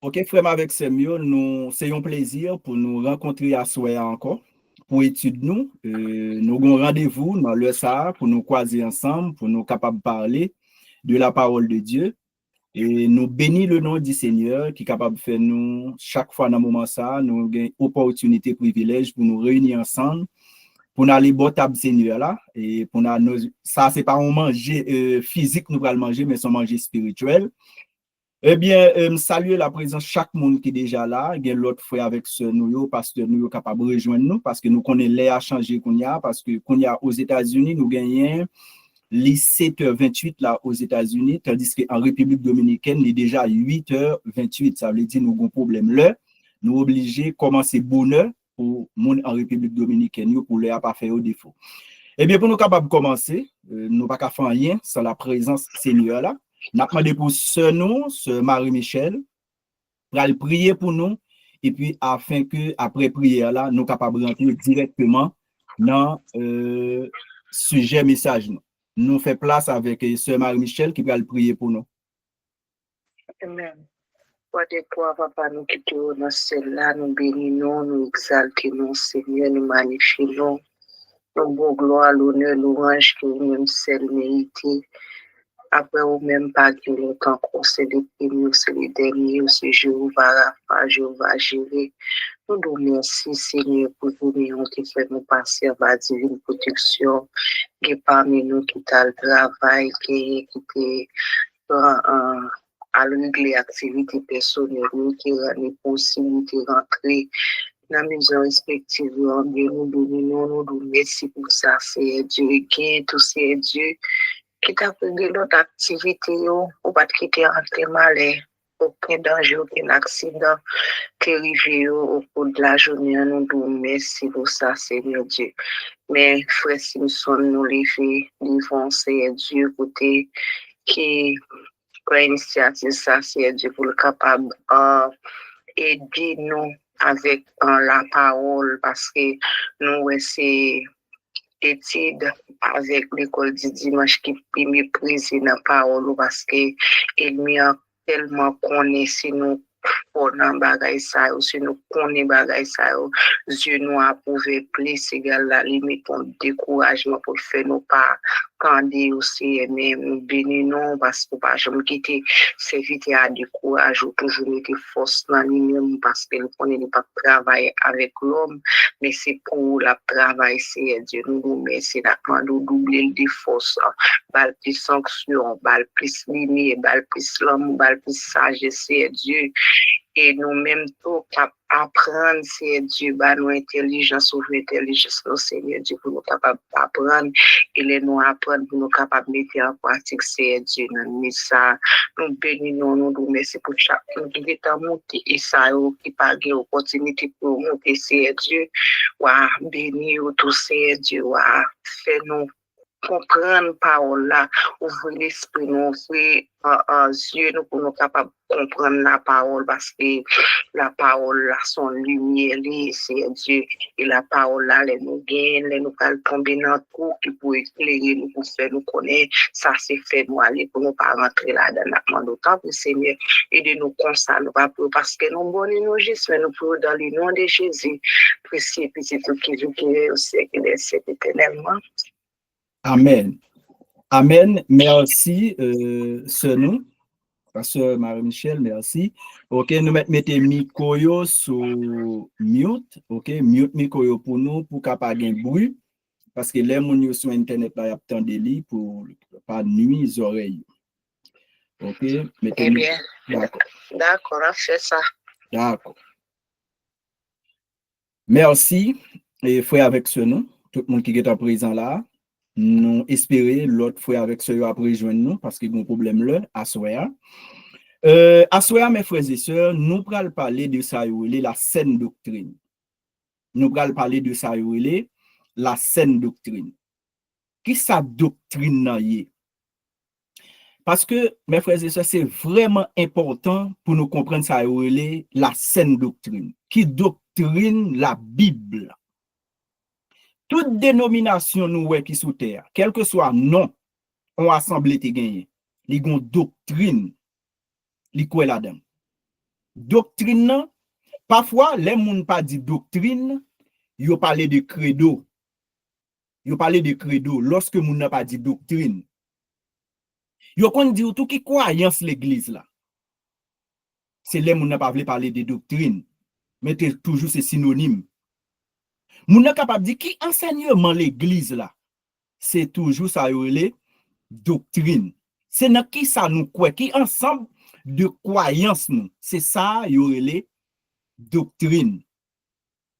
Ok, frère avec Semyo, c'est un plaisir pour nous rencontrer à Soya encore pour étudier nous. Nous avons rendez-vous dans le ça pour nous croiser ensemble, pour nous capables de parler de la parole de Dieu. Et nous bénissons le nom du Seigneur qui est capable de faire nous, chaque fois dans le moment ça, nous avons une opportunité, privilège pour nous réunir ensemble, pour nous aller boire table Seigneur là. Et pour nous, ça, c'est pas un manger physique, nous allons manger, mais c'est un manger spirituel. Eh bien, saluer la présence de chaque monde qui est déjà là. Il y a l'autre frère avec ce nous, pasteur nous capable de rejoindre nous, parce que nous connaissons l'air à changer qu'on y a, parce que qu'on y a aux États-Unis, nous gagnons les 7h28 là aux États-Unis, tandis qu'en République dominicaine, il est déjà 8h28. Ça veut dire que nous avons un problème là. Nous obligés de commencer bonheur pour monde en République dominicaine, pour l'air pas faire au défaut. Eh bien, pour nous capables de commencer, nous pas qu'à faire rien sans la présence Seigneur là. Nous avons demandé pour ce Marie-Michel, pour aller prier pour nous, et puis afin que, après prière là, nous capables de rentrer directement dans le sujet message. Nous faisons place avec sœur Marie-Michel qui va prier pour nous. Amen. Pour des toi, papa, nous qui te dans celle-là, nous bénissons, nous exaltons, Seigneur, nous magnifions, nous bon gloire, l'honneur, l'orange que vous-même seul méritez. Après, vous-même, pas que longtemps qu'on c'est les premiers, c'est les derniers, c'est Jéhovah Rapha, Jéhovah Jireh. Nous nous merci, Seigneur, pour vous qui fait nous passer à la divine protection, qui parmi nous qui t'a le travail, qui à régler activités personnelles, qui rend les possibilités de rentrer dans la maison respective. Nous nous merci pour ça, c'est Dieu, qui tout c'est Dieu. Qui t'a pris de l'autre activité, ou pas quitter rentrer malais, aucun danger, aucun accident qui arrive au cours de la journée. Nous nous merci pour ça, Seigneur Dieu. Mais frère Simpson, nous les fait devant Seigneur Dieu, côté qui prend initiative, ça, Seigneur Dieu, pour le capable aider nous avec la parole, parce que nous, c'est étude avec l'école du dimanche qui méprise la parole parce que il a tellement connaissé nous pendant bagay ça si nous connaît bagay ça Dieu nous a approuvé plus égal la limite pour découragement pour faire nous pas candidat aussi mais nous bénissons parce que pas jamais quitter servir à décourage ou toujours mettre force dans lui-même parce que nous connaît pas travailler avec l'homme mais c'est pour la travail c'est Dieu nous merci la nous doubler des forces bal plus sanction bal plus lumière bal plus l'homme bal plus sagesse c'est Dieu et nous-mêmes tout apprendre c'est Dieu bah nous intelligence ou intelligence au Seigneur Dieu pour nous capable apprendre et les nous apprendre pour nous capable mettre en pratique c'est Dieu nous ça nous bénissons nous merci pour chaque qui est en monter et ça qui pas de opportunité pour monter c'est Dieu wa bénir tout c'est Dieu wa fait nous comprendre parole là ouvrir l'esprit nous ouvrir yeux nous pour nous capable comprendre la parole parce que la parole là son lumière c'est Dieu et la parole là les nous gagne les nous cal tomber dans trou qui pour éclairer nous pour faire nous connaître ça c'est fait nous aller pour nous pas rentrer là dans d'autant que Seigneur aide nous comme ça nous pas parce que nous bonnes nous juste mais nous pour dans le nom de Jésus précieux petit tout qui est au siècle des siècles éternellement. Amen. Amen. Merci, sœur nous, pasteur Marie-Michel, merci. OK, nous mettons micro sur mute. OK, mute micro pour nous, pour qu'il n'y ait pas de bruit. Parce que les gens sur Internet, il y a tant de lits pour pas nuire les oreilles. OK, mettez eh bien, d'accord, on fait ça. D'accord. Merci, et frère avec ce nom, tout le monde qui est présent là. Nous espérons l'autre frère avec ce après rejoindre nous parce qu'il y a un problème là, à soir. À soir, mes frères et sœurs, nous allons parler de ça, la saine doctrine. Nous allons parler de ça, la saine doctrine. Qui sa doctrine y? Parce que, mes frères et sœurs, c'est vraiment important pour nous comprendre ça, la saine doctrine. Qui doctrine la Bible? Toute dénomination nous qui sous terre, quel que soit nom, on assemblée te gagné. Li gon doctrine, li quoi là-dedans. Doctrine, parfois, les gens pas dit doctrine, ils parlent de credo. Ils parlent de credo lorsque moun n'a pas dit doctrine. Ils kon dit tout qui croyance l'église là. C'est les moun n'a pas voulu parler de doctrine, mais toujours c'est synonyme. Moun n'a capable dire qui enseignement l'église là. C'est toujours ça les doctrine. C'est dans qui ça nous croit, qui ensemble de croyances nous. C'est ça les doctrine.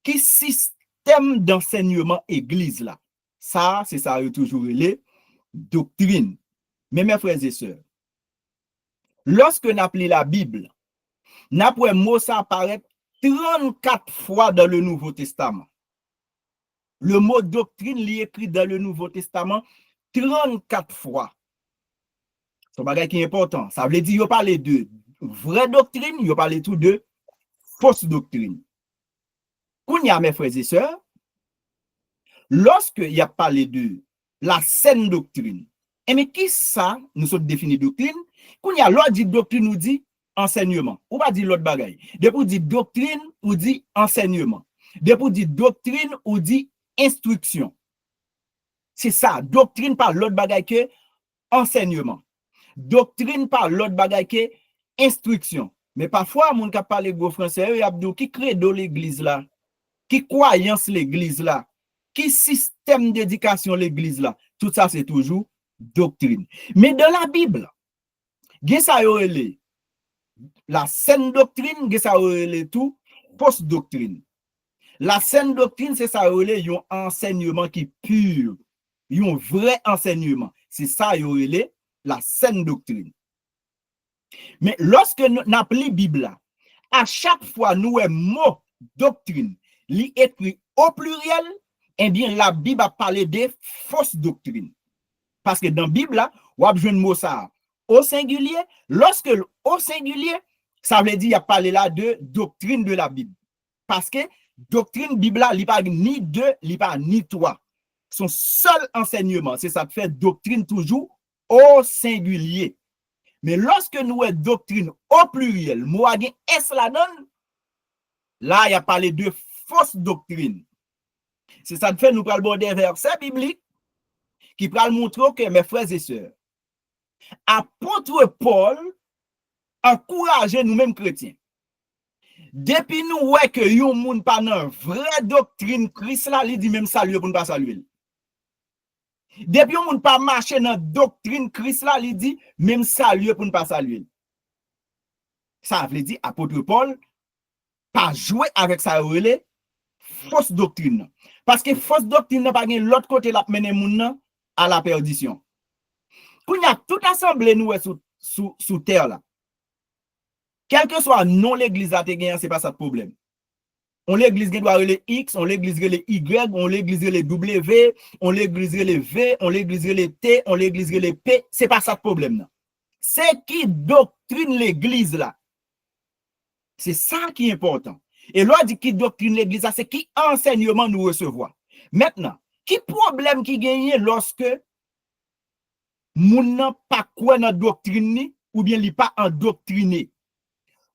Qui système d'enseignement église là. Ça, c'est ça toujours les doctrine. Mais mes frères et sœurs, lorsque nous appelons la Bible, nous avons mot ça apparaît 34 fois dans le Nouveau Testament. Le mot doctrine est écrit dans le Nouveau Testament 34 fois. C'est un bagage qui est important. Ça veut dire qu'il parle de vraie doctrine, il parle tout de fausse doctrine. Kounya, mes frères et sœurs, lorsque il a parlé de la saine doctrine, et mais qui ça, nous sommes définis doctrine, kounya, l'autre dit doctrine, nous dit enseignement. Ou pas dit l'autre bagaille. Depuis dit doctrine, ou dit enseignement. Depuis dit doctrine, ou dit instruction. C'est ça, doctrine par l'autre bagaille que enseignement. Doctrine par l'autre bagaille que instruction. Mais parfois, mon qui parle gros français, qui crée dans l'église là, qui croyance l'église là, qui système d'éducation l'église là, tout ça c'est toujours doctrine. Mais dans la Bible, ça la saine doctrine, ça tout fausse doctrine. La saine doctrine, c'est ça un enseignement qui est pur, un vrai enseignement. C'est ça la saine doctrine. Mais lorsque nous appelons la Bible, à chaque fois nous avons mot doctrine, li écrit au pluriel, eh bien la Bible a parlé de fausses doctrines. Parce que dans la Bible, on a besoin de mot ça au singulier. Lorsque au singulier, ça veut dire qu'il y a parlé là de doctrine de la Bible. Parce que doctrine Bible là, il n'y a pas ni deux, il n'y a pas ni trois. Son seul enseignement, c'est ça fait doctrine toujours au singulier. Mais lorsque nous avons doctrine au pluriel, moi S la donne, là il y a parlé de fausse doctrine. C'est ça fait nous parlons des versets bibliques qui parlent montrer que mes frères et sœurs, apôtre Paul encourage nous-mêmes chrétiens. Depuis nous ouais que yon moun pas nan vraie doctrine Christ là, il dit même saluer pour ne pas saluer. Depuis yon moun pas marcher dans doctrine Christ là, il dit même saluer pour ne pas saluer. Ça veut dire apôtre Paul pas jouer avec ça relé fausse doctrine. Parce que fausse doctrine n'a pas l'autre côté la mener moun à la perdition. Quand il y a toute assemblée nous sous terre là. Quel que soit non l'église à te gagner, c'est pas ça le problème. On l'église doit aller X, on l'église les Y, on l'église les W, on l'église les V, on l'église les T, on l'église les P, c'est pas ça le problème. C'est qui doctrine l'église là. C'est ça qui est important. Et là dit qui doctrine l'église là, c'est qui enseignement nous recevoir. Maintenant, qui problème qui gagne lorsque moun n'a pas quoi dans doctrine ni ou bien li pas endoctriné.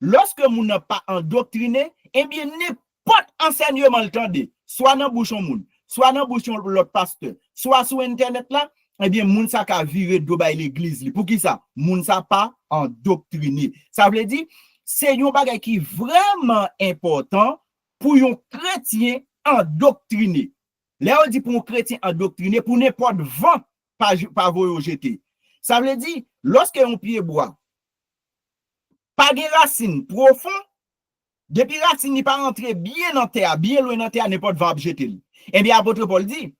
Lorsque moun n'a pas endoctriné, eh bien n'importe enseignement le tande, soit dans bouchon moun, soit dans bouchon l'autre pasteur, soit sur internet là, eh bien moun sa ka virer do bay l'église li. Pour qui ça? Moun sa pas endoctriné. Ça veut dire c'est un bagay qui vraiment important pour un chrétien endoctriné. Là on dit pour un chrétien endoctriné pour n'importe vent pas voyer jeter. Ça veut dire lorsque on pied bois pas de racines profond, depuis racine n'est pas rentré bien dans terre, bien loin dans terre, n'importe va jeter. Eh bien, apôtre Paul dit,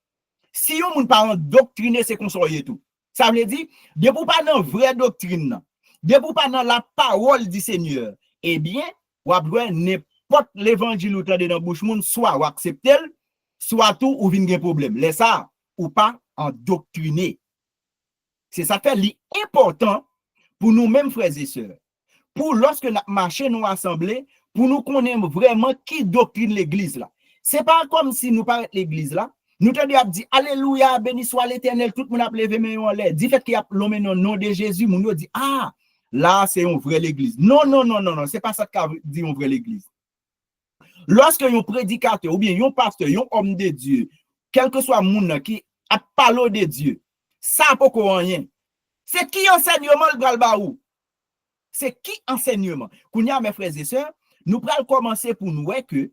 si on ne pas endoctriné, c'est qu'on soit tout. Ça veut dire, depuis pas dans vraie doctrine, depuis pas dans la parole du Seigneur, eh bien, ou après n'importe l'évangile ou tande dans bouche moun, soit ou accepter, soit tout ou vinn gen problème. Laisse ça ou pas endoctriné. C'est ça fait l'important pour nous-mêmes frères et sœurs. Pour lorsque nous marchons nous assemblés, pour nous connaître vraiment qui doctrine l'église là. C'est pas comme si nous parlons l'église là, nous te dit alléluia, béni soit l'Éternel, tout le monde a levé main en l'air. Dit fait qu'il y a l'homme dans le nom de Jésus, nous dit ah, là, c'est une vraie l'église. Non, non, non, non, non, c'est pas ça qu'a dit une vraie l'église. Lorsque un prédicateur ou bien un pasteur, un homme de Dieu, quel que soit le monde qui a parlé de Dieu, ça n'a pas rien. C'est qui enseignement le bral baou? C'est qui enseignement? Kounya, mes frères et sœurs, nous allons commencer pour nous voir que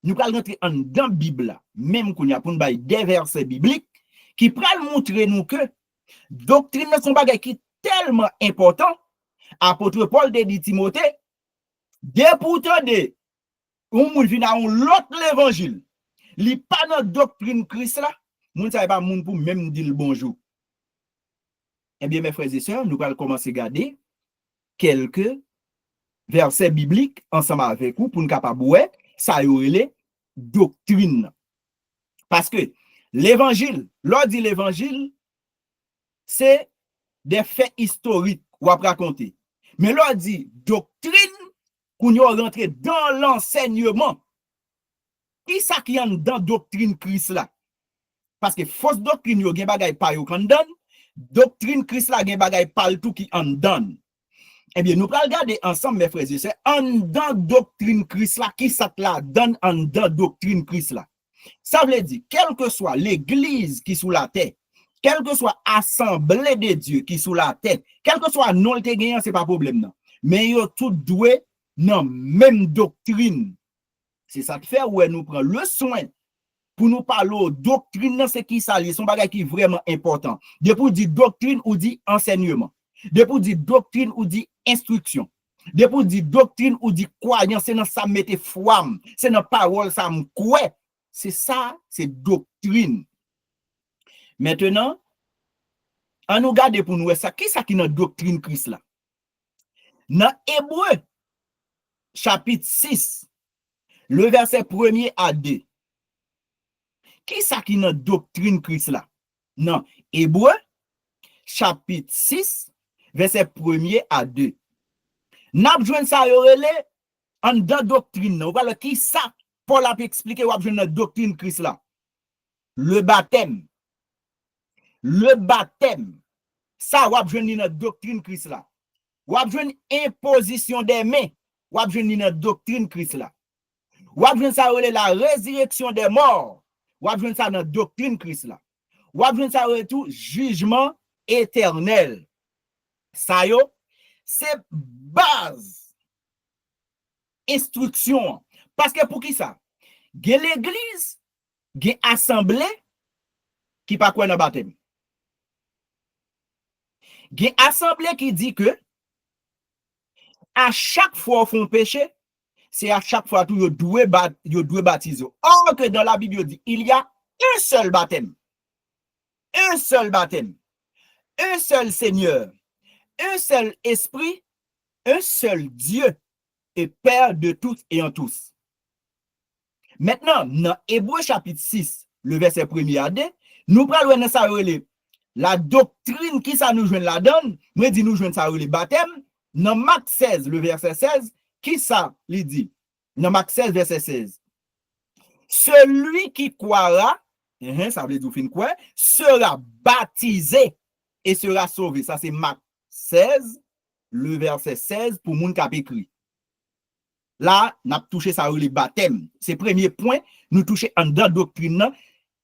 nous allons rentrer en dans la Bible, même kounya, pour nous avoir des versets bibliques qui pourraient montrer nous que doctrine ne sont pas qui est tellement important. Apôtre Paul dit Timothée, dès pourtant de on moun vient à l'autre l'évangile. Li pas notre doctrine Christ là, moun ça pas moun pour même dire le bonjour. Eh bien mes frères et sœurs, nous allons commencer à regarder quelques versets bibliques ensemble avec vous pour nous capable ouais, ça y relé doctrine. Parce que l'évangile, l'on dit l'évangile, c'est des faits historiques ou à raconter. Mais l'on dit doctrine, qu'on y rentré dans l'enseignement. Qui ça qui est dans doctrine Christ là? Parce que fausse doctrine yo gen bagay pa yo kan donne, doctrine Christ là gen bagay pa tout qui en donne. Eh bien nous allons regarder ensemble mes frères et sœurs en dans doctrine Christ là qui ça là donne en dans doctrine Christ là. Ça veut dire quelle que soit l'église qui sous la terre, quelle que soit assemblée de Dieu qui sous la terre, quel que soit non te gagnant c'est pas problème non. Mais yo tout doué non même doctrine. C'est ça qui fait où nous prend le soin pour nous parler doctrine, c'est qui ça, son bagage qui est vraiment important. Depuis dit doctrine ou dit enseignement. Depuis dit doctrine ou dit instruction. Depuis dit doctrine ou dit croyance, c'est dans ça mette foi, c'est dans parole ça me croit. C'est ça, c'est doctrine. Maintenant, on nous garde pour nous ça, qui ça qui dans doctrine Christ là? Dans Hébreu chapitre 6, le verset 1er à 2. Qui ça qui dans doctrine Christ là? Non, Hébreu chapitre 6 verset 1er à 2. N'a besoin ça yorele en dans doctrine. Voilà qui ça Paul a expliqué ou a besoin dans doctrine Christ là. Le baptême. Le baptême. Ça ou a besoin dans doctrine Christ là. Ou a besoin imposition des mains. Ou a besoin dans doctrine Christ là. Ou a besoin ça la résurrection des morts. Ou a besoin ça dans doctrine Christ là. Ou a besoin ça tout jugement éternel. Ça yo c'est base instruction parce que pour qui ça? Gen l'église, gen assemblée qui pas quoi dans baptême. Gen assemblée qui dit que à chaque fois qu'on péché, c'est à chaque fois tout yo doit baptiser. Or que dans la Bible dit il y a un seul baptême. Un seul baptême. Un seul Seigneur. Un seul esprit, un seul Dieu et Père de tous et en tous. Maintenant, dans Hébreu chapitre 6, le verset 1er à 2, nous prenons dans ça la doctrine qui ça nous joint la donne, nous dit nous joint ça le baptême. Dans Marc 16, le verset 16, qui ça lui dit? Dans Marc 16, verset 16. Celui qui croira, ça veut dire fin quoi, sera baptisé et sera sauvé. Ça c'est Marc 16, le verset 16 pour moun k'ap écrit. Là, n'a touché ça le baptême. C'est premier point, nous toucher en dans doctrine.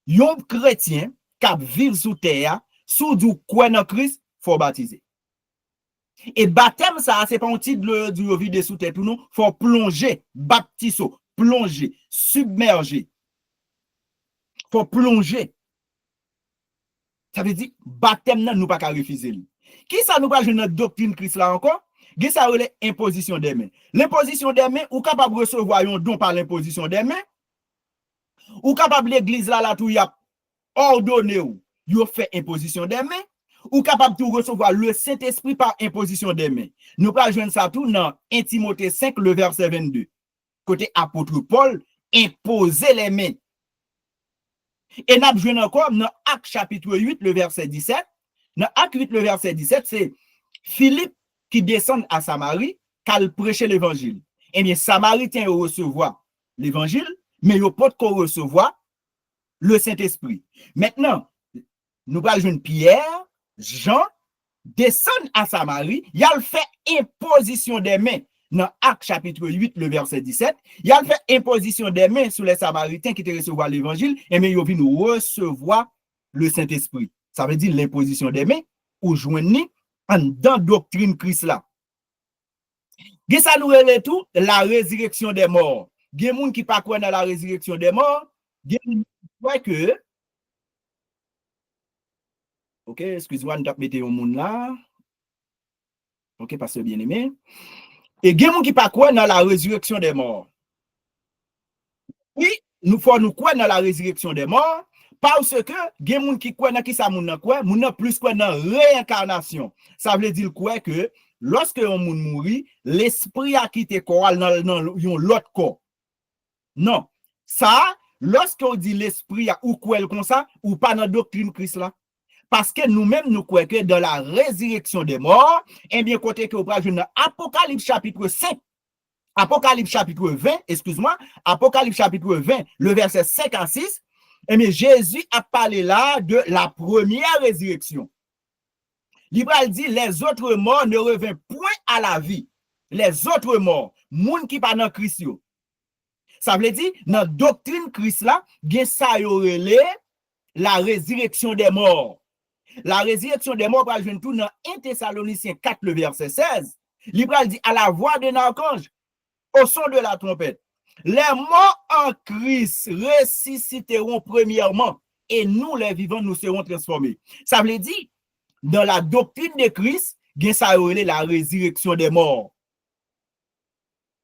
Yon chrétien k'ap vivre sous terre, sous du quoi dans Christ, faut baptiser. Et baptême ça c'est pas un titre du vide sous terre tout non, faut plonger, baptiso, plonger, submerger. Faut plonger. Ça veut dire baptême nan nous pas qu'à refuser. Qui ça nous pas jouer notre doctrine Christ là encore? Qui ça relève imposition des mains. L'imposition des mains ou capable recevoir un don par l'imposition des mains ou capable l'église là tout y a ordonné ou yo fait imposition des mains ou capable tout recevoir le Saint-Esprit par imposition des mains. Nous pas joindre ça tout dans 1 Timothée 5 le verset 22. Côté apôtre Paul imposer les mains. Et n'a besoin encore dans Actes chapitre 8 le verset 17. Dans Acte 8 le verset 17 c'est Philippe qui descend à Samarie qu'al prêcher l'évangile. Eh bien Samaritain recevoir l'évangile mais il pas qu'on recevoir le Saint-Esprit. Maintenant nous allons joindre Pierre, Jean descend à Samarie, il a fait imposition des mains. Dans Actes chapitre 8, le verset 17, il a fait imposition des mains sur les Samaritains qui te recevoir l'évangile, et bien ils viennent recevoir le Saint-Esprit. Ça veut dire l'imposition des mains, ou joindre dans doctrine Christ là. Et ça nous relève tout, la résurrection des morts. Il y a des gens qui ne croient pas dans la résurrection des morts, il y a des gens qui croient que. Ok, excuse-moi, nous avons mis un monde là. Ok, parce que bien aimé. Et il y a des gens qui ne croient pas dans la résurrection des morts. Oui, nous faut nous croire dans la résurrection des morts parce que il y a des gens qui croient dans qui ça moun quoi, moun plus quoi dans réincarnation. Ça veut dire quoi que lorsque un moun mourit, l'esprit a quitté corps dans l'autre corps. Non. Ça, lorsque on dit l'esprit a ou quoi comme ça ou pas dans doctrine Christ là. Parce que nous-mêmes nous croyons que dans la résurrection des morts, eh bien côté que vous prenez dans Apocalypse chapitre 5 Apocalypse chapitre 20, excuse-moi, Apocalypse chapitre 20, le verset 5 à 6, eh bien, Jésus a parlé là de la première résurrection. Il dit, les autres morts ne reviennent point à la vie. Les autres morts, moun qui pas dans Christ. Ça veut dire, dans la doctrine Christ là, gen ça yorele la résurrection des morts. La résurrection des morts, je tout dans 1 Thessaloniciens 4, le verset 16. Il dit, à la voix d'un archange, au son de la trompette, les morts en Christ ressusciteront premièrement et nous, les vivants, nous serons transformés. Ça veut dire, dans la doctrine de Christ, il y a la résurrection des morts.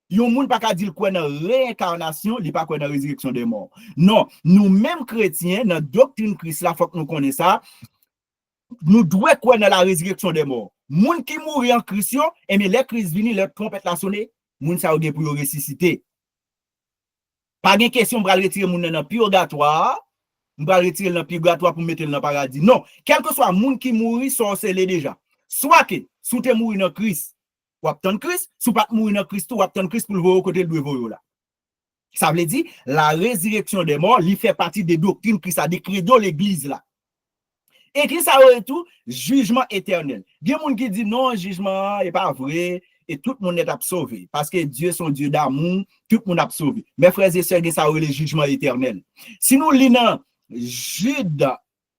Yon moun pa ka dire quoi dans réincarnation, li pa quoi dans résurrection des morts. Non, nous-mêmes chrétiens, dans la doctrine Christ, là, faut que nous connaissions ça, nous devons quoi dans la résurrection des morts. Moun qui mourit en Christ, et bien les Christ vini, les trompette la sonné, moun sa ou gen pour ressusciter. Pas de question pour retirer moun dans le purgatoire, pour retirer dans le purgatoire pour mettre dans le paradis. Non, quel que soit moun qui mourit, sorcelé déjà. Soit que, sous te mourir dans Christ, ou attendre Christ, sous pas mourir dans Christ, ou attendre Christ pour le voir côté de vous là. Ça veut dire, la résurrection des morts, il fait partie des doctrines Christ a décrit dans l'église là. Et qui ça aurait tout, jugement éternel. Il y a des gens qui disent non, jugement n'est pas vrai. Et tout le monde est sauvé. Parce que Dieu est un Dieu d'amour, tout le monde est sauvé. Mes frères et sœurs, ça aurait le jugement éternel. Si nous lisons Jude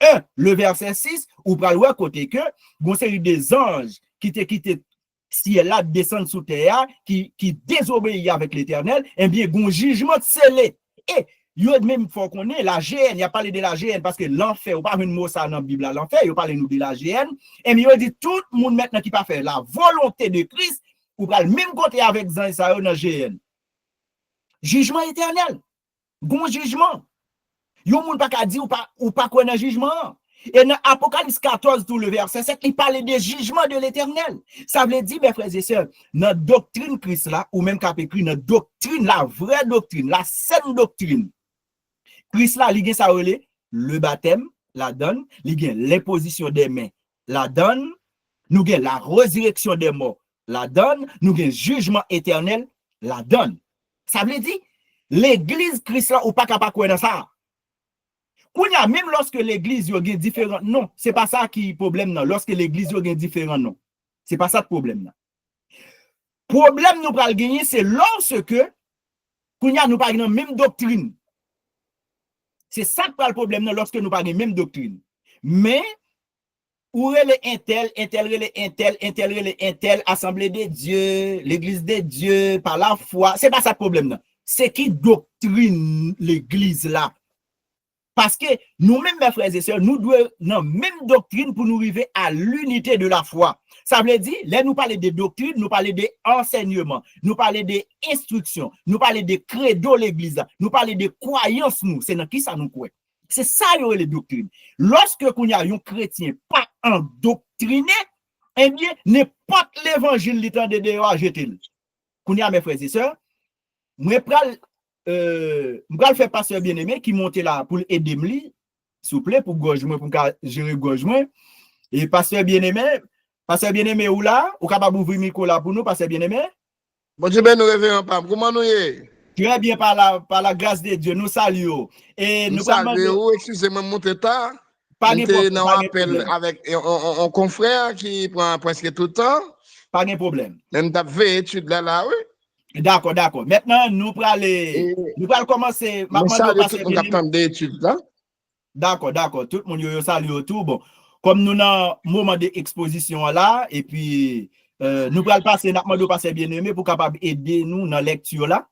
1, le verset 6, ou par le côté que, bon, c'est des anges qui te quittent si elle a descend sous terre, qui désobéit avec l'éternel, eh bien, bon jugement scellé. Et il même faut qu'on ait la GN, il a parlé de la GN parce que l'enfer, ou pas un mot ça dans la Bible, l'enfer, il a parlé nous de la GN, et il a dit tout le monde maintenant qui pas fait la volonté de Christ, ou pas le même côté avec Zan Israël dans la GN. Jugement éternel, bon jugement. Yon moun pas dit ou pas quoi dans jugement. Et dans Apocalypse 14, tout le verset 7, il parle des jugements de l'éternel. Ça veut dire, mes frères et sœurs, notre doctrine Christ là, ou même qu'à écrit notre doctrine, la vraie doctrine, la saine doctrine. Christ là, il y a ça le baptême, la donne, il y a l'imposition des mains, la donne, nous avons la résurrection des morts, la donne, nous avons jugement éternel, la donne. Ça veut dire, l'église Christ là, ou pas capable de dans ça. Même lorsque l'église a différents noms, ce n'est pas ça qui est le problème. Non. Lorsque l'église a différents noms, ce n'est pas ça le problème. Le problème nous va gagner, c'est lorsque nous n'avons pas la même doctrine. C'est ça qui est le problème lorsque nous n'avons pas la même doctrine. Mais, où est intel, assemblée de Dieu, l'église de Dieu, par la foi, ce n'est pas ça le problème. C'est qui doctrine l'église là? Parce que nous-mêmes, mes frères et sœurs, nous devons la même doctrine pour nous arriver à l'unité de la foi. Ça veut dire, là, nous parlons des doctrines, nous parlons des enseignements, nous parlons des instructions, nous parlons des credos de l'église, nous parlons des croyances, nous. C'est dans qui ça nous croit. C'est ça, les doctrines. Lorsque nous avons un chrétien pas endoctriné, eh bien, n'importe l'évangile, il tente de rejeter. Nous avons, mes frères et sœurs, nous je faire pasteur bien-aimé qui monte là pour aider moi, s'il vous plaît, pour gauche-moi, pour gérer gauche-moi. Et pasteur bien-aimé ou là, ou capable d'ouvrir le micro là pour nous, pasteur bien-aimé? Bon Dieu, nous réveillons pas. Comment nous y est? Très bien, par la grâce de Dieu, nous saluons. Et nous saluons, excusez-moi, mon tata. Pas de problème. On appelle avec un confrère qui prend presque tout le temps. Pas de problème. On t'a fait étude là, oui. D'accord. Maintenant, nous allons commencer. Mais ça, tout le monde d'études là. D'accord. Tout le monde salue autour. Bon, comme nous avons un moment d'exposition là, et puis nous allons passer, bien aimé pour capable aider nous dans la lecture là.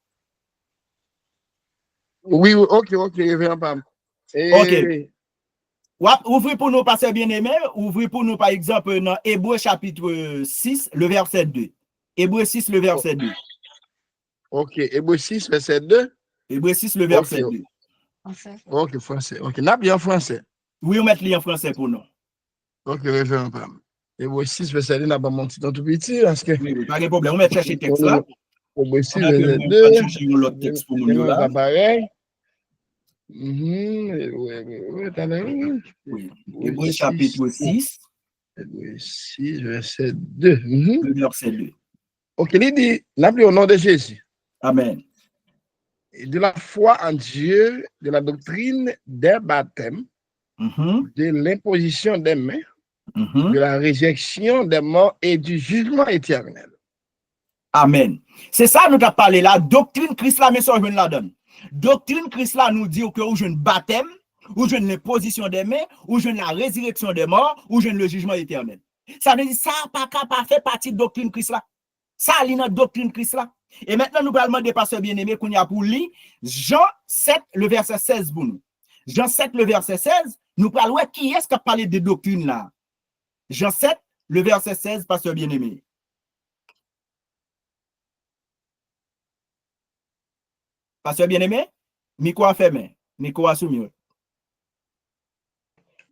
Oui, ok, reviens pas. Ok. Ouvrez pour nous, passer bien aimé. Ouvrez pour nous, par exemple, dans Hébreux chapitre 6, le verset 2. Hébreux 6, le verset 2. Ok, Hébreux 6, verset 2. Hébreux 6, le verset 2. Ok, français. Ok, n'a bien français. Oui, on met le en français pour nous. Ok, reviens pas. Hébreux 6, verset 2, n'a pas mon petit tout petit. Parce que... Oui, pas de problème. On met chercher le texte là. Hébreux 6, verset 2. Chercher l'autre texte pour nous là. Pas pareil. Hébreux chapitre 6. Hébreux 6, verset 2. Le verset 2. Ok, il dit, l'appelé au nom de Jésus. Amen. De la foi en Dieu, de la doctrine des baptêmes, de l'imposition des mains, de la réjection des morts et du jugement éternel. Amen. C'est ça nous avons parlé là. Doctrine Christ là, mais ça je la donne. Doctrine Christ là nous dit que ou je ne baptême, ou je ne l'imposition des mains, ou je ne la résurrection des morts, ou je ne le jugement éternel. Ça veut dire ça pas fait partie de doctrine Christ là. Ça lit notre doctrine Christ là. Et maintenant nous allons demander pasteur bien-aimé qu'on y a pour lire Jean 7 le verset 16 pour nous. Jean 7 le verset 16, nous parlons qui est-ce qui a parlé de doctrine là. Jean 7 le verset 16 pasteur bien-aimé. Pasteur bien-aimé, micro à fermé, micro à soumis.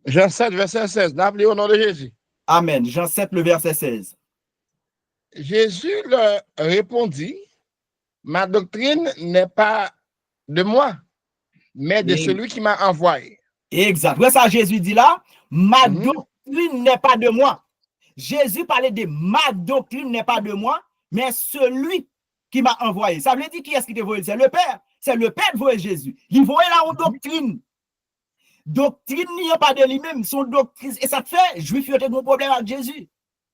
Jean 7, verset 16, n'appelez au nom de Jésus. Amen. Jean 7, le verset 16. Jésus leur répondit, ma doctrine n'est pas de moi, mais de celui qui m'a envoyé. Exact. C'est ça Jésus dit là, ma doctrine n'est pas de moi. Jésus parlait de ma doctrine n'est pas de moi, mais celui qui m'a envoyé. Ça veut dire qui est-ce qui te voit? C'est le Père. C'est le Père qui voit Jésus. Il voit là une doctrine. Doctrine n'est pas de lui-même, son doctrine. Et ça fait, juif, il y a un problème avec Jésus.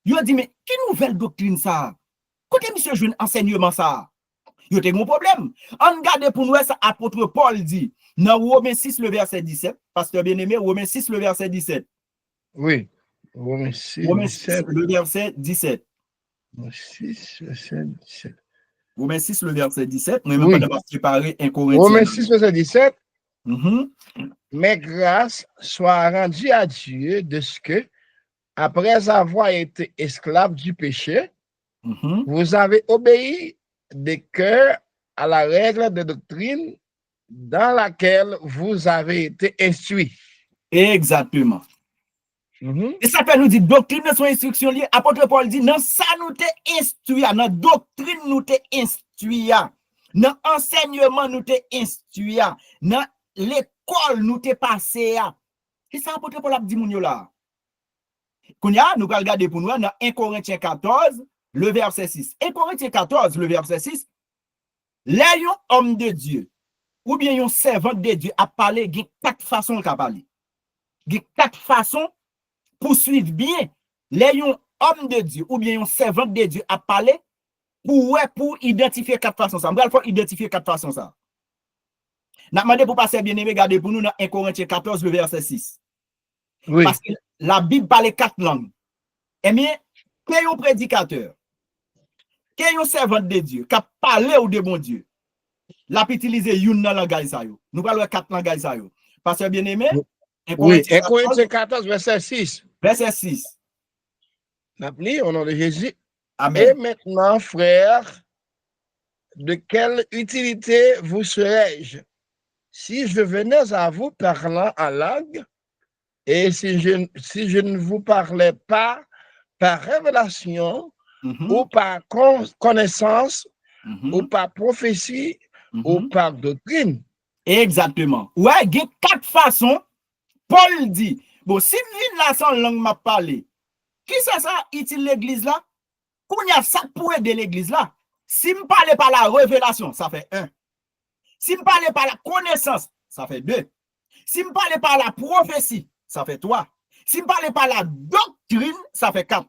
Il a dit, mais quelle nouvelle doctrine ça? Côté monsieur, je enseignement ça. Il y a un problème. On regarde pour nous, ça, apôtre Paul dit, dans Romains 6, le verset 17, pasteur bien-aimé, Romains 6, le verset 17. Oui. Romains 6, le verset 17. Romains 6, verset 17. Romains 6, le verset 17. Nous n'avons pas préparé un Corinthien. Romains 6, verset 17. Mais grâce soit rendue à Dieu de ce que, après avoir été esclave du péché, vous avez obéi de cœur à la règle de doctrine dans laquelle vous avez été instruit. Exactement. Et ça fait nous dire doctrine de son instruction liée. Apôtre Paul dit, non, ça nous t'est instruit, dans doctrine nous t'est instruit, dans enseignement nous t'est instruit, dans l'école nous t'est passé. Et ça, apôtre Paul a dit, mon là. Kounya, nous allons regarder pour nous dans 1 Corinthiens 14, le verset 6. 1 Corinthiens 14, le verset 6. Là, un homme de Dieu, ou bien un servant de Dieu, a parlé de 4 façons qu'a parlé. De 4 façons pour suivre bien. Là, un homme de Dieu, ou bien un servant de Dieu, a parlé pour identifier 4 façons. Ça. Il faut identifier 4 façons. Ça. N'a demandé pour passer bien aimé, regardez pour nous dans 1 Corinthiens 14, le verset 6. Oui. Parce que la Bible parle 4 langues. Eh bien, qu'il y a un prédicateur, qu'il y a un servant de Dieu, qui a parlé au de bon Dieu, l'a utilisé une langage. Nous parlons 4 langages. Parce que bien aimé, oui, 1 Corinthiens 14, verset 6. Verset 6. L'appli au nom de Jésus. Amen. Et maintenant, frères, de quelle utilité vous serais-je si je venais à vous parlant en langue et si je ne vous parlais pas par révélation ou par connaissance ou par prophétie ou par doctrine? Exactement. Ouais, il y a 4 façons. Paul dit, bon, si je viens là sans langue m'a parlé, qui c'est ça utilise l'église là? Qu'on y a ça pour aider l'église là? Si je ne parle pas la révélation, ça fait 1. Si je ne parle pas la connaissance, ça fait 2. Si je ne parle pas la prophétie, ça fait 3. Si je ne parle pas la doctrine, ça fait 4.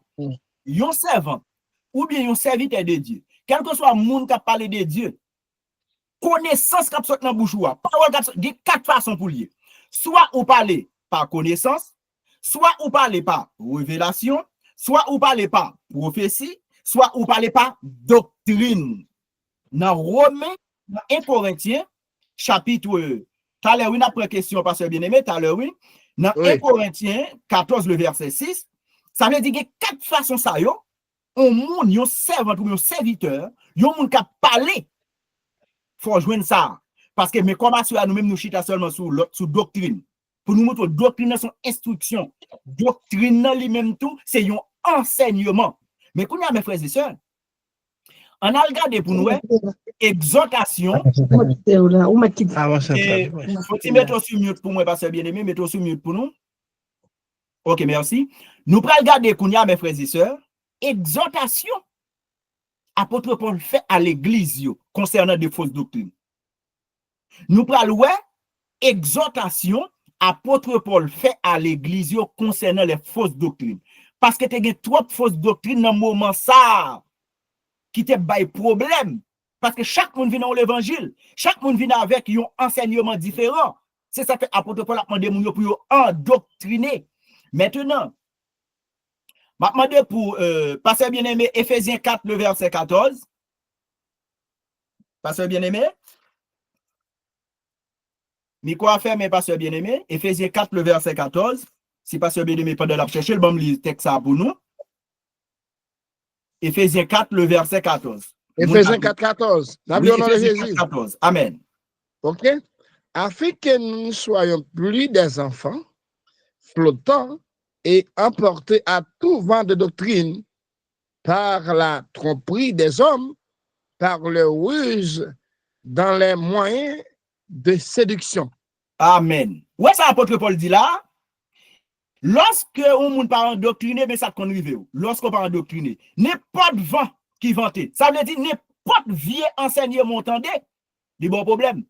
Yon servant, ou bien yon serviteur de Dieu, quel que soit le monde qui a parlé de Dieu, connaissance qui a sorti dans bouche, parole qui a sorti, il y a 4 façons pour lier. Soit ou parler par connaissance, soit ou parler par révélation, soit ou parler par prophétie, soit ou parler par doctrine. Dans Romains, dans 1 Corinthiens, chapitre, tout à l'heure, oui, après question, pasteur bien-aimé, tout à l'heure, oui, dans 1 Corinthiens 14, le verset 6, ça veut dire que 4 façons ça, yo, on monde, yon servant ou yon serviteur, yon moun ka parler, faut joindre ça. Parce que mes commerçants, nous-mêmes, nous chita seulement sous doctrine. Pour nous montrer doctrine, son instruction. Doctrine, lui-même tout, c'est un enseignement. Mais qu'on a, mes frères et sœurs, on a regardé pour nous, exhortation. Et faut-il mettre sur mute pour moi, parce que bien aimé, mettez sur mute pour nous. Ok, merci. Nous prenons regarder qu'on a, mes frères et sœurs, exhortation. Apôtre Paul fait à l'église concernant des fausses doctrines. Nous prenons exhortation. Apôtre Paul fait à l'église concernant les fausses doctrines. Parce que tu as trop de fausses doctrines dans le moment ça qui te bail problème. Parce que chaque monde vient dans l'évangile. Chaque monde vient avec un enseignement différent. C'est ça que apôtre Paul a demandé pour endoctriner. Maintenant, je vais demander pour pasteur bien-aimé Ephésiens 4, le verset 14. Pasteur bien-aimé. Mais quoi faire, mes pasteur bien-aimé? Ephésiens 4, le verset 14. Si pasteur bien-aimé pendant la chercher, le bon lit texte ça pour nous. Ephésiens 4, le verset 14. Ephésiens 4, 14. Ephésiens 4, 14. Amen. OK? Afin que nous ne soyons plus des enfants flottants et emportés à tout vent de doctrine par la tromperie des hommes, par le ruse dans les moyens de séduction. Amen. Ouais, ça apôtre Paul dit là. Lorsque on ne pas endoctriné, mais ça qu'on rive. Lorsqu'on pas endoctriné, n'importe vent qui vante. Ça veut dire n'importe vieux enseignement entendez, des bons problèmes.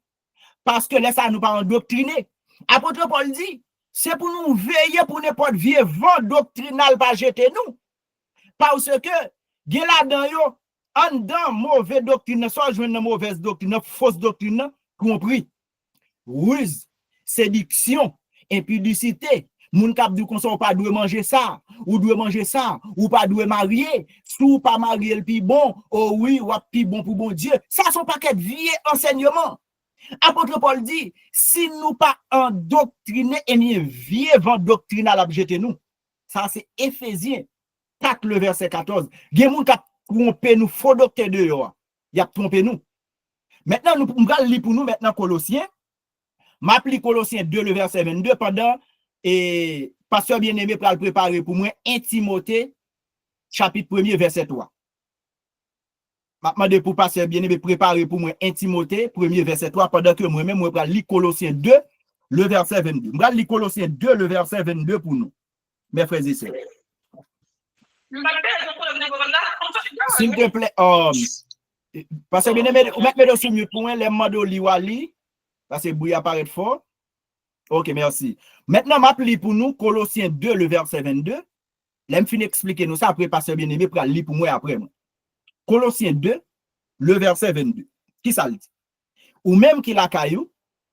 Parce que là, ça nous pas endoctriné. Apôtre Paul dit, c'est pour nous veiller pour n'importe vieux vent doctrinal pas jeter nous. Parce que, il y a là-dedans, en dedans, mauvaise doctrine, soit joindre une mauvaise doctrine, fausse doctrine, compris. Ruse, séduction, impudicité. Moun kap di kon sa ou pas doit manger ça, ou doit manger ça, ou pas doit marier, sou pas marier le pi bon, oh oui, ou pi bon pour bon Dieu. Ça son paquet de vieux enseignements. Apôtre Paul dit, si nous pas endoctriner, et bien vieux vent doctrinal a jeter nous. Ça c'est Ephésiens 4 le verset 14. Gen moun kap tromper nous faux docteur de yo. Y a trompé nous. Maintenant nous allons lire pour nous maintenant Colossiens. M'appli Colossiens 2 le verset 22 pendant et pasteur bien-aimé pour le préparer pour moi Timothée chapitre 1er verset 3. M'a demandé pour pasteur bien-aimé préparer pour moi Timothée 1er verset 3 pendant que moi-même moi pour lire Colossiens 2 le verset 22. M'va lire Colossiens 2 le verset 22 pour nous. Mes frères et sœurs. S'il te plaît, pasteur bien-aimé, ou mettre sur mute pour moi les mando liwali parce que bruit apparaît fort. OK, merci. Maintenant, m'appli pour nous Colossiens 2, le verset 22. L'aime fin expliquer nous ça après pasteur bien-aimé pour lire pour moi après moi. Colossiens 2, le verset 22. Qui ça dit? Ou même qui la caillou,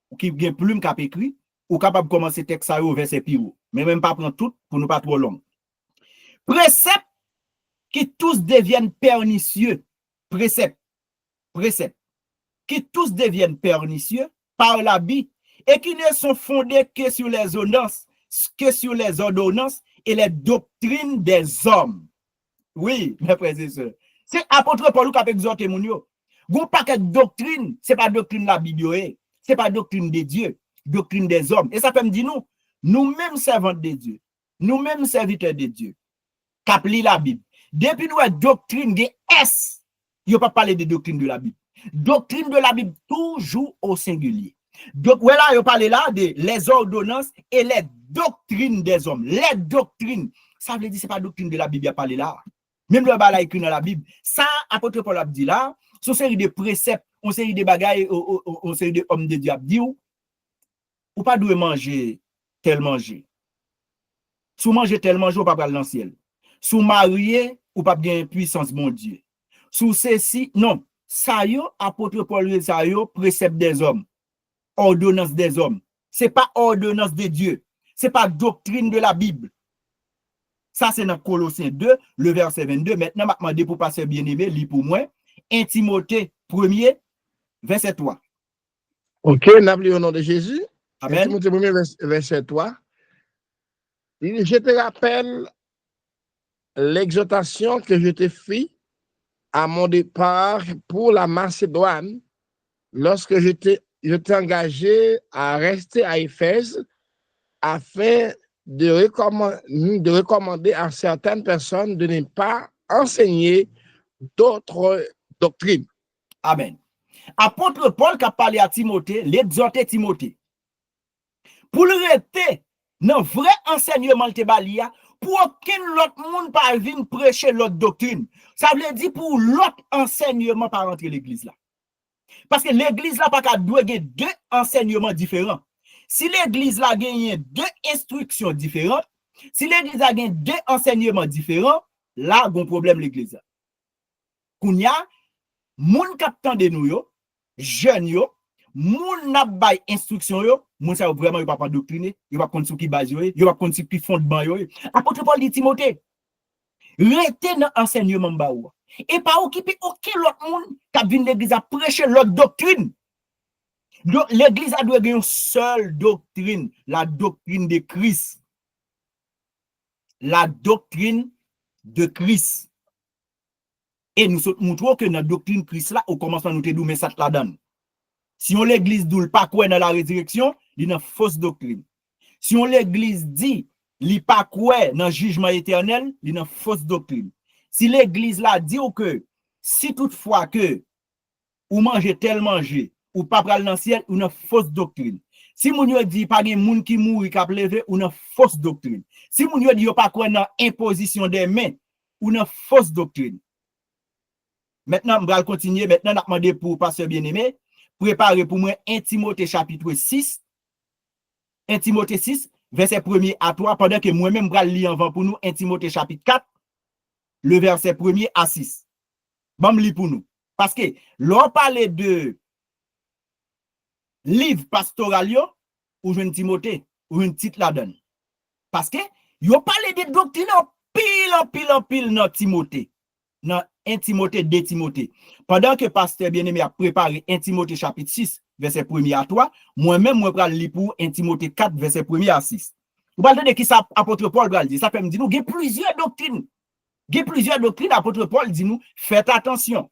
ou qui gen plume cap écrit, ou capable commencer texte ça au verset piro. Mais même pas prendre tout pour nous pas trop long. Préceptes qui tous deviennent pernicieux. Préceptes qui tous deviennent pernicieux par l'habit et qui ne sont fondés que sur les ordonnances et les doctrines des hommes. Oui, mes frères et sœurs. C'est apôtre Paul qui a exhorté mon yo. Gon paquet de doctrine, c'est pas doctrine de la Bible, c'est pas doctrine de Dieu, doctrine des hommes. Et ça fait me dire nous-mêmes servants de Dieu, nous-mêmes serviteurs de Dieu, cap li la Bible. Depuis nous doctrine de S, il pas parler de doctrine de la Bible. Doctrine de la Bible toujours au singulier. Donc voilà, il parle là de les ordonnances et les doctrines des hommes. Les doctrines, ça veut dire c'est pas doctrine de la Bible, il a parlé là. Même le bala écrit dans la Bible, ça apôtre Paul a dit là, c'est une série de préceptes, une série de bagailles, une série de hommes de Dieu dit ou pas doit manger tel manger. Sou manger tellement jour, pas pral dans le ciel. Sou marié, ou pas bien puissance, bon Dieu. Sou ceci, non. Ça yo, apôtre Paul, ça yo, précepte des hommes. Ordonnance des hommes. C'est pas ordonnance de Dieu. C'est pas doctrine de la Bible. Ça, c'est dans Colossiens 2, le verset 22. Maintenant, je vais demander pour passer bien-aimé, lis pour moi. 1 Timothée 1er, verset 3. Ok, n'appelez au nom de Jésus. Amen. Timothée 1er, verset 3. Je te rappelle l'exhortation que je te fis à mon départ pour la Macédoine, lorsque je t'ai engagé à rester à Éphèse afin de recommander à certaines personnes de ne pas enseigner d'autres doctrines. Amen. Apôtre Paul qui a parlé à Timothée, l'exhorté Timothée. Pour le rester dans vrai enseignement te balia, pour aucun autre monde pas venir prêcher l'autre doctrine. Ça veut dire pour l'autre enseignement pas rentrer l'église là. Parce que l'église là pas qu'à doit deux enseignements différents. Si l'église là gagne deux instructions différentes, si l'église a gagne deux enseignements différents, là gon problème l'église là. Kounya moun captant de nous yo, jeune yo, moun n'a bay instruction yo, moun ça vraiment yo pas doctriner, yo pas connait sur qui base yo, yo pas connait sur qui fondement yo. Apôtre Paul dit Timothée, restez dans enseignement ba ou et pas occuper aucun autre monde qui vient l'église à prêcher l'autre doctrine. L'église a doit avoir une seule doctrine, la doctrine de Christ. La doctrine de Christ. Et nous montrons que notre doctrine Christ là, au commencement nous te dou mais ça la donne. Si on l'église doule pas quoi dans la résurrection, il y a une fausse doctrine. Si on l'église dit li pas quoi dans jugement éternel, il y a une fausse doctrine. Si l'église là dit que si toutefois que ou manger tel manger ou pas pral dans ciel, ou une fausse doctrine. Si moun yo dit pas gen moun qui mouri k'ap lever, ou une fausse doctrine. Si moun yo dit yo pas quoi dans imposition des mains, ou une fausse doctrine. Maintenant, je vais continuer. Maintenant, je vais demander pour pasteur bien-aimé, préparer pour moi 1 Timothée chapitre 6. 1 Timothée 6, verset 1er à 3, pendant que moi-même, je vais lire avant pour nous 1 Timothée chapitre 4, le verset 1er à 6. Bon, je lis pour nous. Parce que, l'on parle de livre pastoral, ou jeune Timothée, ou une titre la donne. Parce que, yo parle de doctrine pile dans Timothée. Dans 1 Timothée, 2 Timothée. Pendant que pasteur bien-aimé a préparé 1 Timothée chapitre 6, verset 1er à 3, moi-même, je vais lire pour 1 Timothée 4, verset 1er à 6. Vous parlez de qui ça, apôtre Paul va dire? Ça peut me dire, nous, il y a plusieurs doctrines. Il y a plusieurs doctrines, apôtre Paul dit nous, faites attention.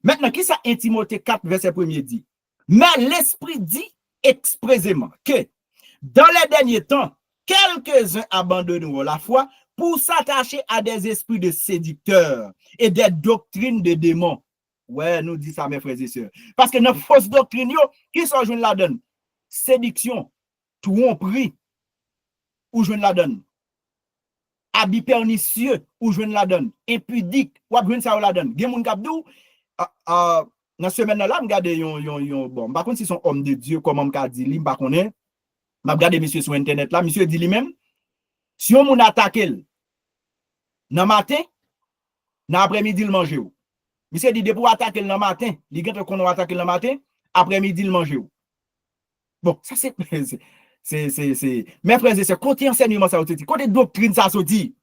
Maintenant, qui ça 1 Timothée 4, verset 1er dit? Mais l'Esprit dit expressément que dans les derniers temps, quelques-uns abandonneront la foi pour s'attacher à des esprits de séducteurs et des doctrines de démons. Ouais, nous dit ça, mes frères et sœurs. Parce que nos fausses doctrines, qui sont jouées la donne? Séduction, tromperie, ou jouées la donne? Habit pernicieux, ou jouées la donne? Impudique, ou jouées ça ou la donne? Gen moun kapdou, dans ce semaine là, regarde bon, par contre si son homme de Dieu comme on ka dit li, pas connaît. M'a regarder monsieur sur internet là, monsieur dit lui-même si on moun attaque dans matin, dans après-midi il mange ou. Monsieur dit de pour attaquer dans matin, li gen qu'on attaquer dans matin, après-midi il mange ou. Bon, ça c'est mes frères et sœurs, côté enseignement ça dit, côté doctrine ça se dit.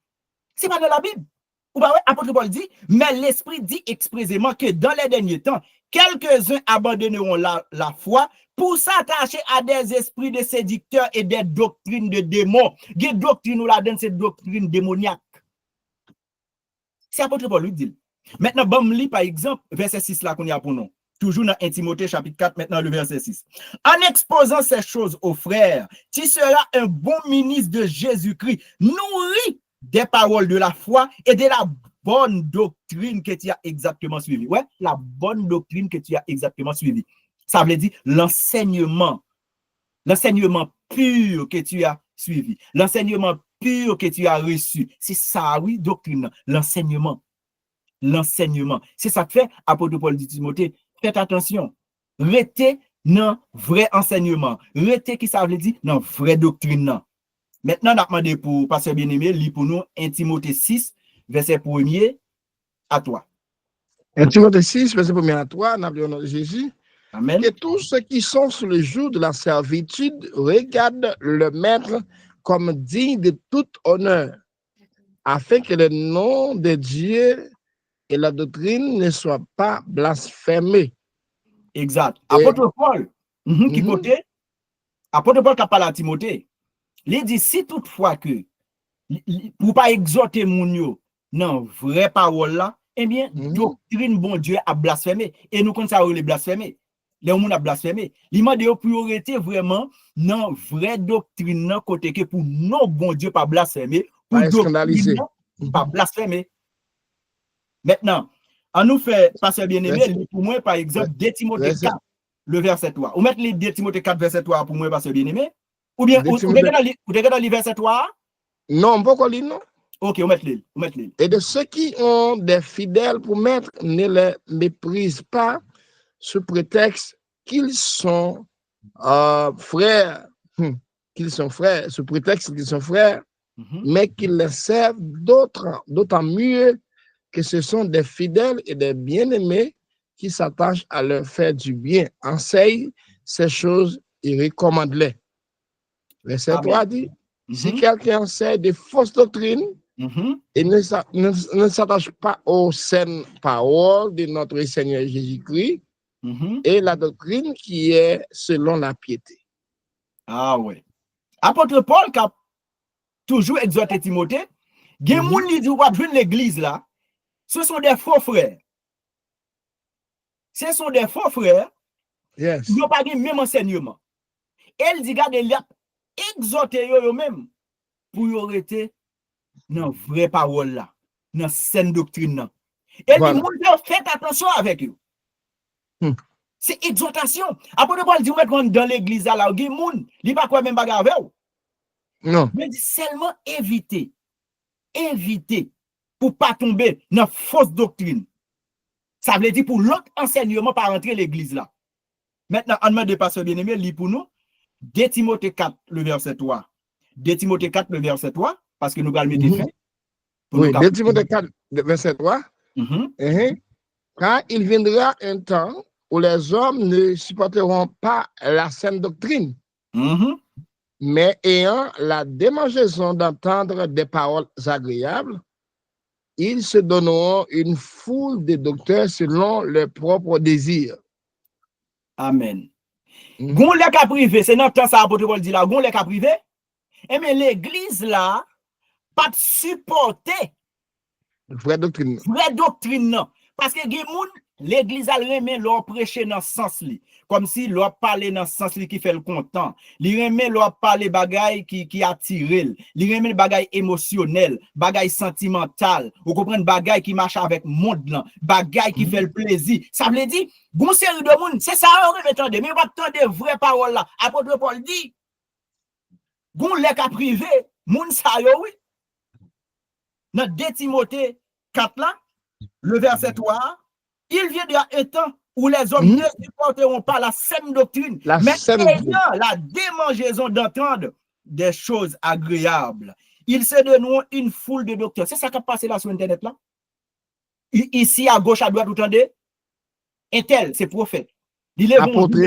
C'est pas dans la Bible. Ou pas, apôtre Paul dit, mais l'Esprit dit expressément que dans les derniers temps, quelques-uns abandonneront la foi pour s'attacher à des esprits de séducteurs et des doctrines de démons. Des doctrines ou la donne, c'est doctrine démoniaque. C'est apôtre Paul lui dit. Maintenant, bon, lis par exemple, verset 6 là qu'on y a pour nous. Toujours dans 1 Timothée chapitre 4, maintenant le verset 6. En exposant ces choses aux frères, tu seras un bon ministre de Jésus-Christ, nourri des paroles de la foi et de la bonne doctrine que tu as exactement suivi. Ouais, la bonne doctrine que tu as exactement suivi. Ça veut dire l'enseignement pur que tu as suivi, l'enseignement pur que tu as reçu. C'est ça, oui, doctrine, l'enseignement. C'est ça que fait apôtre Paul dit Timothée, faites attention. Restez dans vrai enseignement. Restez qui ça veut dire dans vraie doctrine. Maintenant, on a demandé pour pasteur bien-aimé, lit pour nous 1 Timothée 6, verset 1er à toi. 1 Timothée 6, verset 1er à toi, en appelant Jésus. Amen. Que tous ceux qui sont sous le joug de la servitude regardent le maître comme digne de tout honneur, afin que le nom de Dieu et la doctrine ne soient pas blasphémés. Exact. Apôtre Paul, qui côté? Apôtre Paul qui a parlé à Timothée, il dit si toutefois que pour pas exhorter moun yo non vraie parole là, eh bien doctrine bon Dieu a blasphémé et nous comme ça les blasphémé. Les gens a blasphémé. Il m'a dit priorité vraiment non vraie doctrine non côté que pour non bon Dieu pas blasphémer, pour scandaliser, pas blasphémer. Maintenant, on nous fait passer bien-aimé pour moi par exemple 2 Timothée 4 le verset 3. Ou mettre les 2 Timothée 4 verset 3 pour moi passer bien-aimé ou bien ou dans le verset 3? Non, on peut pas lire non. OK, on met l'île. Et de ceux qui ont des fidèles pour maître, ne les méprise pas sous prétexte qu'ils sont frères, sous prétexte qu'ils sont frères, mais qu'ils les servent d'autant mieux que ce sont des fidèles et des bien-aimés qui s'attachent à leur faire du bien. Enseigne ces choses et recommande-les. Verset 3 dit, si quelqu'un enseigne des fausses doctrines, et ne s'attache pas aux saines paroles de notre Seigneur Jésus-Christ et la doctrine qui est selon la piété. Ah ouais. Apôtre Paul qui a toujours exhorté Timothée, il y a des gens qui disent l'église là, ce sont des faux frères. Ce sont des faux frères. Yes. Ils n'ont pas le même enseignement. Elle dit, regardez, il a exhorté eux-mêmes pour y arrêter dans la vraie parole là, dans la saine doctrine là. Elle dit, faites attention avec eux. C'est exhortation. Après, Paul dit, dans l'église là, il y a des gens qui ne pas même bagarre avec eux. Non. Mais seulement éviter pour ne pas tomber dans fausse doctrine. Ça veut dire pour l'autre enseignement pas rentrer l'église là. Maintenant, on demande de pasteur bien-aimé, lit pour nous 2 Timothée 4, le verset 3. 2 Timothée 4, le verset 3, parce que nous allons mettre fin. Oui, 2 Timothée 4, verset 3. Car il viendra un temps où les hommes ne supporteront pas la saine doctrine, mais ayant la démangeaison d'entendre des paroles agréables, ils se donneront une foule de docteurs selon leurs propres désirs. Amen. Gon les cas privé, c'est notre temps ça apôtre Paul dit là, gon les cas privé. Et mais l'église là pas supporter vraie doctrine. Vraie doctrine non. Parce que l'église a remet leur prêcher dans ce sens li. Comme si leur parler dans ce sens li qui fait le content. Li remet leur parler bagay qui attire. Li remet bagay émotionnel, bagay sentimental. Vous comprenez bagay qui marche avec monde là, bagay qui fait le plaisir. Ça veut dire bon série de monde, c'est ça on remet mais pas tant de vraies paroles là. Apôtre Paul dit gon les cas privé, moun sa yo oui. Dans 2 Timothée 4 là, le verset 3, il viendra un temps où les hommes ne supporteront pas la saine doctrine, mais ayant la démangeaison d'entendre des choses agréables. Ils se donneront une foule de docteurs. C'est ça qui a passé là sur Internet là. Ici, à gauche, à droite, vous entendez? Un tel, c'est prophète. Apôtre.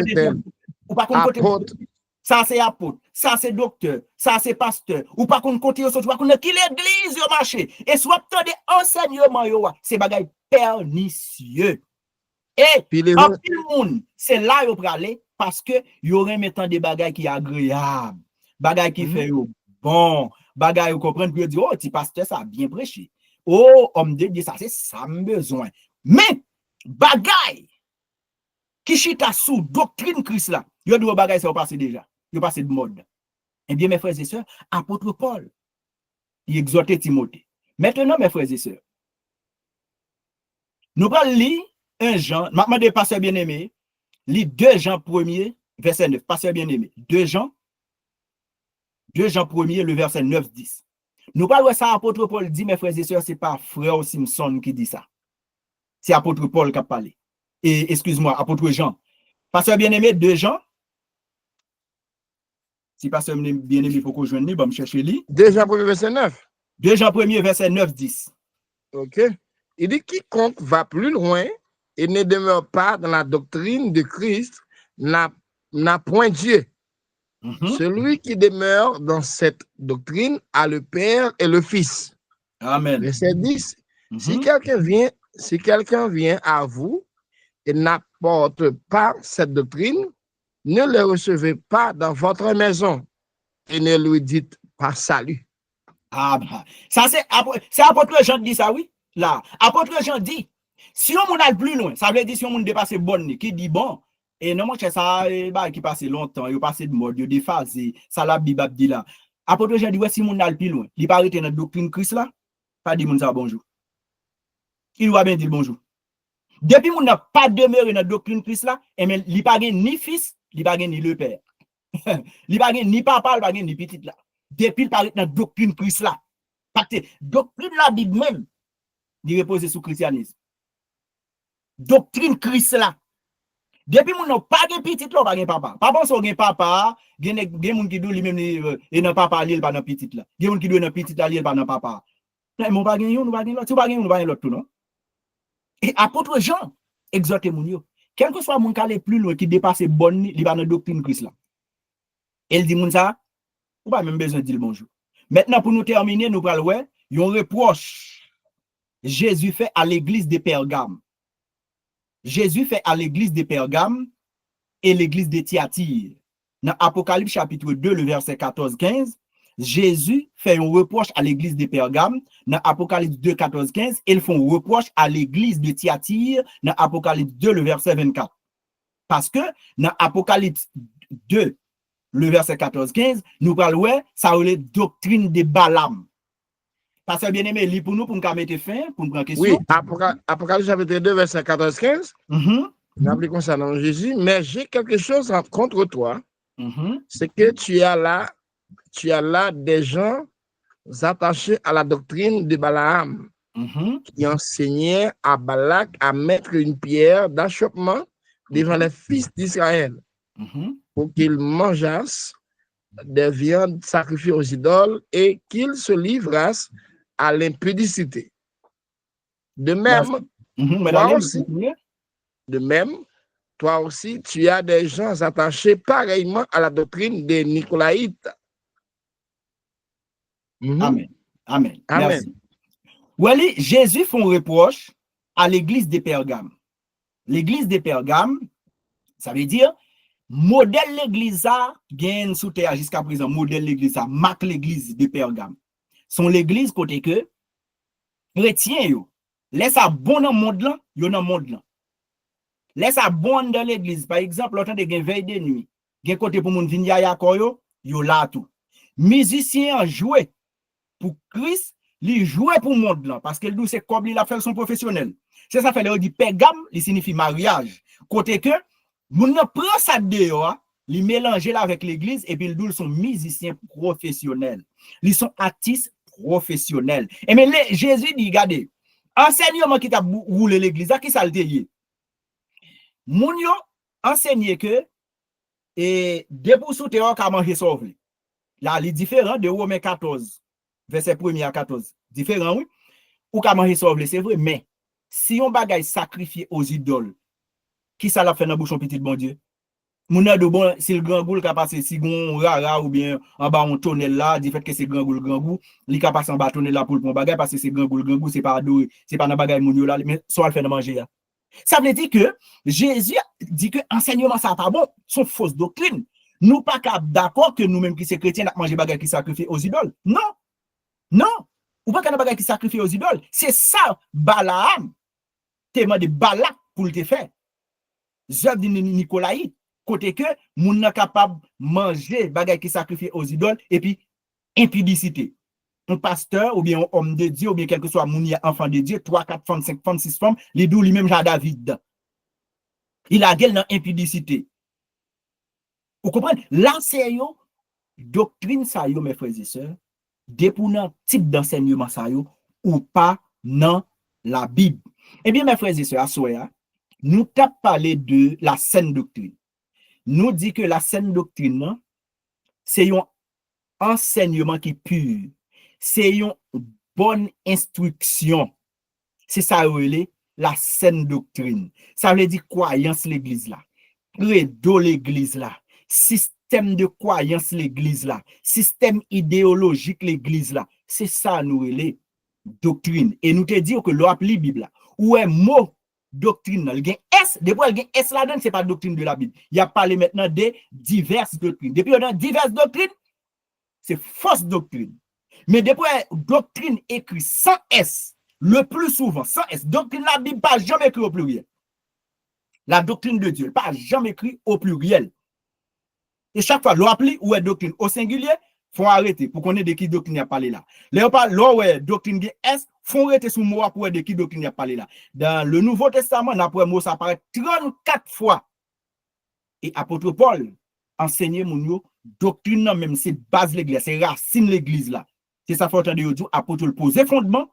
Ou pas apôtre. Ça, c'est apôtre. Ça, c'est docteur. Ça, c'est pasteur. Ou pas qu'on continue sur toi, qui l'église au marché. Et soit des enseignements, c'est bagaille pernicieux. Et puis en tout le monde, c'est là où vous aller parce que il y aurait maintenant des bagailles qui sont agréables, bagailles qui fait bon, bagailles vous comprenez que dire oh, petit pasteur ça a bien prêché. Oh, homme de Dieu ça c'est ça besoin. Mais bagailles qui chita sous doctrine Christ là, il doit bagailles ça passer déjà. Il passé de mode. Eh bien mes frères et sœurs, apôtre Paul, il exhortait Timothée. Maintenant mes frères et sœurs, nous allons lire 1 Jean, maintenant des pasteurs bien-aimés, lis 2 Jean 1er, verset 9, pasteur bien-aimé, 2 Jean 1er, le verset 9-10. Nous parlons de ça, apôtre Paul dit, mes frères et sœurs, c'est pas frère Simpson qui dit ça. C'est apôtre Paul qui a parlé. Et excuse-moi, apôtre Jean. Pasteur bien-aimé, 2 Jean Si pasteur bien aimé, il faut qu'on joigne, bon, me chercher lui. 2 Jean 1er verset 9. 2 Jean 1er verset 9-10. OK. Il dit quiconque va plus loin et ne demeure pas dans la doctrine de Christ n'a point Dieu. Celui qui demeure dans cette doctrine a le Père et le Fils. Amen. Verset 10. Si quelqu'un vient à vous et n'apporte pas cette doctrine, ne le recevez pas dans votre maison et ne lui dites pas salut. Ah bah, ça c'est apôtre Jean dit ça, oui. Là, apôtre Jean dit, si on a le plus loin, ça veut dire si on dépasse bonne, qui dit bon, et non, moi, ça, bah, qui passe longtemps, il passe de mode, il déphasé, ça la Bible dit là. Apôtre Jean dit, ouais, si on a le plus loin, il paraît dans la doctrine Christ là, pas dit mon ça bonjour. Il doit bien dire bonjour. Depuis qu'on n'a pas demeuré dans la doctrine Christ là, et mais il pas ni fils, il pas ni le père. Il pas ni papa, il pas ni petit là. Depuis il paraît dans la doctrine Christ là. Parce que doctrine la Bible même, il repose sur le christianisme. Doctrine Christ là. Depuis mon n'a pas de petit là, pas de papa. Papa son papa, gen moun qui dou lui même et non papa li pas dans petit là. Gen moun qui dou dans petit là li pas dans papa. Mais mon pas gen yon, nous pas gen l'autre, tu pas gen nous pas gen l'autre tout non. Et apôtre Jean exhorte moun yo, quel que soit moun qui aller plus loin qui dépasse bonne, li pas dans doctrine Christ là. Elle dit moun ça, ou pas même besoin de dire bonjour. Maintenant pour nous terminer, nous pral ouais, yon reproche Jésus fait à l'église de Pergame. Jésus fait à l'église de Pergame et l'église de Thyatire. Dans Apocalypse chapitre 2, le verset 14-15, Jésus fait un reproche à l'église de Pergame. Dans Apocalypse 2, 14-15, ils font un reproche à l'église de Thyatire. Dans Apocalypse 2, le verset 24. Parce que dans Apocalypse 2, le verset 14-15, nous parlons, ça relève doctrine de Balaam. Parce que bien aimé, lis pour nous, pour nous mettre fin, pour nous prendre question. Oui, Apocalypse chapitre 2, verset 14-15. Nous appliquons ça dans Jésus, mais j'ai quelque chose contre toi. C'est que tu as là des gens attachés à la doctrine de Balaam qui enseignaient à Balak à mettre une pierre d'achoppement devant les fils d'Israël pour qu'ils mangeassent des viandes sacrifiées aux idoles et qu'ils se livrassent à l'impudicité. De même, toi aussi, tu as des gens attachés pareillement à la doctrine des Nicolaïtes. Amen. Amen. Merci. Voilà, Jésus fait un reproche à l'église de Pergame. L'église de Pergame, ça veut dire, modèle l'église a gagne sous terre jusqu'à présent, modèle l'église a marque l'église de Pergame. Son l'église côté que chrétien yo laisse à bon dans monde là, yo dans monde là. Laisse à bon dans l'église. Par exemple, l'autant de gen veille de nuit, gen côté pour moun vinn yaya koyo, yo là tout. Musicien jouer pour Christ, li jouer pour monde là parce que lui c'est comme il a fait son professionnel. C'est ça fait le dit Pergame, il signifie mariage. Côté que moun nan prend ça dehors, li mélanger là avec l'église et puis ils sont musiciens professionnels. Ils sont artistes professionnels. Et mais Jésus dit regardez, enseignement qui t'a roulé l'église, qui ça le délié. Moun yo enseigné que et debout sous terre ka manger sauve. Là, il est différent de Romains 14 verset 1er à 14. Différent oui. Ou ka manger sauve, c'est vrai, mais si on bagaille sacrifié aux idoles, qui ça l'a fait dans bouchon petit bon Dieu? Moun de bon, si le grand goût qui a passé si gon rara ou bien en bas on tonnel là, du fait que c'est grand goût, li ka passe en bas tonnel là pour le bagaille parce que c'est grand goût, c'est pas adoré, c'est pas dans bagaille moun yo là, mais soit le fait de manger là. Ça veut dire que Jésus dit que enseignement ça pas bon, sont fausses doctrines. Nous pas d'accord que nous-mêmes qui sommes chrétiens n'a manger bagaille qui sacrifie aux idoles. Non. Non. Ou pas qu'on bagaille qui sacrifie aux idoles. C'est ça Balaam témoin de Balak pour le faire. Zèv de Nicolaï côté que moun n'a capable manger bagaille qui sacrifie aux idoles et puis impudicité. Un pasteur ou bien un homme de Dieu ou bien quel que soit moun enfant de Dieu 3 4 femmes 5 femmes 6 femmes les dou lui-même Jean David. Il a gueule dans impudicité. Vous comprenez? Là c'est yo doctrine ça yo mes frères et sœurs, dépendant type d'enseignement ça yo ou pas dans la Bible. Eh bien mes frères et sœurs, à soya, nous t'a parlé de la saine doctrine. Nous dit que la saine doctrine c'est un enseignement qui est pur. C'est une bonne instruction. C'est ça, la saine doctrine. Ça veut dire croyance l'église là. Credo l'église là. Système de croyance l'église là. Système idéologique l'église là. C'est ça, nous, les doctrine. Et nous te disons que l'on appelle la Bible là. Où est mot doctrine? Il y a S. Depuis il y a S là-dedans, c'est pas doctrine de la Bible. Il y a parlé maintenant de diverses doctrines. Depuis il y a diverses doctrines, c'est fausse doctrine. Mais depuis doctrine écrit sans S, le plus souvent, sans S, doctrine la Bible pas jamais écrit au pluriel. La doctrine de Dieu, pas jamais écrit au pluriel. Et chaque fois, l'on appelle ou est doctrine au singulier, faut arrêter pour qu'on ait de qui doctrine a parlé là. Là, doctrine S, faut arrêter sur mot pour de qui doctrine a parlé là. Dans le Nouveau Testament, après mot, ça apparaît 34 fois. Et apôtre Paul enseignait mon doctrine, même c'est base l'église, c'est racine l'église là. C'est ça, faut entendre dire, apôtre le poser fondement,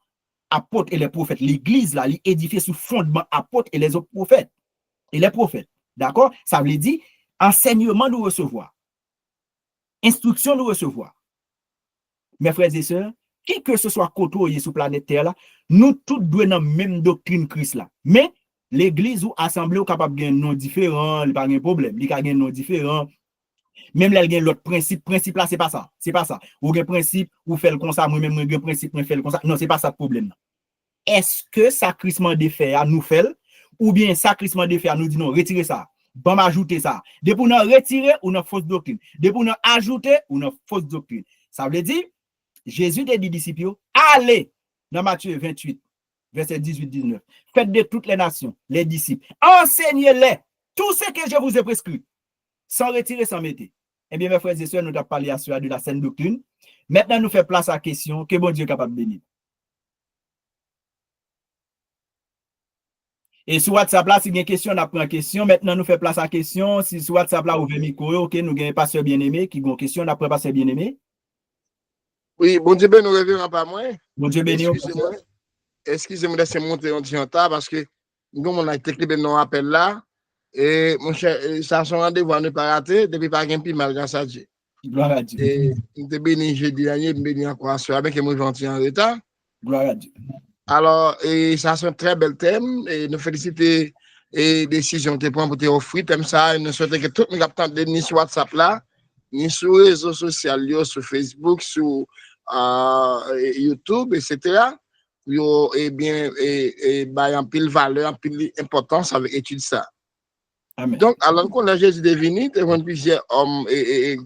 apôtre et les prophètes. L'église là, l'édifiée sous fondement, apôtre et les autres prophètes. Et les prophètes. D'accord? Ça veut dire, enseignement nous recevoir. Instruction nous recevoir. Mes frères et sœurs, qui que ce soit côté sur planète Terre là, nous tous devons dans même doctrine Christ là. Mais l'église ou assemblée ou capable de nom différent, il pas de problème, il y a un nom différent. Même là il y a l'autre principe là c'est pas ça, c'est pas ça. Ou un principe ou faire comme ça, moi même un principe moi faire comme ça. Non, c'est pas ça le problème. Est-ce que sacrement de fait à nous faire ou bien sacrement de fait à nous dit non, retirez ça. Bon, ajouter ça. Depuis on a retiré ou une fausse doctrine. Depuis on a ajouté ou une fausse doctrine. Ça veut dire, Jésus a dit aux disciples, allez, dans Matthieu 28, verset 18-19, faites de toutes les nations, les disciples, enseignez-les tout ce que je vous ai prescrit, sans retirer, sans mettre. Eh bien, mes frères et sœurs, nous avons parlé de la saine doctrine. Maintenant, nous faisons place à la question que bon Dieu est capable de bénir. Et sur WhatsApp là, si il y a une question, on apprend une question. Maintenant, nous faisons place à la question. Si sur WhatsApp là, ouvrez le micro, ok, nous avons un pasteur bien-aimé qui a une question, on apprend pasteur bien-aimé. Oui, bon Dieu, nous revenons pas moins. Bon Dieu béni. Excusez-moi de laisser monter en temps parce que nous, on a été clippé dans l'appel là. Et mon cher, ça son rendez-vous à ne pas rater depuis pas un peu mal grâce à Dieu. Gloire à Dieu. Et nous te béni jeudi dernier, nous béni encore à soir avec moi gentil en retard. Gloire à Dieu. Alors, et ça c'est un très bel thème et nous félicitons et décision te prendre pour te offrir thème ça. Et nous souhaitons que tout le monde attende ni sur WhatsApp là, ni sur les réseaux sociaux, sur Facebook, sur YouTube, etc. Et bien, et en pile valeur, en pile importance avec étude ça. Amen. Donc, alors qu'on a Jésus devenu, plusieurs hommes et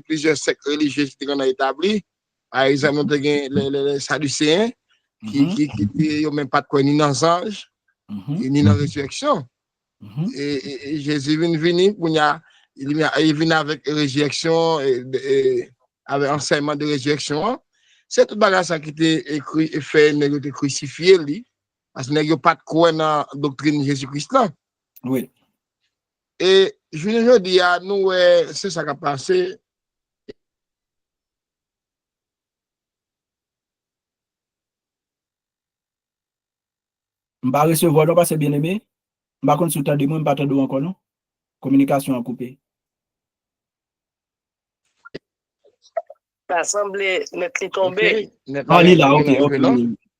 plusieurs sectes religieux qui ont établi. Par exemple, les Sadducéens, qui n'ont même pas de quoi ni dans les anges, ni dans la résurrection. Et Jésus est venu, il vient avec résurrection, avec enseignement de résurrection. C'est tout bagage ça qui était écrit et fait, il a crucifié, parce qu'il n'y a pas de quoi dans la doctrine de Jésus-Christ. Oui. Et je dis à nous, c'est ça qui a passé. Je vais recevoir, non, parce que bien aimé. Je vais consulter de moi, je ne vais pas attendre encore, non? Communication à couper. L'assemblée n'est tombée. Ah, il est là, ok.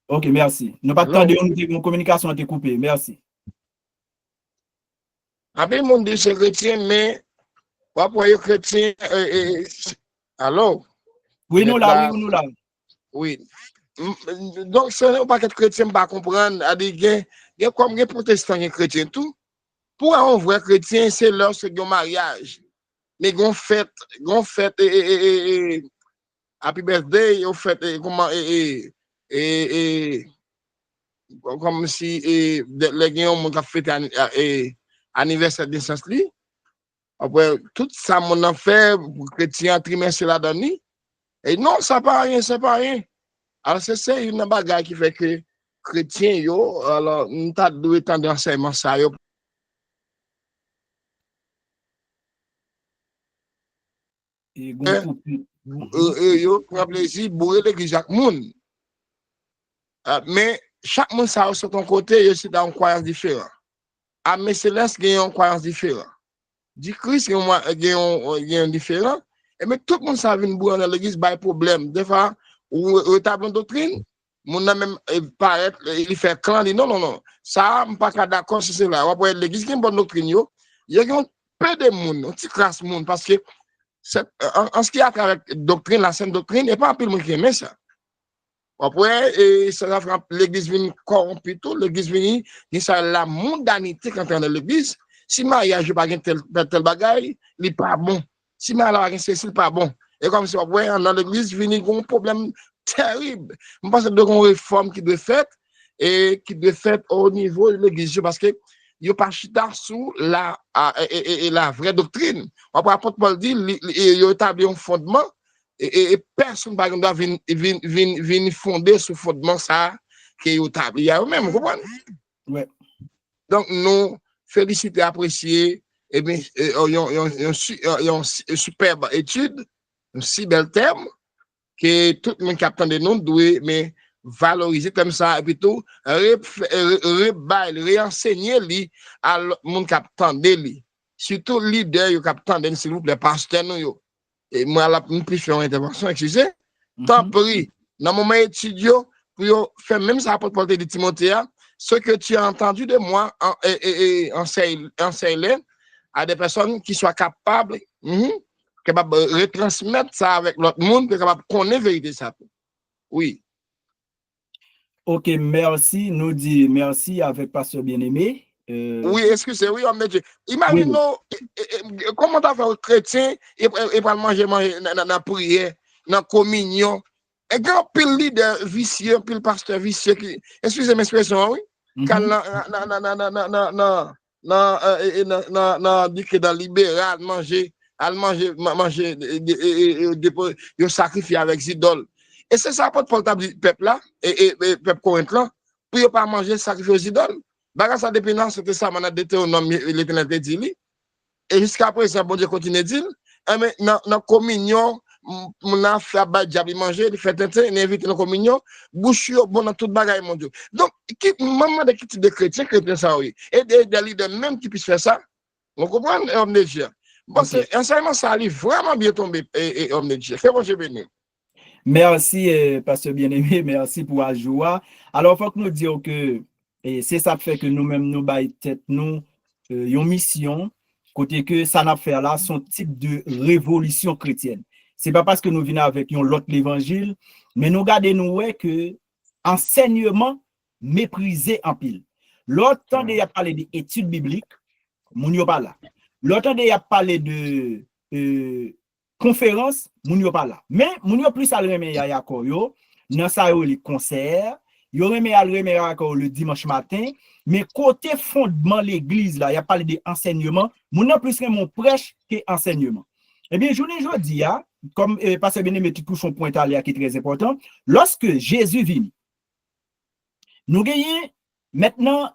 Ok, merci. Nous pas attendre une communication à te couper. Merci. Après, mon dit c'est chrétien, mais pourquoi les chrétiens. Alors? Oui, nous là, oui, nous là. Oui. Donc, ce n'est pas que les chrétiens ne comprendre. Il y a comme les protestants et les chrétiens, tout. Pour un vrai chrétien, c'est lorsque y a un mariage. Mais on fête, happy birthday, on fête, comme si les gens ont fêté anniversaire de naissance. Après, tout ça, mon a fait pour chrétien trimestre là dedans. Et non, ça pas rien, c'est pas rien. Alors, c'est une bagarre qui fait que chrétien, yo, alors, nous avons dû temps d'enseignement ça, yo. Yo, pour plaisir, bourrer l'église chaque monde. Mais chaque monde, ça, sur ton côté, yo, c'est dans une croyance différente. À mes célestes, il y a une croyance différente. Du Christ, il y a un différent. mais tout le monde savait une bourre dans l'église, pas de problème. Des fois, ou table en doctrine, mon a même paraître, il fait clan, dit non. Ça, je ne suis pas d'accord sur cela. On va l'église qui est une bonne doctrine, il y a un peu de monde, une petite classe monde, parce que en ce qui a avec doctrine, la sainte doctrine, il n'y a pas un peu de monde qui aime ça. Après, l'église vient corrompue tout, l'église vient, il y a la mondanité quand on est dans l'église. Si mariage n'est pas tel bagaille, il n'est pas bon. Si mariage n'est pas bon. Et comme si après, dans l'église, il y a un problème terrible. Je pense que c'est une réforme qui doit être faite et qui doit être faite au niveau de l'église parce que il n'y a pas chita sous la vraie doctrine. Après, l'apôtre Paul dit, il a établi un fondement et personne par exemple doit fonder ce fondement ça qui est établi. Il y a eux-mêmes, vous comprenez? Ouais. Donc, nous féliciter, apprécier, et bien, une superbe étude, un si bel terme, que tout le monde qui attend de nous doit valoriser comme ça, et puis tout, réenseigner lui à le monde qui attend de lui. Surtout leader qui attend de nous, s'il vous plaît, pasteur nous. Et moi, là, nous plus faire une intervention, excusez. Tant pis, dans mon moment étudiant, pour faire même ça pour porter de Timothée, ce que tu as entendu de moi, enseigne à des personnes qui soient capables, capables de retransmettre ça avec l'autre monde, capables de connaître la vérité. Ça. Oui. Ok, merci. Nous dit merci avec Pasteur Bien-Aimé. Oui, excusez, oui, imaginons, comment tu as fait un chrétien et pour manger dans la prière, dans la communion. Et quand pile leader vicieux, pile pasteur vicieux, excusez mes expressions, oui, quand dans libéral, manger, sacrifier avec idoles. Et c'est ça pour le peuple là, et peuple Corinthe là, pour ne pas manger, sacrifier aux idoles. Baga ça dépendant c'était ça manat Deutéronome l'Éternel te dit et jusqu'à présent bon Dieu continue dire mais dans communion mon a fait ba diable manger il fait tenter inviter dans communion bouche bon dans toute bagaille mon Dieu donc qui maman de qui type de chrétien ça oui et des leaders même qui puissent faire ça on comprend homme de Dieu bon c'est enseignement ça allait vraiment bien tomber et homme de Dieu fait bon Dieu béni. Merci Pasteur Bien-Aimé, merci pour la joie. Alors faut que nous disions que et c'est ça qui fait que nous-mêmes nous baillons tête nous une mission côté que ça n'a fait là son type de révolution chrétienne. C'est pas parce que nous venons avec l'autre l'évangile, mais nous gardons nous ouais que enseignement méprisé en pile. L'autre temps il y a parlé d'études bibliques, moun yo pas là. L'autre temps il y a parlé de conférence, moun yo pas là. Mais moun yo plus al remen ya yakor yo, nan sa yo les concerts, yo remen al remen yakor le dimanche matin, mais côté fondement l'église là, y a parlé de enseignement, moun yo plus remen prêche que enseignement. Eh bien, jodi a, comme Pasteur Bien-Aimé touche son point là qui est très important, lorsque Jésus vient, nous gagnons maintenant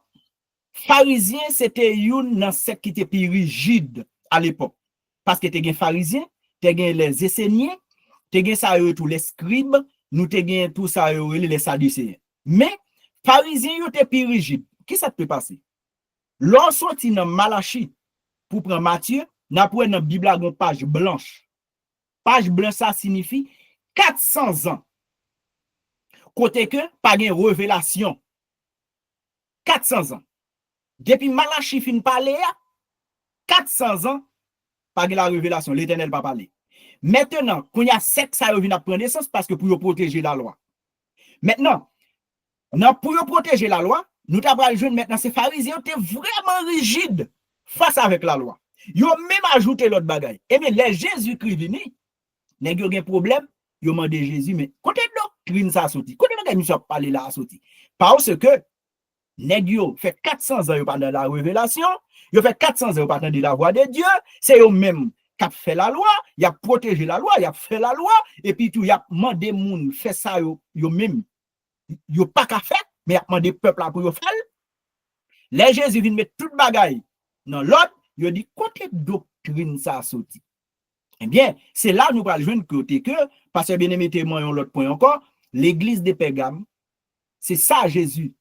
pharisien c'était une dans secte qui était plus rigide à l'époque parce que t'es pharisien te gen les Esséniens, te gen ça tous les scribes, nous te gen tout ça les Sadducéens. Mais pharisiens yo te plus rigide. Qui ça peut passer? L'on sorti dans Malachie pour prendre Matthieu, n'a pour dans Bible une page blanche. Page blanche ça signifie 400 ans. Côté que pas gen révélation. 400 ans. Depuis Malachie fin parler 400 ans pas la révélation, l'Éternel va parler. Maintenant, quand il y a sexe, ça vient prendre naissance parce que pour protéger la loi. Maintenant, pour protéger la loi, nous avons joué maintenant, ces pharisiens étaient vraiment rigides face avec la loi. Ils ont même ajouté l'autre bagaille. Et bien, les Jésus-Christ vini, n'a pas de problème, ils ont demandé Jésus, mais côté doctrine ça sorti, côté de nous parler là sorti. Parce que, Négio fait 400 ans pendant la révélation, il fait 400 ans pendant la voix de Dieu, c'est eux-mêmes qui ont fait la loi, il a protégé la loi, il a fait la loi, et puis tout, il a demandé moun fait ça, eux-mêmes, ils n'ont pas qu'à faire, mais il a demandé peuple pour le faire. Les Jésus viennent mettre toute bagaille dans l'autre, il dit côté doctrine ça sorti. Eh bien, c'est là nous allons jouer côté que, parce que Bien-Aimé témoin l'autre point encore, l'église de Pergame, c'est ça Jésus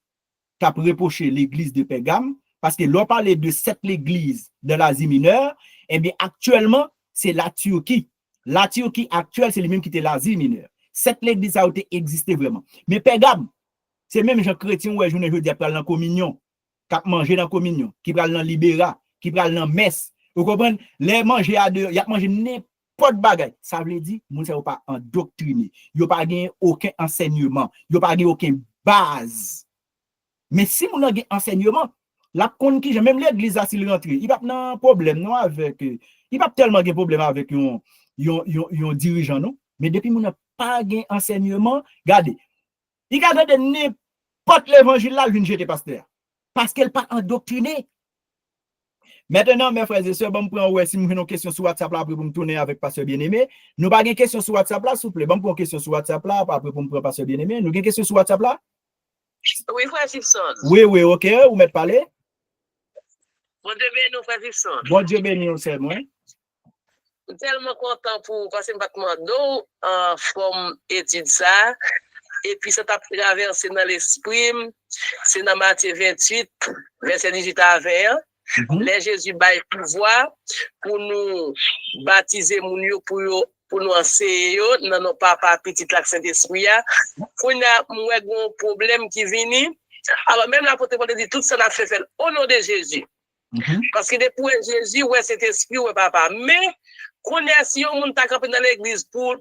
qui a reproché l'église de Pergame, parce que l'on parlait de cette église de l'Asie mineure, eh bien actuellement, c'est la Turquie. La Turquie actuelle, c'est les mêmes qui étaient l'Asie mineure. Cette l'église a existé vraiment. Mais Pégam, c'est même gens chrétiens où je dis à dans communion, qui manger dans communion, qui pral dans libéra, qui pral dans messe. Vous comprenez? Les manger à deux, y a manger n'importe bagay. Ça veut dire, moun ça pas endoctriné. Yo pas gagné aucun enseignement, yo pas gagné aucun base. Mais si moun a gagné enseignement, la kon qui même l'église a s'il rentre, il pas nan problème non avec il pas tellement de problème avec yon dirigeant non, mais depuis moun n'a pas gagné enseignement, regardez. Il garde de n'importe l'évangile là, vient jeter pasteur parce qu'elle pas endoctriné. Maintenant, mes frères et sœurs, bon, si nous avons une question sur WhatsApp là, après pour me tourner avec pasteur bien-aimé. Nous pas une question sur WhatsApp là, s'il vous plaît. Bon, pour une question sur WhatsApp là, après pour me prendre pasteur bien-aimé. Nous avons une question sur WhatsApp là? Oui, frère Simpson. Oui, ok, vous m'êtes parlé? Bon Dieu béni, frère Simpson. Bon Dieu béni, c'est moi. Tellement content pour passer un d'eau en forme étude ça. Et puis ça t'a traversé dans l'esprit. C'est dans Matthieu 28, verset 18 à 20. Les Jésus bail pouvoir pour nous baptiser pour nous enseigner dans nos papa petit lac Saint-Esprit. Pour nous un problème qui vient. Alors même l'apôtre Paul dit tout ça n'a fait au nom de Jésus. Parce que depuis Jésus ouais cet esprit ouais papa mais qu'on est si on monte camper dans l'église pour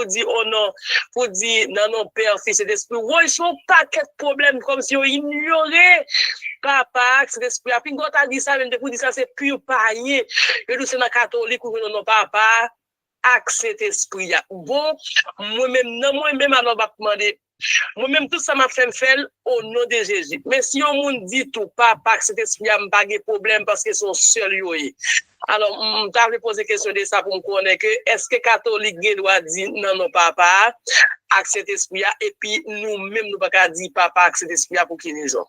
dire oh non, pour dire non, père, fils et d'esprit. Ouais, ils sont pas de problème comme si on ignorait papa, cet esprit. Puis, quand on dit ça, même pour dire ça, c'est pur païen. Et nous, c'est dans catholique ou non, papa, avec cet esprit. Bon, moi-même, alors, je vais demander. Moi-même, tout ça m'a fait au nom de Jésus. Mais si on me dit tout, papa, cet esprit n'a pas de problème parce que son seul yoé. Alors, je t'avais posé question de ça pour me connaître que est-ce que catholique doit dire non, papa, avec cet esprit et puis nous-mêmes, nous pas dire papa avec cet esprit pour qui raison?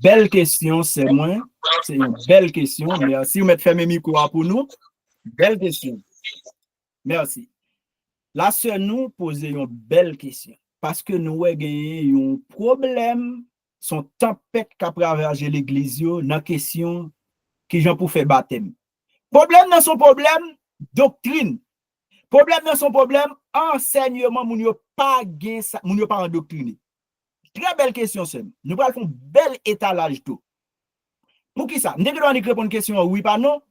Belle question, c'est moi. C'est une belle question. Merci, vous mettez fermé micro pour nous. Belle question. Merci. Là, sœur, nous posons une belle question. Parce que nous avons un problème, son tempête qui a traversé l'église, dans la question qui j'en pour faire baptême. Problème dans son problème, doctrine. Problème dans son problème, enseignement, moun yo pas gen ça, moun yo pas endoctriné. Très belle question, c'est. Nous allons faire un bel étalage tout. Pour qui ça? Nous devons répondre une question oui pas non,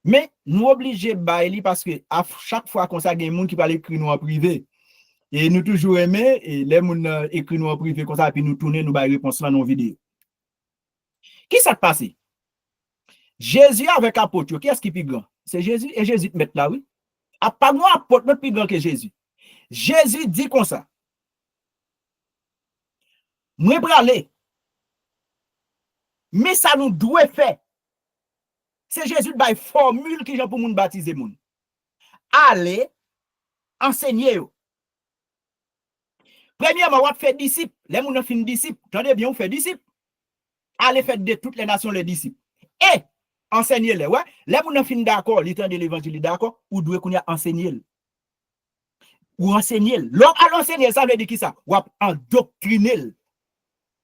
mais nous obligés de parce que à chaque fois qu'on ça, il y a des gens qui parlent écrit nous en privé. Et nous toujours aimer et les gens écrit nous en privé comme ça, puis nous tourner, nous bailler réponse dans nos vidéos. Qui ça passe? Jésus avec apôtre, qui est-ce qui est plus grand? C'est Jésus et Jésus te met là, oui. A pas moi apôtre plus grand que Jésus. Jésus dit comme ça. Moi aller. Mais ça nous doit faire. C'est Jésus qui formule qui pour moun baptiser moun. Allez enseigner yo. Premièrement, on fait disciples. Les moun fin disciples. Attendez bien, on fait disciples. Allez faire de toutes les nations les disciples. Et enseigner-les, ouais. Les moun fin d'accord, l'étang de l'évangile d'accord, ou doit qu'on y a enseigner. Ou enseigner. L'homme à l'enseigner, ça veut dire qui ça? Ou endoctriner.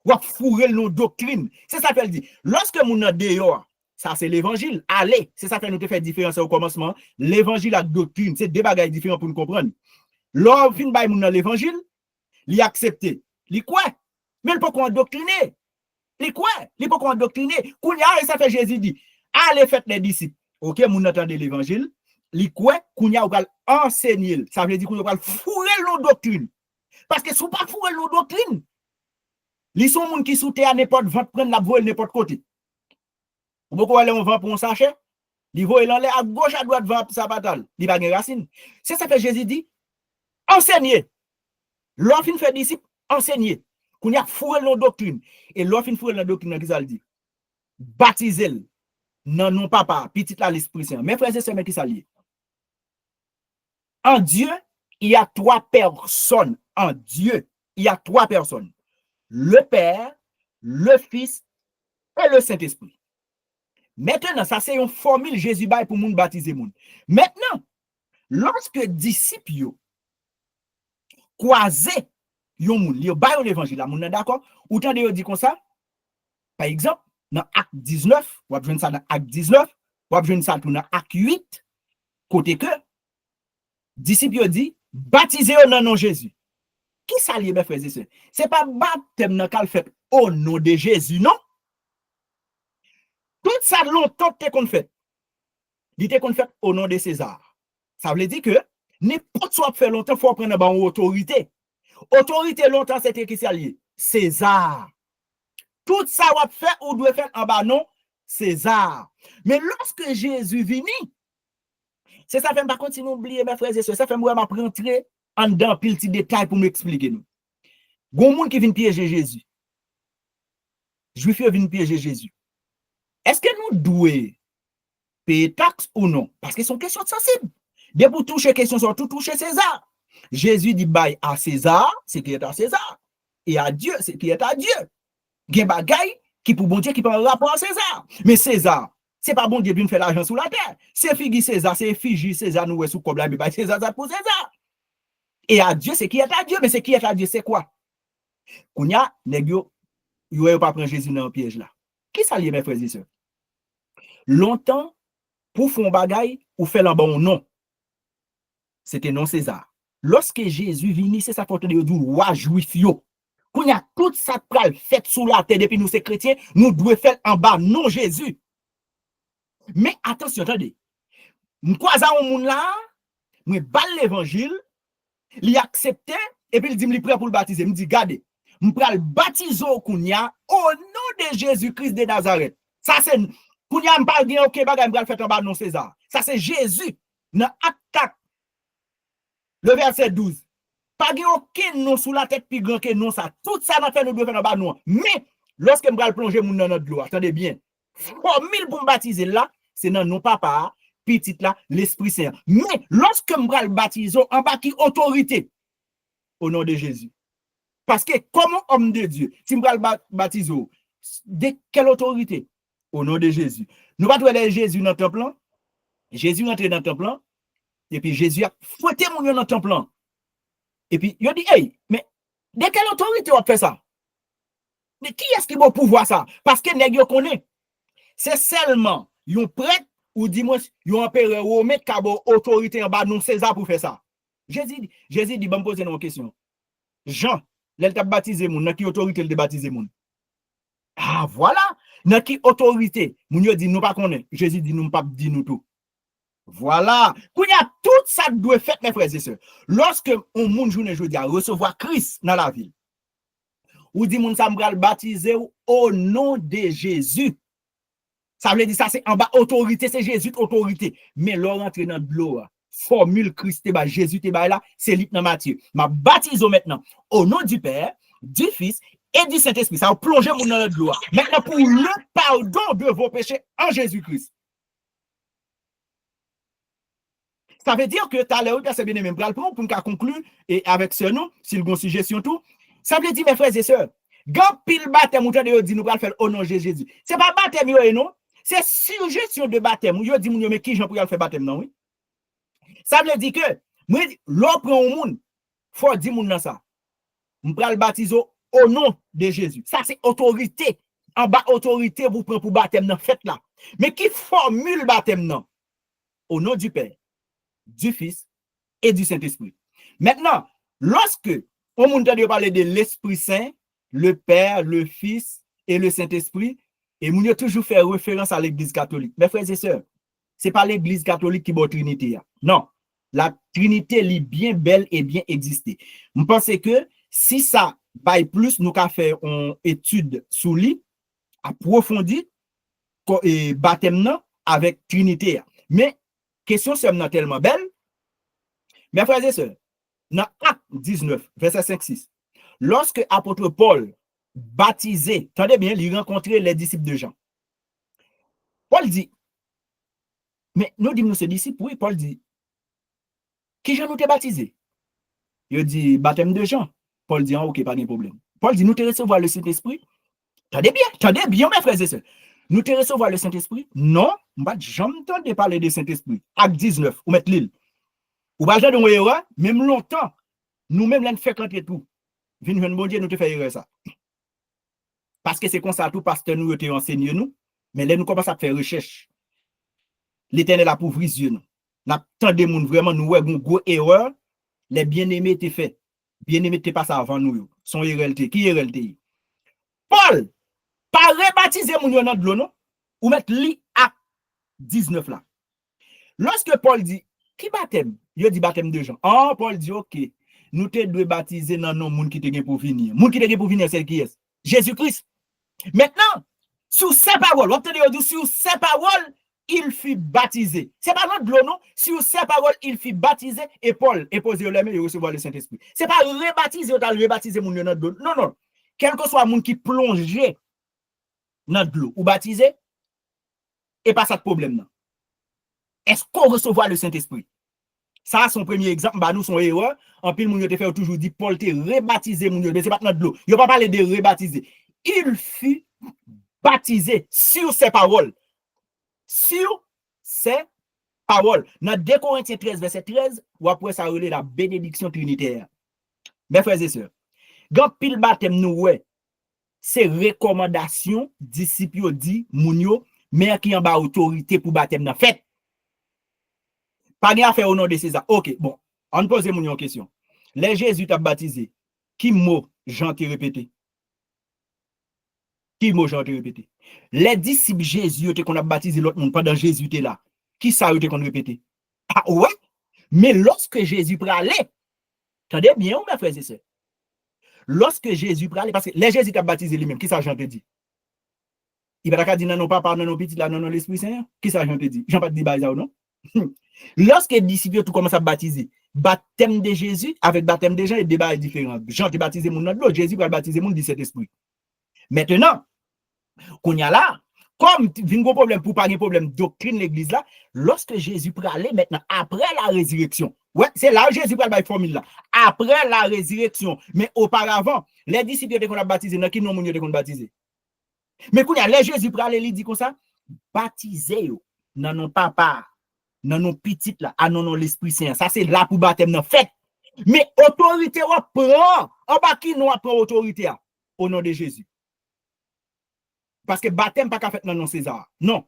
Ou fourrer nos doctrines. C'est ça qu'elle dit. Lorsque moun a dehors, ça c'est l'évangile. Allez, c'est ça que nous te fait différence au commencement. L'évangile et la doctrine, c'est deux bagages différents pour nous comprendre. L'homme fin bay moun dans l'évangile, il accepté. Il quoi? Mais il peut qu'on endoctriner. Il quoi? Il peut qu'on endoctriner. Kounya, ça fait Jésus dit, allez faites les disciples. OK, moun entendez l'évangile. Li quoi? Kounya ou gal enseigner. Ça veut dire qu'on va fourrer nos doctrines. Parce que si on pas fourrer nos doctrines, li sont moun qui sous terre n'importe vente prendre la voile n'importe côté. Ou beaucoup aller on vend pour un sachet, li voile en l'air à gauche à droite vend sa bataille, li pas gen racine. C'est ça que Jésus dit, enseigner. L'offre fait disciple, enseigner. Kounya fourrer nos doctrines. Et l'offre fourrer la doctrine qui ça le dit. Baptiser non non papa, petit là l'esprit saint. Mes frères et sœurs, mais qui ça lié? En Dieu, il y a trois personnes. En Dieu, il y a trois personnes. Le Père, le Fils et le Saint-Esprit. Maintenant, ça c'est une formule Jésus bail pour moun baptiser moun. Maintenant, lorsque disciples yo croisé yon moun, yo bail l'évangile, moun d'accord? Ou tant de yo dit comme ça? Par exemple, dans Acte 19, ou joindre ça dans Acte 19, ou joindre ça dans Acte 8, côté que disciples dit, baptisez au nom de Jésus. Qui ça lié, mes frères et sœurs? C'est pas baptême dans le fait au nom de Jésus, non? Tout ça longtemps que qu'on fait. Il était qu'on fait au nom de César. Ça veut dire que n'importe quoi fait longtemps, il faut prendre une autorité. Autorité longtemps, c'était qui ça lié? César. Tout ça va faire ou doit faire en bas non César. Mais lorsque Jésus vient, c'est ça fait pas continuer à oublier mes frères et sœurs, ça fait moi rentrer en dedans pile petit détail pour m'expliquer nous. Gon monde qui vient piéger Jésus. Juif vient piéger Jésus. Est-ce que nous devons payer taxe ou non? Parce que c'est une question sensible. Dès pour toucher question sur tout toucher César. Jésus dit bail à César, c'est qui est à César. Et à Dieu, c'est qui est à Dieu. Gen bagay qui pour bon Dieu qui parle rapport à César. Mais César, c'est pas bon Dieu qui fait l'argent sous la terre. C'est Figi César, c'est Figi César nous sous comme la Bible. César ça pour César. Et à Dieu, c'est qui est à Dieu, mais c'est qui est à Dieu, c'est quoi? Kounya, nèg yo pas prendre Jésus dans le piège là. Qui ça lié mes frères et sœurs? Longtemps pour faire un bagay ou faire un bon nom. C'était non César. Lorsque Jésus vini, c'est ça qu'on te dit roi juif yo. Qu'on y a tout ça pral fait sous la terre depuis nous ces chrétiens, nous devons faire en bas non Jésus. Mais attention, attendez. Nous croisons un monde là, nous balle l'évangile, il accepte et puis il dit il prêt pour le baptiser, il me dit regardez, nous pral baptiser Kounya au nom de Jésus-Christ de Nazareth. Ça c'est Kounya m'parle bien OK bagay m'pral faire en bas non César. Ça c'est Jésus dans Acte le verset 12. Pas aucun nom sous la tête plus grand que non ça. Tout ça n'a fait nous devons faire en bas nous. Mais lorsque m'pral plonger moun dans notre gloire, attendez bien. Formule pour me baptiser là, c'est dans non papa, petit là, l'Esprit Saint. Mais lorsque m'pral baptiser en bas qui autorité au nom de Jésus. Parce que comme homme de Dieu, si m'pral baptiser de quelle autorité? Au nom de Jésus. Nous pas trouver Jésus dans le temple. Jésus rentre dans le temple et puis Jésus a fouetté mon dans le temple. Et puis il dit hey, mais de quelle autorité on fait ça? Mais qui est-ce qui va pouvoir ça? Parce que nèg yo connaît. C'est seulement yon prêtre ou dis-moi yon empereur romain qui a autorité en bas non César pour faire ça. Jésus dit bon poser une question. Jean, il t'a baptisé moun, dans qui autorité il t'a baptisé moun? Ah voilà, dans qui autorité? Moun yo dit nous pas connaît. Jésus dit nous pas dit nous tout. Voilà, kounya tout ça doit faire mes frères et sœurs. Lorsque on moun journée jodi a recevoir Christ dans la ville. Ou dit moun sa m'bral baptiser au nom de Jésus. Ça veut dire ça c'est en bas autorité, c'est Jésus autorité. Mais l'on rentre dans de l'eau, formule Christ te ba Jésus te ba là, c'est lit dans Matthieu. M'a baptise maintenant au nom du Père, du Fils et du Saint-Esprit. Ça va plonger moun dans de l'eau. Maintenant pour le pardon de vos péchés en Jésus-Christ. Ça veut dire que tu as l'air c'est bien aimé pour nous conclure et avec ce nom, s'il y a une suggestion tout, ça veut dire mes frères et sœurs, quand pile baptême ou de dit nous va faire au nom de Jésus. C'est pas baptême non, c'est suggestion de baptême. Yo dit mais qui Jean pour faire baptême non oui. Ça veut dire que moi l'on prend au monde, faut dire moun dans ça. On va le baptiser au nom de Jésus. Ça c'est autorité. En bas autorité vous prend pour baptême dans fête là. Mais qui formule baptême non? Au nom du Père, du Fils et du Saint-Esprit. Maintenant, lorsque on entend parler de l'Esprit Saint, le Père, le Fils et le Saint-Esprit, et on a toujours fait référence à l'Église catholique. Mes frères et sœurs, ce n'est pas l'Église catholique qui est Trinité. Non, la Trinité est bien belle et bien existée. Je pense que si ça va plus, nous avons fait une étude sous lui, approfondie, et baptême avec Trinité. Mais question c'est tellement belle. Mes frères et sœurs, dans Acte 19, verset 5-6, lorsque l'apôtre Paul baptisé, attendez bien, il rencontrait les disciples de Jean. Paul dit, mais nous disons ces disciples, oui, Paul dit, qui Jean nous t'a baptisé? Il dit, baptême de Jean. Paul dit, ok, pas de problème. Paul dit, nous te recevoir le Saint-Esprit. Attendez bien, mes frères et sœurs. Nous te recevoir le Saint-Esprit? Non, je ne vais jamais parler de Saint-Esprit. Acte 19, ou mettre l'île. Ou pas de moi, même longtemps, nous-mêmes, l'on fait quand tout. Vin bon Dieu, nous te fait ça. Parce que c'est comme ça, tout pasteur nous te enseigné nous, mais là, nous commençons à faire recherche. L'Éternel a pour yeux nous. N'attendez moun vraiment nous ouais une gros erreur, les bien-aimés étaient faits. Bien-aimés étaient passé avant nous. Son erreur qui erreur Paul, pas rebaptiser moun yo dans de l'eau non, ou mettre li à 19 là. Lorsque Paul dit qui baptême, il dit baptême de Jean. Oh, Paul dit OK, nous te devons baptiser dans non moun qui te gen pour venir. Moun qui te gen pour venir c'est qui est? Jésus-Christ. Maintenant, sur ces paroles, sur ces paroles, il fut baptisé. C'est pas notre l'eau non, sur ces paroles, il fut baptisé et Paul est posé les mains et recevoir le Saint-Esprit. C'est pas rebaptiser ou rebaptiser moun dans l'eau. Non non. Quel que soit moun qui plongeait dans l'eau ou baptisé et pas ça de problème non. Est-ce qu'on recevoir le Saint-Esprit? Ça, son premier exemple, bah nous, son erreur. En pile, moun yo te fait toujours dit, Paul te rebaptisé, moun yo, mais c'est pas notre l'eau. Il n'a pas parlé de rebaptiser. Il fut baptisé sur ses paroles. Sur ses paroles. Dans 2 Corinthiens 13, verset 13, ou après ça, relève la bénédiction trinitaire. Mes frères et sœurs, quand pile baptême nous, ouais, c'est recommandation, disciples dit, moun yo, mais qui en bas autorité pour baptême dans fait. Pas de affaire au nom de César. OK, bon, on pose une question. Les Jésus t'a baptisé. Qui mot Jean te répété? Qui mot Jean te répété? Les disciples Jésus qu'on a baptisé l'autre monde pendant Jésus était là. Qui ça eu qu'on répété? Ah ouais? Mais lorsque Jésus pralait, attendez bien, mes frères et sœurs. Lorsque Jésus pralait, parce que les Jésus t'a baptisé lui-même, qui ça Jean te dit? Il va pas dire non papa, non petit là, non l'Esprit Saint. Qui ça Jean te dit? Jean pas dit ça ou non? Lorsque les disciples tout commencent à baptiser, baptême de Jésus avec baptême de Jean, le débat est différent. Jean te baptisé mon dans l'eau, Jésus va baptiser mon du Saint-Esprit. Maintenant, qu'on y a là, comme il y a un problème pour pas de problème doctrine l'église là, lorsque Jésus pralait maintenant après la résurrection. Ouais, c'est là où Jésus pralait la formule là. Après la résurrection, mais auparavant, les disciples étaient qu'on a baptisé, dans qui non mon étaient qu'on baptisé. Mais qu'on y a les Jésus pralait, il dit comme ça, baptisez non non papa. Dans nos petites là, à non l'Esprit Saint. Ça c'est là pour baptême non fait. Mais autorité on prend, en bas qui nous prend autorité au nom de Jésus. Parce que baptême pas qu'à fait dans nom César. Non.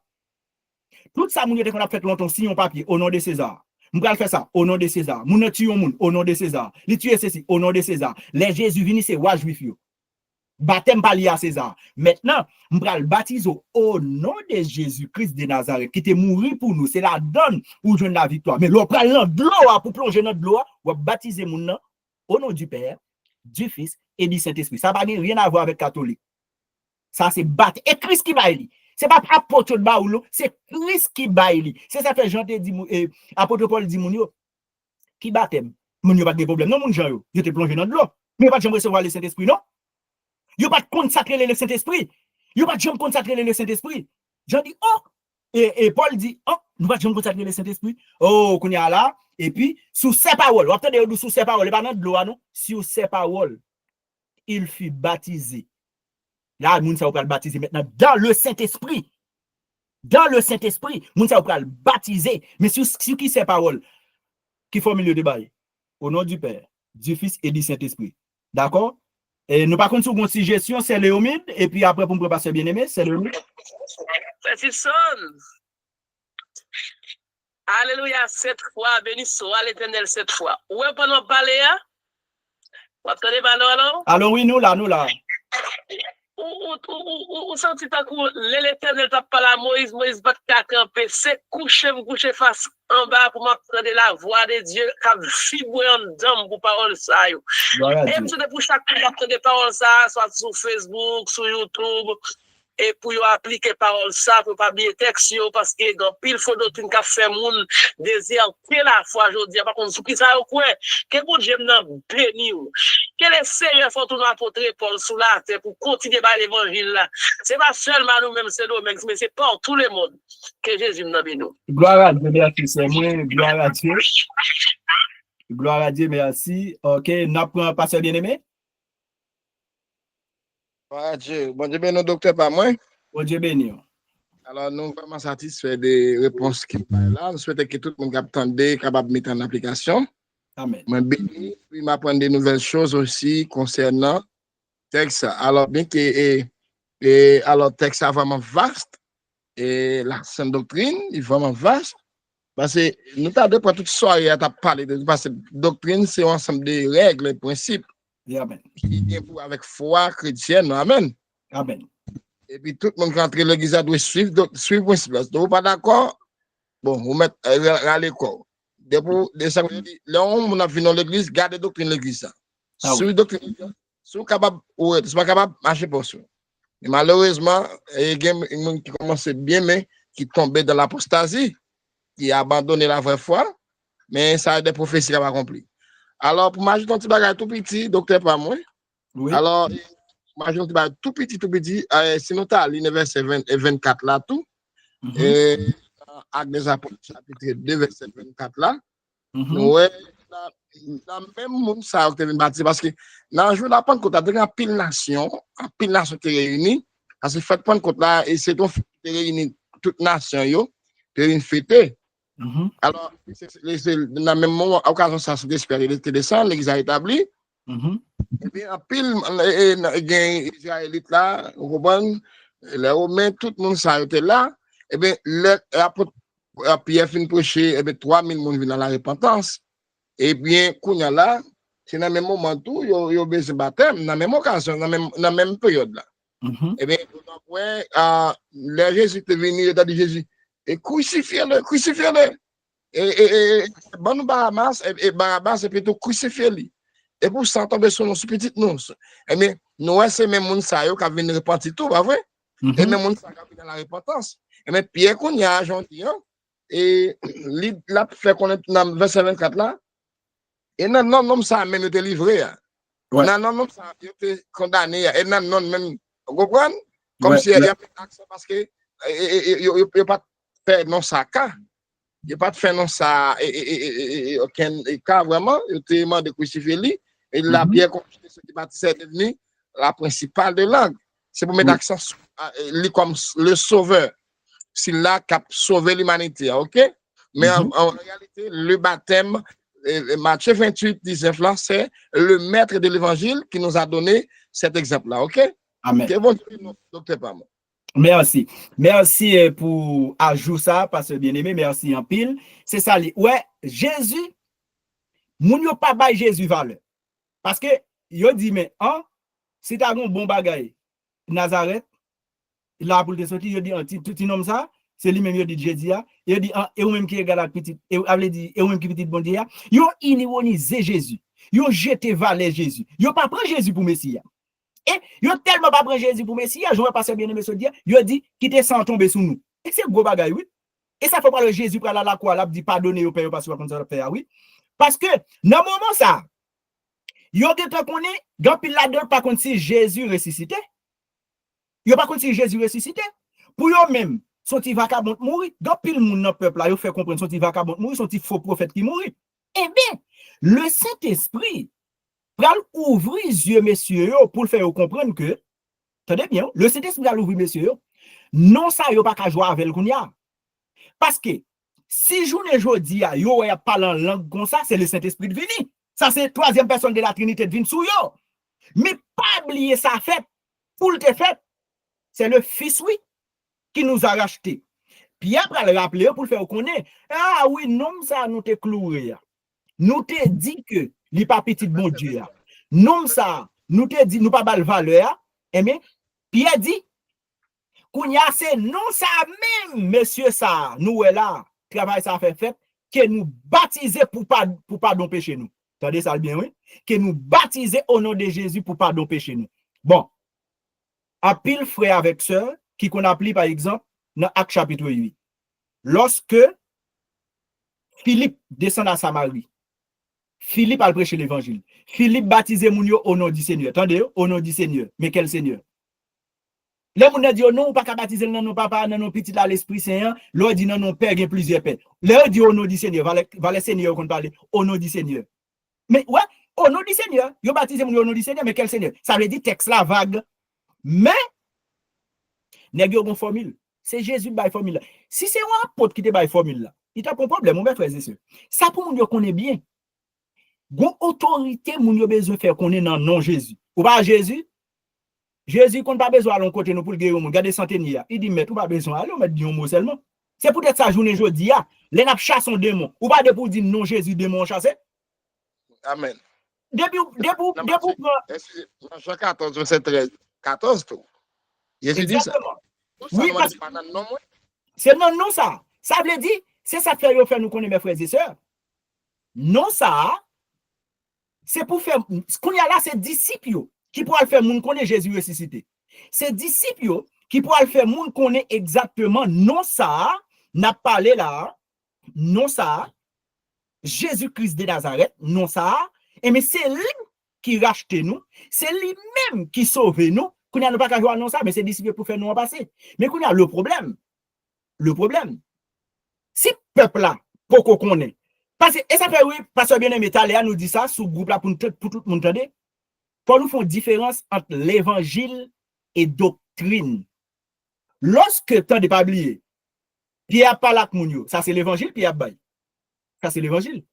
Tout ça moun qu'on a fait longtemps si on papier au nom de César. Nous allons faire ça au nom de César. Moun tue moun au nom de César. Li tue ceci au nom de César. Les Jésus vini c'est roi juif yo. Baptême pas lié à César. Maintenant, nous allons baptiser au nom de Jésus-Christ de Nazareth qui était mort pour nous. C'est la donne pour jouer la victoire. Mais l'on prend de l'eau pour plonger dans de l'eau, ou baptiser mon nom au nom du Père, du Fils et du Saint-Esprit. Ça n'a rien à voir avec catholique. Ça c'est baptême. Et Christ qui baille. C'est pas apôtre de Baoulo, c'est Christ qui baille. C'est ça que Jean te dit, apôtre Paul dit mon yo, qui baptême. Mon yo pas de problème. Non, mon Jean yo, je te plongé dans de l'eau. Mais pas de recevoir le Saint-Esprit, non? Yo pas consacrer le Saint-Esprit. Yo pas jamais consacrer le Saint-Esprit. Jean dit oh et Paul dit oh nous pas jamais consacrer le Saint-Esprit. Oh qu'on y a là et puis sous ces paroles, attendez sous ces paroles, pas dans de l'eau non, sur ces paroles il fut baptisé. Là moun ça va baptiser maintenant dans le Saint-Esprit. Dans le Saint-Esprit, moun ça va baptiser mais sur qui ces paroles qui forment le débat au nom du Père, du Fils et du Saint-Esprit. D'accord? Et nous par contre sur une suggestion c'est Léomide et puis après pour me passer bien aimé c'est Léomide. Petit son. Alléluia 7 fois béni soit l'Éternel 7 fois. Où est pendant parler là? Vous attendez pas non? Alors oui nous là. Ou senti ta kou l'Éternel t'a parlé à Moïse va ta camper c'est coucher face en bas pour m'entendre la voix de Dieu qui vibre en dedans pour parole ça yo. Et monsieur pour chaque fois entendre parole ça soit sur Facebook, sur YouTube et pour yo appliquer parole ça pour pas bien texte parce que grand pile faut doctrine qu'a fait moun désir que la foi aujourd'hui par contre sous qui ça quoi que bon Dieu nan béni ou que le Seigneur faut nous apporter Paul sous la terre pour continuer par l'évangile là c'est pas seulement nous même c'est nous mais c'est pour tout le monde que Jésus nous béni. Gloire à Dieu merci c'est moi gloire à Dieu. Gloire à Dieu merci. OK, n'a pas pasteur bien-aimé. Gloire à Dieu. Bon Dieu béni, docteur, pas moi. Bon Dieu béni. Alors, nous sommes vraiment satisfaits des réponses qui sont là. Nous souhaitons que tout le monde est capable de mettre en application. Amen. Moi, béni, puis m'apprendre des nouvelles choses aussi concernant texte. Alors, bien que alors texte est vraiment vaste et la sainte doctrine est vraiment vaste. Parce que nous t'avons pas toute soirée à parler de parce que doctrine, c'est un ensemble de règles et principes Amen. qui viennent pour avec foi chrétienne. Amen. Amen. Et puis tout le monde qui entre l'église doit suivre le principe. Si vous pas d'accord, bon, vous mettez à l'école. Là, on a fini dans l'église, gardez la doctrine de l'église. Si vous doctrine, si vous capable, c'est pas capable, marchez pour ça. Et malheureusement, il y a des gens qui commencent bien, mais qui tombent dans l'apostasie, qui a abandonné la vraie foi, mais ça a des prophéties qui n'ont pas accompli. Alors, pour m'ajouter un petit bagage tout petit, docteur pas moi. Oui. Alors, m'ajouter un petit bagage tout petit, sinon tu as l'univers verset 24 là, tout. Et Actes des Apôtres, chapitre 2, verset 24 là. Ouais, dans même monde ça qui est bâti parce que dans le jour de la Pentecôte, il y a pile nation qui réunie. Parce que fête Pentecôte là, et c'est donc réuni toute nation yo, qui une fête. Alors, dans le même moment, à occasion ça, c'est espéré, il était descendu, l'église a établi. Et puis, en pile, les Israélites là, les Romains, tout le monde ça était là. Et bien, l'apôtre Pierre fin prêcher, et bien, 3000 personnes viennent dans la repentance. Et bien, Kounya là, c'est dans le même moment tout, il y a besoin de baptême, dans la même occasion, dans la même période là. Et bien, après, le Jésus est venu, il a dit Jésus, et crucifiez-le. Et bon Barabbas, et plutôt crucifiez-le. Et pour ça, tomber sur nos petites nous. Et bien, nous, c'est même moun sa yo qui viennent repentir tout, pas vrai? Et même moun sa qui viennent dans la repentance. Et bien, Pierre Kounya, gentil, et là, fait qu'on est dans verset 24 là, et non, ça même été livré. Non, ça a été condamné. Et non, même, vous comprenez? Comme si il y a un accent parce que il n'y a pas fait non ça, il n'y a pas fait non ça, aucun cas vraiment, il était demandé de crucifier lui, et la Pierre, ce qui baptisait est devenu la principale de langue. C'est pour mettre accent sur lui comme le sauveur. C'est là qui a sauvé l'humanité, ok? Mais en réalité, le baptême, Matthieu 28, 19 là, c'est le maître de l'évangile qui nous a donné cet exemple-là, ok? Amen. Okay, bon, docteur Pamo. Merci. Merci pour ajouter ça, parce que bien aimé, merci en pile. C'est ça. Ouais, Jésus, moun yo pas bay Jésus valeur. Parce que, yo dit, mais, si tu as un bon bagay, Nazareth, là pour te sortir, yo dit, tout nom ça, c'est lui-même, yo dit Jésus, yo dit, et ou même qui regarde la petite, et ou même qui petit bon Dieu, yo ironisé Jésus, yo jeté valeur Jésus, yo pas prend Jésus pour Messie. Et yo tellement pas prendre Jésus pour Messie, je vais passer bien aimé se dire, yo dit quitter sans tomber sous nous. Et c'est gros bagay oui. Et ça fait pas le Jésus pour la croix là dit pardonner au père parce que comme ça faire oui. Parce que dans moment ça, yo get connaît grand pile là-dedans par contre si Jésus ressuscité. Yo pas contre si Jésus ressuscité. Pour yo même, son petit vagabond mourir, grand pile moun dans peuple là, yo fait comprendre son petit vagabond mourir, son petit faux prophète qui mourir. Eh bien, le Saint-Esprit pral ouvrir les yeux, messieurs, pour le faire comprendre que, attendez bien, le Saint-Esprit pral ouvrir, messieurs, non ça, yo pas qu'à jouer avec le kounya. Parce que, si journée jodi, yo y a parlé en langue comme ça, c'est le Saint-Esprit de venir. Ça, c'est troisième personne de la Trinité de venir sous yo. Mais pas oublier ça fait, pour le fait, c'est le Fils, oui, qui nous a racheté. Puis après, le rappeler pour le faire connaître, ah oui, non, ça, nous te cloué. Nous te dit que, li pas petit bon Dieu. Non ça, nous te dit nous pas bal valeur. Eh bien, Pierre dit kounya c'est non ça même monsieur ça nous est là travail ça fait que nous baptiser pour pardon péché nous. Attendez ça bien oui, que nous baptiser au nom de Jésus pour pardon péché nous. Bon. À pile frère avec sœur qui qu'on appelle par exemple dans Actes chapitre 8. Lorsque Philippe descend à Samarie, Philippe a prêché l'évangile. Philippe baptisé moun yo au nom du Seigneur. Attendez, au nom du Seigneur. Mais quel Seigneur? Les moun dit non, pas baptiser dans nos papa, dans nos petits là l'Esprit Saint. L'autre dit non, père, il y a plusieurs pères. L'autre dit au nom du Seigneur. Va le Seigneur qu'on parle. Au nom du Seigneur. Mais ouais, au nom du Seigneur. Yo baptisé moun yo au nom du Seigneur, mais quel Seigneur? Ça veut dire texte là vague. Mais, nèg yo bon formule. C'est Jésus by formule. Si c'est un apôtre qui te by formule là, il t'a pas problème, mon frère et sœur. Ça pour moun yo connaît bien. Gon autorité moun yo besoin faire connaître dans nom Jésus. Ou pas Jésus qu'on pas besoin à l'on côté nous pour guérir moun, garder santé ni. Il dit mais tout pas besoin aller mettre un mot seulement. C'est peut-être ça journée jodi a. les n'a chasse son démon. Ou pas de pour dire non Jésus démon chassé. Amen. Depuis Jean 14, verset 13. 14 tout. Jésus dit ça. Oui, parce que c'est non ça. Ça veut dire, c'est ça que fait nous connaître mes frères et sœurs. Non ça, c'est pour faire, ce qu'on y a là, c'est disciples qui pourra le faire moun connaît Jésus ressuscité. C'est disciples qui pourra le faire moun connaît exactement non ça, n'a parlé là, non ça, Jésus-Christ de Nazareth, non ça, et mais c'est lui qui rachète nous, c'est lui-même qui sauve nous, qu'on a pas qu'à jouer non ça, mais c'est disciples pour faire nous en passer. Mais qu'on a le problème, si peuple là, pour qu'on connaît, parce que, et ça fait oui, pasteur bien-aimé Taléa nous dit ça, sous groupe là pour tout le monde entendre, pour nous faire une différence entre l'évangile et doctrine. Lorsque tu n'as pas oublié, Pierre parle avec moun yo, ça c'est l'évangile, Pierre bail. Ça c'est l'évangile.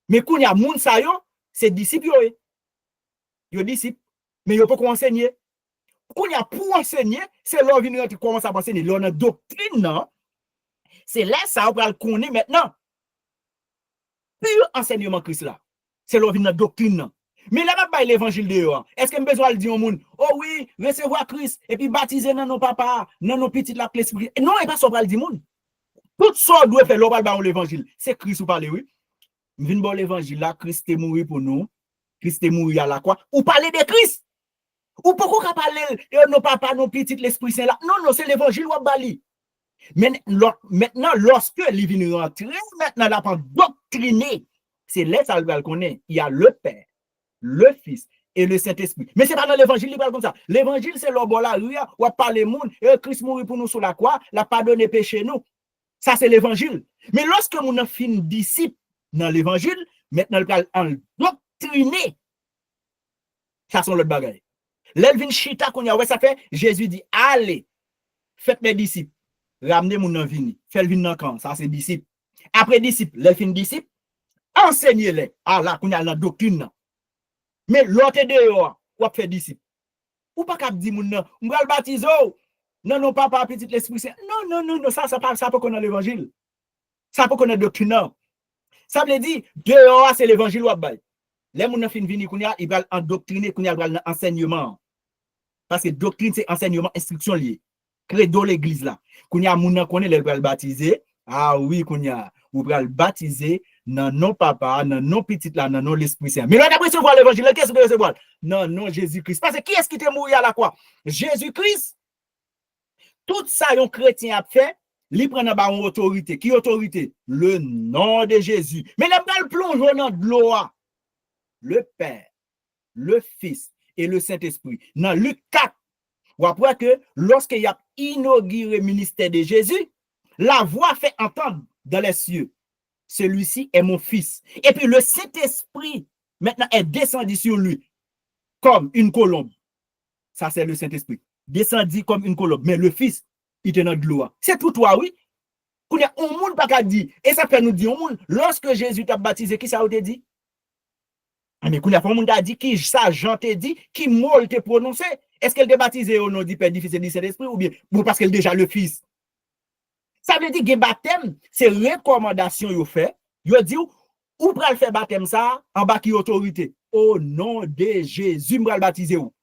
Mais quand il y a moun sa yo, c'est disciple yo. Yo disciple, mais yo pas enseigner. Quand il y a pour enseigner, c'est là venir tu commence à enseigner, là doctrine non. C'est là ça on va le connaître maintenant. Pur enseignement Christ là. C'est là venir doctrine non. Mais là pas l'évangile de yo. Est-ce que besoin de dire au monde, oh oui, recevoir Christ et puis baptiser dans nos papa, dans nos petites la l'esprit. Non, et pas ça va le dire monde. Tout ça doit faire l'obal dans l'évangile. C'est Christ ou parler oui. Vinn bon l'évangile là, Christ est mort pour nous. Christ est mort à la croix. Ou parler de Christ. Ou pourquoi parler de nos papa, nos petites l'esprit saint là. Non, c'est l'évangile ou bali. Mais maintenant lorsque il vient rentrer, maintenant là pour doctriner, c'est là ça le connaît. Il y a le Père, le Fils et le Saint-Esprit. Mais c'est pas dans l'évangile, il parle comme ça. L'évangile, c'est le bon là, ou à parler monde, et Christ mourit pour nous sur la croix, la pardonné péché nous. Ça, c'est l'évangile. Mais lorsque nous avons fait une disciple dans l'évangile, maintenant, on doctriner. Ça, sont l'autre bagaille. L'elvin chita qu'on y a, ouais, ça fait, Jésus dit, allez, faites mes disciples, ramenez mon nom vini, faites le vin dans camp, ça, c'est disciple. Après disciple, l'elvin disciple, enseignez-les. Ah là, qu'on y a la doctrine. Mais l'autre dehors, ou fait disciple. Ou pas qu'à dire mon nom, on va le baptiser. Non, papa, petit l'esprit saint. Non, ça pas qu'on a l'évangile. Ça pas qu'on a doctrine. Ça veut dire, dehors, c'est l'évangile ou abay. Les gens qui viennent venir, ils veulent endoctriner, ils veulent enseignement. Parce que doctrine, c'est enseignement, instruction liée. Credo l'église là. Qu'on y a moun connaît les veulent baptiser. Ah oui, qu'on y a, vous veulent baptiser dans non papa, dans non petit là, dans non l'esprit saint. Mais là, d'après recevoir l'évangile, qu'est-ce que recevoir? Non, Jésus-Christ. Parce que qui est-ce qui est mort à la croix? Jésus-Christ. Tout ça, un chrétien a fait, il prend une autorité. Qui autorité? Le nom de Jésus. Mais les balles plongent dans de l'eau. Le Père, le Fils et le Saint-Esprit. Dans Luc 4, on voit que lorsqu'il y a inauguré le ministère de Jésus, la voix fait entendre dans les cieux. Celui-ci est mon Fils. Et puis le Saint-Esprit, maintenant, est descendu sur lui comme une colombe. Ça, c'est le Saint-Esprit. Descendu comme une colombe. Mais le Fils, il était dans de l'eau. C'est tout toi, oui. Qu'on y a un monde pas qu'à dire. Et ça peut nous dire, lorsque Jésus t'a baptisé, qui ça t'a dit? Mais qu'on y a un monde a dit, qui ça, Jean t'a dit, qui mot t'a prononcé? Est-ce qu'elle t'a baptisé au nom du Père, du Fils et du Saint-Esprit ou bien parce qu'elle est déjà le Fils? Ça veut dire que baptême, c'est recommandation qu'il fait. Il dit, ou pral faire baptême ça, en bas qui autorité. Au nom de Jésus, je vais le baptiser où?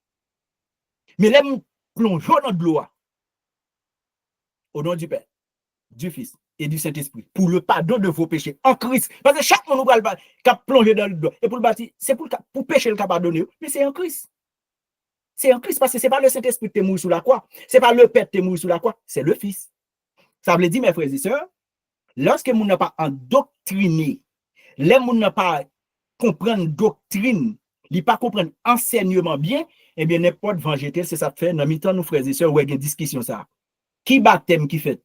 Mais là, plongeons dans de l'eau. Au nom du Père, du Fils et du Saint-Esprit, pour le pardon de vos péchés en Christ. Parce que chaque monde qui a plongé dans le dos, et pour le bâtir, c'est pour pécher le cas pardonné, mais c'est en Christ. C'est en Christ, parce que ce n'est pas le Saint-Esprit qui est mort sur la croix, ce n'est pas le Père qui est mort sur la croix, c'est le Fils. Ça veut dire, mes frères et sœurs, lorsque nous n'avons pas endoctriné, les gens n'ont pas comprendre doctrine, ils pas comprendre enseignement bien, eh bien, n'importe vengétel, c'est ça fait, dans le temps, nos frères et sœurs, ouais, il y a une discussion ça. Qui baptême qui fait?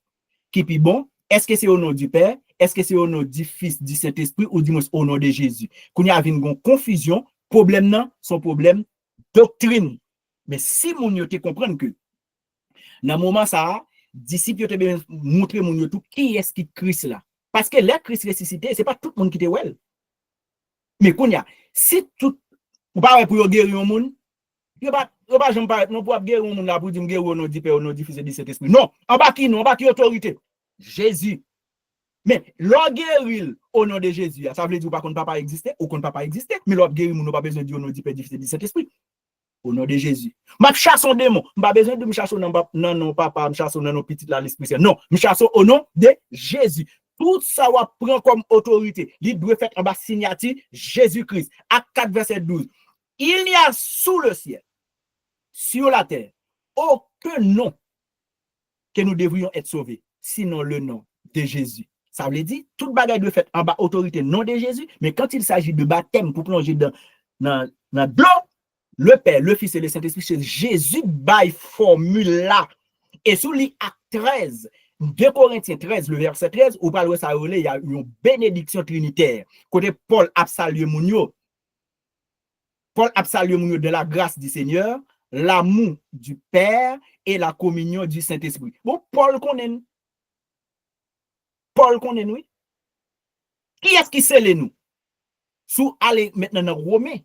Qui puis bon? Est-ce que c'est au nom du Père? Est-ce que c'est au nom du Fils, du Saint-Esprit ou du au nom de Jésus? Qu'on y a une confusion, problème non, son problème doctrine. Mais si mon yo te comprendre que dans le moment ça, disciples te bien montrer mon yo tout qui est-ce qui Christ là? Parce que le Christ ressuscité, c'est pas tout le monde qui te well. Mais qu'on y a, si tout ou pas pour guérir un monde, yo pas j'aime pas non pour guérir un monde là pour dire guérir au nom du Père, au nom du Fils et du Saint-Esprit. Non, en bas qui autorité? Jésus. Mais l'on guérit au nom de Jésus, ça veut dire pas qu'on papa exister ou qu'on papa exister, mais l'on guérit, nous pas besoin de dire au nom du Père, du Fils et du Saint-Esprit. Au nom de Jésus. Je chasse un démon. Je n'ai pas besoin de me chasser non, papa, je chasse non, petit là, l'Esprit Saint. Non, je chasse au nom de Jésus. Tout ça va prendre comme autorité. Il doit faire en bas signature Jésus-Christ. Acte 4, verset 12. Il n'y a sous le ciel, sur la terre, aucun nom que nous devrions être sauvés, sinon le nom de Jésus. Ça veut dire, toute bagaille doit faire en bas autorité, nom de Jésus, mais quand il s'agit de baptême pour plonger dans l'eau, le Père, le Fils et le Saint-Esprit, c'est Jésus by formule là. Et sous l'acte 13, 2 Corinthiens 13, le verset 13, où parle ça, il y a une bénédiction trinitaire. Côté Paul a salué Mounio. Paul a salué Mounio de la grâce du Seigneur, l'amour du Père et la communion du Saint-Esprit. Bon, Paul connaît nous. Paul connaît nous. Qui est-ce qui scelle nous? Sous aller maintenant dans Romains,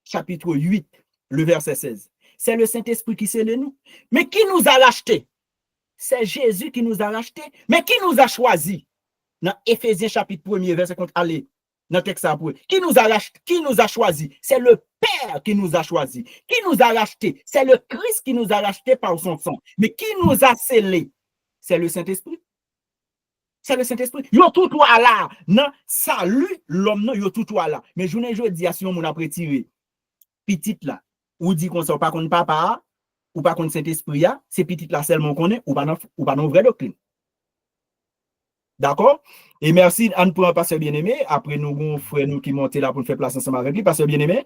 chapitre 8, le verset 16. C'est le Saint-Esprit qui scelle nous. Mais qui nous a rachetés? C'est Jésus qui nous a rachetés. Mais qui nous a choisis? Dans Éphésiens chapitre 1, verset 30, allez, dans le texte après. Qui nous a rachetés? Qui nous a choisis? C'est le Père qui nous a choisis. Qui nous a rachetés? C'est le Christ qui nous a rachetés par son sang. Mais qui nous a scellés? C'est le Saint-Esprit. C'est le Saint-Esprit. Yo tout toi là. Non, salut l'homme non, yo tout toi là. Mais je ne dis à si on a retiré petite là, ou dit qu'on sort pas contre papa, ou pas contre Saint-Esprit, c'est petite là seulement qu'on est, ou pas dans vraie doctrine. D'accord? Et merci Anne pour un pasteur bien-aimé. Après nous, frère nous qui montent là pour faire place ensemble avec lui. Pasteur bien-aimé?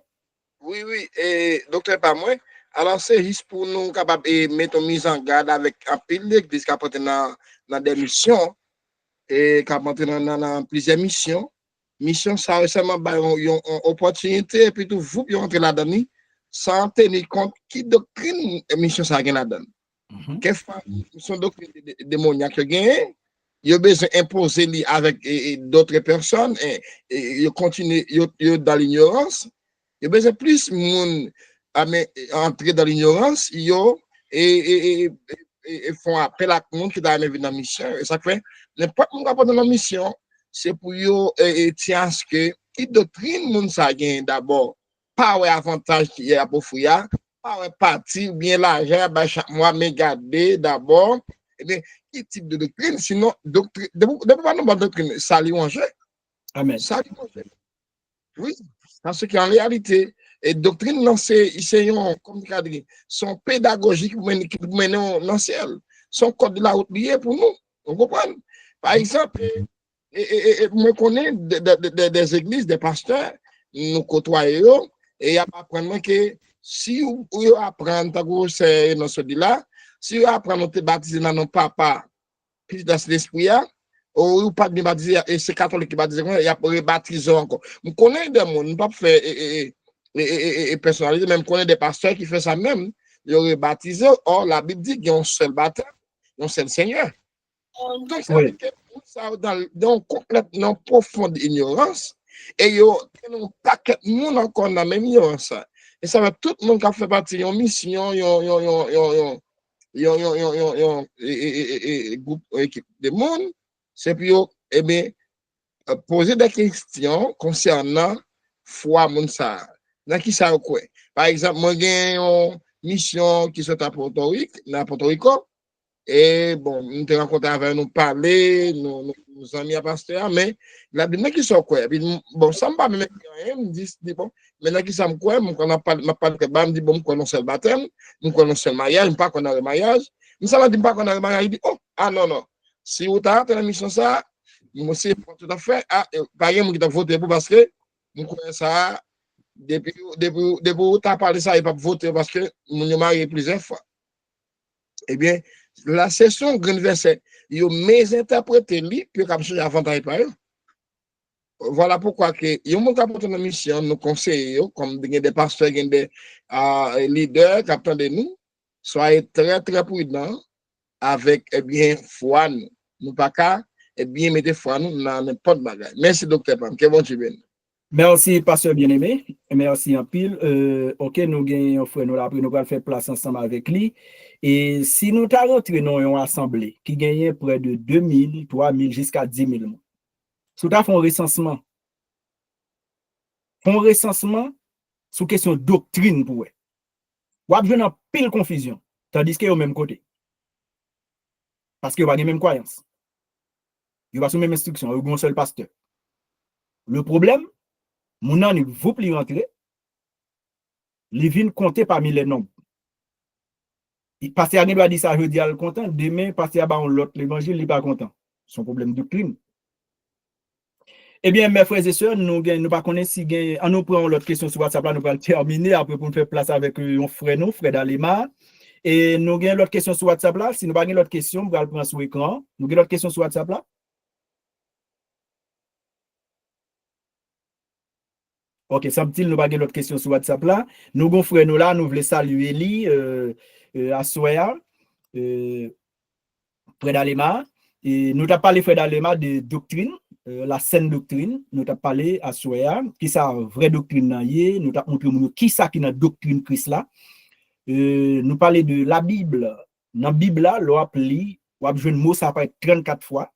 Oui, et docteur pas moi. Alors c'est juste pour nous capables de mettre en mise en garde avec un pile d'église qui apporte dans des missions et qui apporte dans plusieurs missions. Mission ça récemment une opportunité et puis tout vous puis entrer là-dedans sans tenir compte qui doctrine mission ça gagne là-dedans. Quelle son doctrine démoniaque gagne, il a besoin d'imposer avec d'autres personnes et il continue dans l'ignorance. Il y a besoin plus de monde entrer dans l'ignorance et font appel à monde qui doit venir dans la mission. Et ça fait n'importe qui va dans la mission, c'est pour eux tiens que qui doctrine monde ça gagne d'abord pas un avantage qui est à Bofouya, pas un parti ou bien l'argent chaque mois mais garder d'abord et bien quel type de doctrine sinon doctrine de pas non doctrine ça lui en jeu. Amen. Ça lui en jeu. Oui, parce qu'en réalité et doctrine non c'est comme cadre sont pédagogiques pour mener dans le ciel, son code de la route lié pour nous. Vous comprenez? Par exemple et me connais des églises, des pasteurs, nous côtoyons et apprendre que si vous apprenez c'est dans ce là, si vous apprenez à baptiser dans nos papa, puis dans l'esprit ou pas de baptiser et c'est catholique qui baptise, il y a rebaptiser encore. Nous connaissons des gens, nous pas faire et personnaliser, même connaît des pasteurs qui font ça même, ils ont baptisé. Or la Bible dit qu'il y a un seul baptême, un seul Seigneur. Donc ça veut dire que ça dans complètement profonde ignorance et il y a un paquet de monde encore dans la même ignorance. Et ça va tout le monde qui fait partie d'une mission, groupe équipe de monde, c'est pour eh bien poser des questions concernant foi moun ça. Dans qui ça quoi? Par exemple, moi j'ai une mission qui sont à Porto Rico. Et bon, nous te rencontrons avec nous parler, nos amis à pasteur, mais la Bible qui sont quoi? Bon, ça me parle même rien, me dit bon, maintenant qui ça me quoi? On a parlé me dit bon, qu'on a le baptême, nous connaissons le mariage, pas qu'on a le mariage. Nous ça dit pas qu'on a le mariage, il dit oh, ah non. Si vous avez la mission ça, moi c'est tout à fait pas rien qui t'a voté pour parce que nous connaissons ça depuis tu as parlé ça, il pas voter parce que nous marié plusieurs fois. Eh bien, la session grand verset, yo mésinterprété lui puis comme ça avantage pas eux. Voilà pourquoi que yo mon capitaine de mission nous conseille comme des pasteurs des leaders capitaine de nous soyez très très prudents avec bien foi nous pas qu'à bien mettre foi nous dans n'importe bagage. Merci docteur Pam, que bon tu bien. Merci, pasteur bien-aimé. Merci en pile. OK, nous gagnons frère, nous après nous allons faire place ensemble avec lui. Et si nous t'as rentré dans une assemblée qui gagnait près de 2000, 3000 jusqu'à 10 000, Si tu as fait un recensement sur question doctrine pour eux, ou avez une pile confusion, tandis que au même côté. Parce que vous avez la même croyance. Vous avez la même instruction, vous avez un seul pasteur. Le problème, mon an, vous pouvez rentrer, les vignes compter parmi les nombres. Pasteur Agnew a dit ça, je dis à le content, demain, pasteur a l'autre, l'évangile, il n'est pas content. Son problème de crime. Eh bien, mes frères et sœurs, nous ne pas connaître si nous prenons l'autre question sur WhatsApp, là, nous allons terminer après pour nous faire place avec un frère, nous, frère Dalema. Et nous avons l'autre question sur WhatsApp là. Si nous n'avons pas l'autre question, nous allons prendre sur l'écran. Nous avons l'autre question sur WhatsApp là. Ok, semble-t-il, nous n'avons pas l'autre question sur WhatsApp là. Nous avons frère nous là, nous voulons saluer lui, à Soya, frère Dalema. Et nous avons parlé, frère Dalema, de doctrine. La saine doctrine, nous avons parlé à Soya, qui est la vraie doctrine, nous avons montré qui est la doctrine Christ là. Nous parlons de la Bible. Dans la Bible là, l'on a pris, on a joué le mot, ça apparaît 34 fois.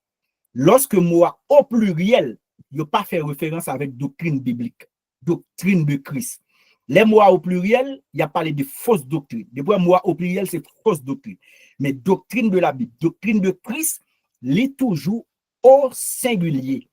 Lorsque mot au pluriel, il n'y a pas fait référence avec doctrine biblique, doctrine de Christ. Les mots au pluriel, il y a parlé de fausse doctrine. Depuis mot au pluriel, c'est fausse doctrine. Mais doctrine de la Bible, doctrine de Christ, l'est toujours au singulier.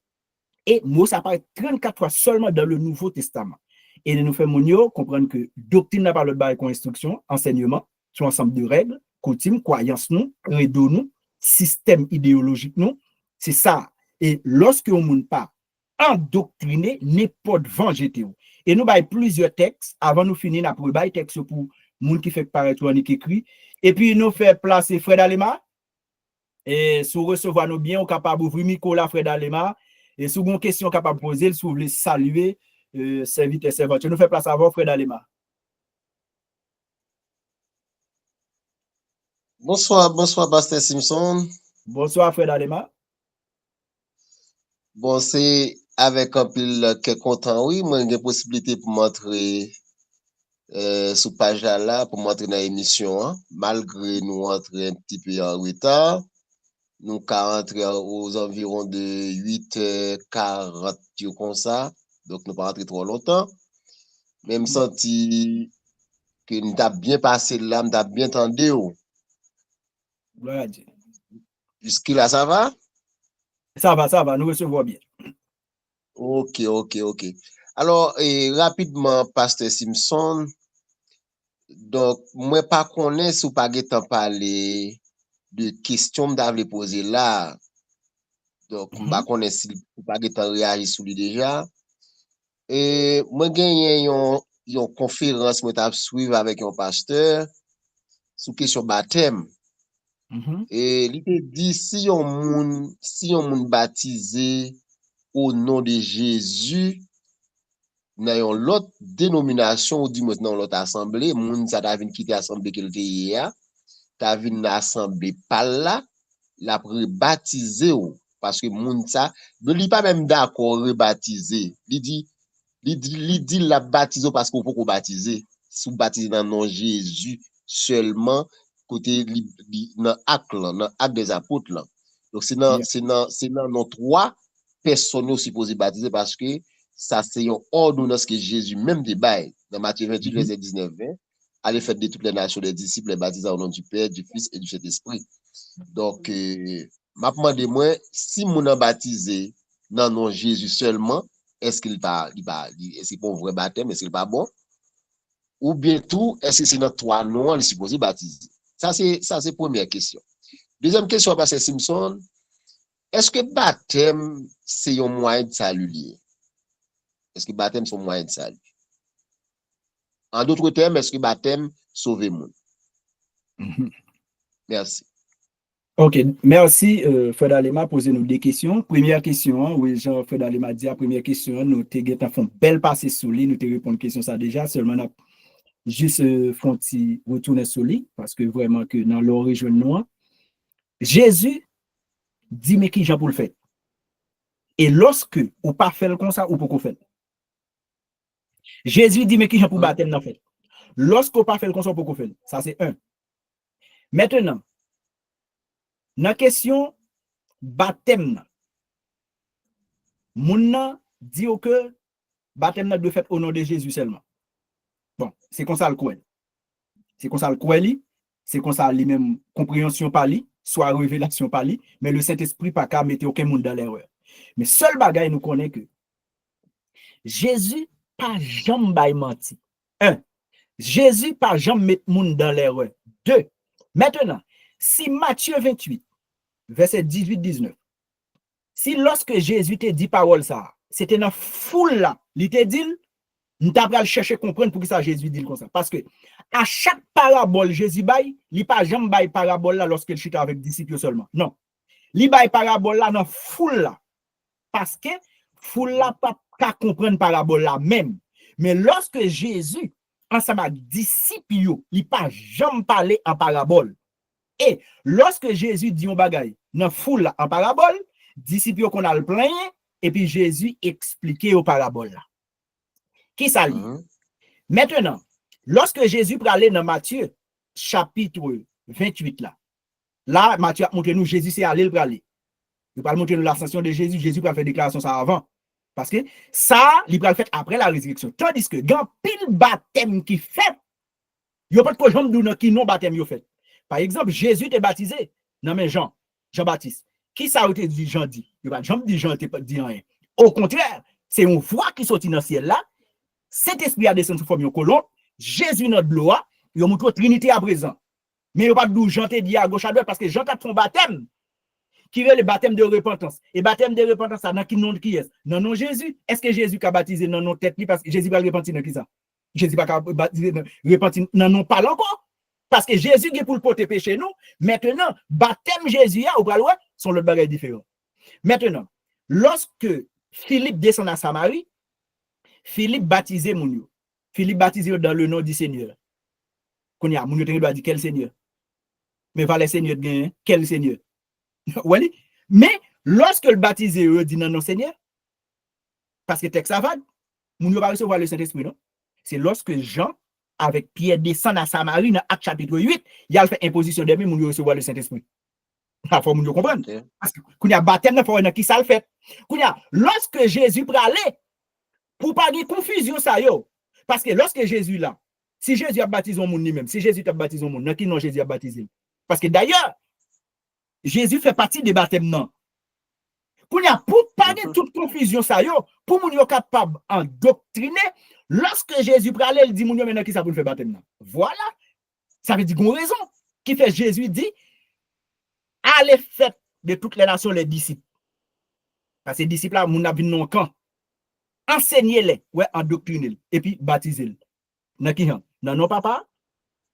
Et mot ça apparaît 34 fois seulement dans le Nouveau Testament. Et nous faisons comprendre que doctrine n'a pas le bail comme instruction, enseignement, sur ensemble de règles, coutumes, croyances, nous, credo, nous, système idéologique, nous, c'est ça. Et lorsque on ne pas endoctriner, n'importe vengete. Et nous avons plusieurs textes, avant nous finir, nous avons texte pour monde qui fait paraître ou qui écrit. Et puis nous fait placer Fred Dalema. Et si vous recevez nous bien, on est capable d'ouvrir le micro là, Fred Dalema. Et si vous avez une question capable de poser, si vous voulez saluer, serviteur, servante. Je nous fais place avant, Fred Dalema. Bonsoir, Pasteur Simpson. Bonsoir, Fred Dalema. Bon, c'est avec un peu que content, oui, moi, j'ai possibilité pour montrer sur page là, pour montrer dans l'émission, hein, malgré nous rentrer un petit peu en retard. Nous rentrer aux environs de 8h40 comme ça, donc nous pas rentrer trop longtemps. Même senti que nous avons bien passé là, nous avons bien entendu. Gloire à Dieu. Jusqu'à là, ça va? Ça va, nous recevons bien. Ok. Alors, rapidement, Pasteur Simpson, donc, moi, pas connais si ou pas parler de questions que vous poser là. Donc, pas connais si ou pas réagi sur lui déjà. Et moi, j'ai une conférence, moi, t'as suivre avec un pasteur sur question baptême. Et il te dit, si on moun baptisé au nom de Jésus, dans l'autre dénomination ou dit maintenant l'autre assemblée, moun ça t'a vinn quitter assemblée qu'il était hier, t'a vinn assemblée pas là, la rebaptisé ou parce que moun ça, il pas même d'accord rebaptiser. Il dit la baptiser parce qu'on peut baptiser, sous baptiser dans le nom de Jésus seulement côté dans acte des apôtres là. Donc c'est dans nos trois personnes supposées baptiser parce que ça c'est une ordonnance que Jésus même débaille dans Matthieu 28 verset 19-20, allez faire de toutes les nations des disciples les baptiser au nom du Père, du Fils et du Saint-Esprit. Donc m'a demandé moi si mon a baptisé dans nom Jésus seulement, est-ce qu'il pas est-ce qu'il pas un vrai baptême, est-ce qu'il pas bon, ou bien tout est-ce que c'est dans trois noms on est supposé baptiser. Ça c'est première question. Deuxième question, Pasteur Simpson, est-ce que baptême c'est un moyen de salut? Est-ce que baptême c'est un moyen de salut? En d'autres termes, est-ce que baptême sauve le monde? Merci. Ok, merci Fred Dalema poser nous des questions. Première question, oui, Jean-Fred Dalema dit la première question, nous te font belle passer sur lui, nous te répondre question ça déjà, seulement juste font retourner sur lui parce que vraiment que dans l'origine noire, Jésus dit mais qui Jean pour le faire? Et lorsque ou pas faire comme ça ou pour qu'on fait. Jésus dit mais qui Jean pour baptême dans fait. Lorsque ou pas faire comme ça pour qu'on fait. Ça c'est un. Maintenant, dans la question baptême, moun nan dit que baptême nan doit fait au nom de Jésus seulement. Bon, c'est comme ça le croit. C'est comme ça le croit li, c'est comme ça lui même compréhension par lui, soit révélation par lui, mais le Saint-Esprit pas qu'à mettre aucun monde dans l'erreur. Mais seul bagay nous connaît que Jésus pas jamais bay menti. 1. Jésus pas jamais mettre monde dans l'erreur. 2. Maintenant, si Matthieu 28 verset 18-19, si lorsque Jésus te dit parole ça, c'était dans foule là, il te dit, nous t'avons chercher comprendre pour que ça Jésus dit comme ça. Parce que à chaque parabole, Jésus baille, il pas jamais baille parabole là lorsqu'il chita avec disciples seulement. Non. Il baille parabole là dans foule là. Parce que foule là pas qu'à comprendre parabole là même. Mais lorsque Jésus, ensemble avec disciples, il pas jamais parler en parabole. Et lorsque Jésus dit un bagay dans foule là en parabole, disciples qu'on a le plein, et puis Jésus expliquait aux paraboles là. Qui ça lit? Maintenant, lorsque Jésus parlait dans Matthieu, chapitre 28 là, Matthieu a montré nous, Jésus c'est allé le parler. Il va montrer nous l'ascension de Jésus, Jésus va faire déclaration ça avant. Parce que ça, il va le faire après la résurrection. Tandis que, quand pile baptême qui fait, il n'y a pas de quoi qui non baptême il fait. Par exemple, Jésus est baptisé. Non mais Jean-Baptiste. Qui ça a été dit Jean dit? Il va jamais dire Jean pas dit rien. Au contraire, c'est une voix qui sortit dans le ciel là. Cet esprit a descendu sous forme de colombe. Jésus notre gloire, il a montré Trinité à présent. Mais il n'y a pas de Jean te dit à gauche à droite parce que Jean a son baptême qui est le baptême de repentance. Et baptême de repentance, ça n'a qui nom qui est? Non, non, Jésus. Est-ce que Jésus a baptisé dans nos têtes parce que Jésus va repentir dans qui ça? Jésus va baptiser repentir dans non pas encore. Parce que Jésus est pour le porter péché nous. Maintenant, baptême Jésus a, ou pas loin, sont le bagage différent. Maintenant, lorsque Philippe descend à Samarie, Philippe baptisé Mounio. Philippe baptisé dans le nom du Seigneur. Qu'on y a, Mounio doit dire quel Seigneur? Mais va les Seigneurs de quel Seigneur? Oui. Mais lorsque le baptisé dit non, non, Seigneur, parce que texte avade, Mounio va recevoir le Saint-Esprit, non? C'est lorsque Jean, avec Pierre, descend à Samarie, dans Acte chapitre 8, il a fait imposition de main, Mounio recevoir le Saint-Esprit. Il faut nous comprendre. Okay. Parce que quand il y a baptême, il faut qui ça le fait. Lorsque Jésus parlait, pour pas de confusion, ça yo. Parce que lorsque Jésus là, si Jésus a baptisé un monde lui-même, si Jésus a baptisé un monde, qui non Jésus a baptisé. Parce que d'ailleurs, Jésus fait partie des baptêmes non. Pour pas de toute confusion, ça yo, pour nous être capable d'endoctriner, lorsque Jésus parlait, il dit mon maintenant qui ça pour faire baptême non. Voilà. Ça veut dire qu'on raison qui fait Jésus dit allez faire de toutes les nations les disciples. Parce que les disciples là, mon a vu non camp. Enseignez-les, ouais, endoctrinez-les, et puis baptisez-les. Dans qui? Dans nos papas,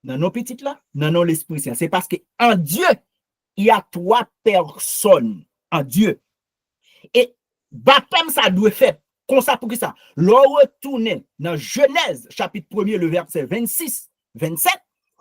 dans nos petites là, dans nos l'Esprit Saint. C'est parce que en Dieu, il y a 3 personnes. En Dieu. Et baptême, ça doit faire. Comme ça, pour que ça. L'on retourne dans Genèse, chapitre 1er, le verset 26, 27.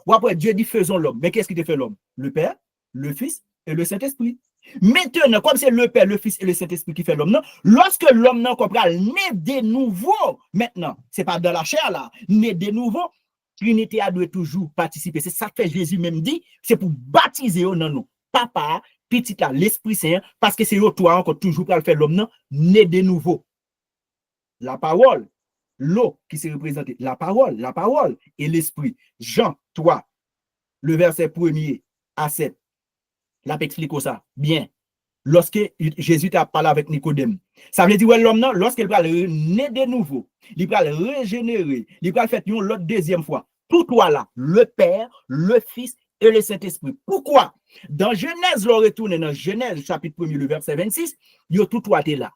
Ou après, Dieu dit faisons l'homme. Mais qu'est-ce qui te fait l'homme? Le Père, le Fils et le Saint-Esprit. Maintenant, comme c'est le Père, le Fils et le Saint-Esprit qui fait l'homme, non, lorsque l'homme non comprend, naît de nouveau, maintenant, c'est pas dans la chair là, naît de nouveau, Trinité doit toujours participer. C'est ça que Jésus même dit, c'est pour baptiser non, non, papa, petit là, l'Esprit Saint, parce que c'est toi encore toujours pour faire l'homme, non, naît de nouveau. La parole, l'eau qui s'est représentée, la parole et l'Esprit. Jean 3, le verset 1er à 7. Là, explique ça. Bien. Lorsque Jésus a parlé avec Nicodème, ça veut dire que l'homme, lorsqu'il va naître de nouveau, il va le régénérer, il va le faire l'autre deuxième fois. Tout toi là, le Père, le Fils et le Saint-Esprit. Pourquoi? Dans Genèse, l'on retourne dans Genèse, chapitre 1er, le verset 26, il tout toi là.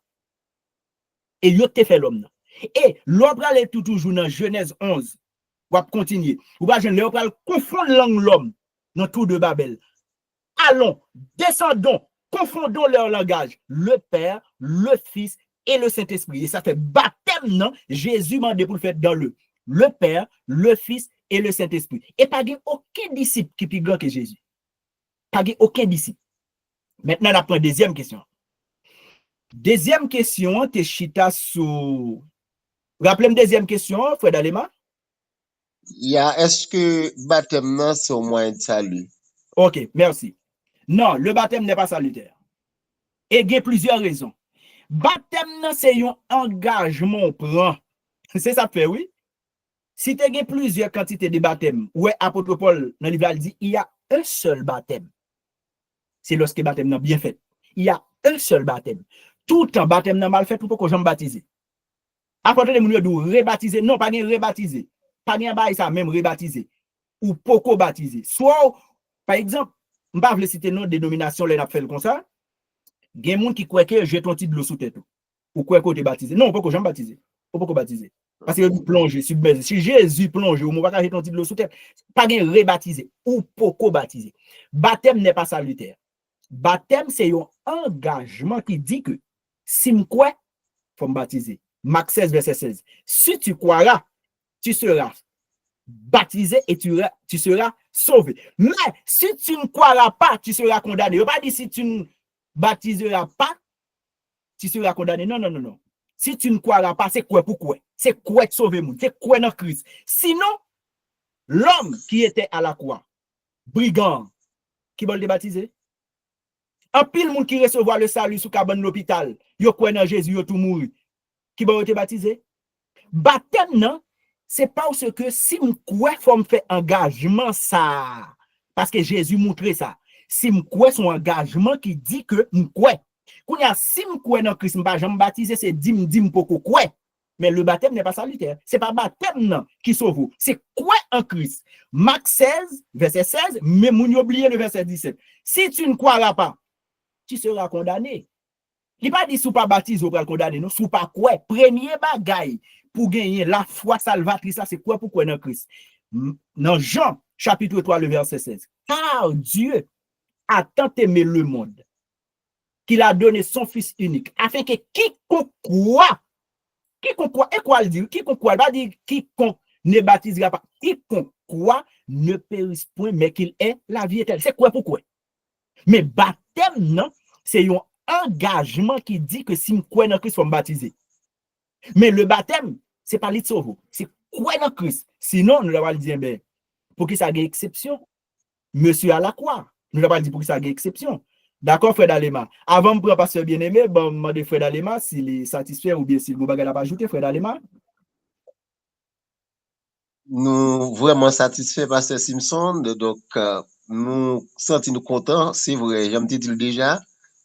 Et il te fait l'homme. Et l'on va aller toujours dans Genèse 11. On va continuer. On va confondre l'homme dans tout de Babel. Allons, descendons, confondons leur langage, le Père, le Fils et le Saint-Esprit. Et ça fait baptême, non? Jésus m'a dit pour le faire dans le Père, le Fils et le Saint-Esprit. Et pas aucun disciple qui est plus grand que Jésus. Pas aucun disciple. Maintenant, on apprend deuxième question. Deuxième question, t'es chita sous. Rappelez-moi deuxième question, Fred Alema. Est-ce que baptême, c'est au moyen de salut? Ok, merci. Non, le baptême n'est pas salutaire. Et il y a plusieurs raisons. Baptême nan c'est un engagement prend. C'est ça fait oui. Si tu as plusieurs quantités de baptême, ouais apôtre Paul dans le livre dit il y a un seul baptême. C'est lorsque baptême nan bien fait. Il y a un seul baptême. Tout temps baptême nan mal fait pour que j'en baptiser. Après de moun yo rebaptiser, non pas gen rebaptiser. Pas gen ba ça même rebaptiser ou poko baptiser. Soit par exemple, m'pa vle citer non dénomination les n'a fait comme ça. Gen moun qui croit que jette un petit de l'eau sous tête ou croit que tu baptiser. Non, poko j'en baptiser. Poko baptiser. Parce que plonger submerger. Si Jésus plonge ou pas jeter un petit de l'eau sous tête, pas gen rebaptiser ou poko baptiser. Baptême n'est pas salutaire. Baptême c'est un engagement qui dit que si m'kwa faut me baptiser. Marc 16 verset 16. Si tu croiras, tu seras baptisé et tu seras sauvé. Mais si tu ne croiras pas, tu seras condamné. Il ne pas dire si tu ne baptiseras pas, tu seras condamné. Non, non, non, non. Si tu ne croiras pas, c'est quoi pourquoi? C'est quoi sauver moun? C'est quoi dans Christ? Sinon, l'homme qui était à la croix, brigand, qui va le baptiser? Un pile moun qui recevoir le salut sous cabane l'hôpital, yo croit dans Jésus, yo tout mouru. Qui va être baptisé? Baptême, non? C'est parce que si m'koué faut me faire engagement ça. Parce que Jésus montrait ça. Si m'koué son engagement qui dit que m'koué. Quand y a si m'koué dans Christ, m'pas jamais baptisé, c'est dim poko koué. Mais le baptême n'est pas salutaire. C'est pas baptême non qui sauve. C'est quoi en Christ? Marc 16, verset 16, mais moun oublié le verset 17. Si tu ne croiras pas, tu seras condamné. Il pas dit sous pas baptisé ou pas condamné, non, sous pas quoi. Premier bagaille pour gagner la foi salvatrice, c'est quoi pour quoi dans Christ? Dans Jean, chapitre 3, le verset 16. Car Dieu a tant aimé le monde qu'il a donné son Fils unique, afin que quiconque croit, et quoi le dire? Quiconque croit, pas dire quiconque ne baptisera pas, quiconque croit ne périsse point, mais qu'il ait la vie éternelle. C'est quoi pourquoi? Mais baptême, non, c'est un engagement qui dit que si je crois dans Christ, il faut me baptiser. Mais le baptême, c'est pas l'itsovo, c'est croire dans Christ. Sinon, nous l'avons dit, ben, pour que ça ait une exception, monsieur à la croix, nous l'avons dit pour que ça ait une exception. D'accord, Frère Dalema. Avant de prendre pasteur bien-aimé, bon, je demande Frère Dalema s'il est satisfait ou bien s'il vous n'a pas ajouté, Frère Dalema. Nous vraiment satisfaits, pasteur Simpson, donc nous sentons contents, c'est vrai, j'aime dit déjà,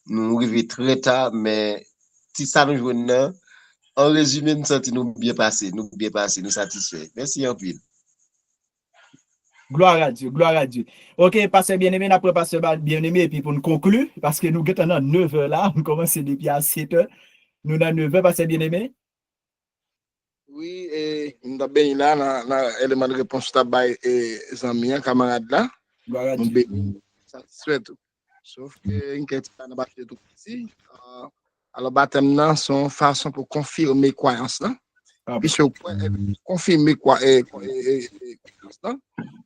nous arrivons très tard, mais si ça nous joue là, en résumé, nous sentons bien passés, nous satisfaits. Merci en pile. Gloire à Dieu, gloire à Dieu. Ok, pasteur bien-aimé, après pasteur bien-aimé, et puis pour nous conclure, parce que nous sommes à 9h là, on commence depuis à 7h. Nous sommes à 9h, pasteur bien-aimé. Oui, et nous avons béni là, dans l'élément de réponse et amis, camarades là. Gloire à Nous Dieu. béni, satisfait tout. Sauf que une question pas baptême tout ici. Alors baptême là, son façon pour confirmer croyance là. Ah, Puis si vous pouvez confirmer croyance là,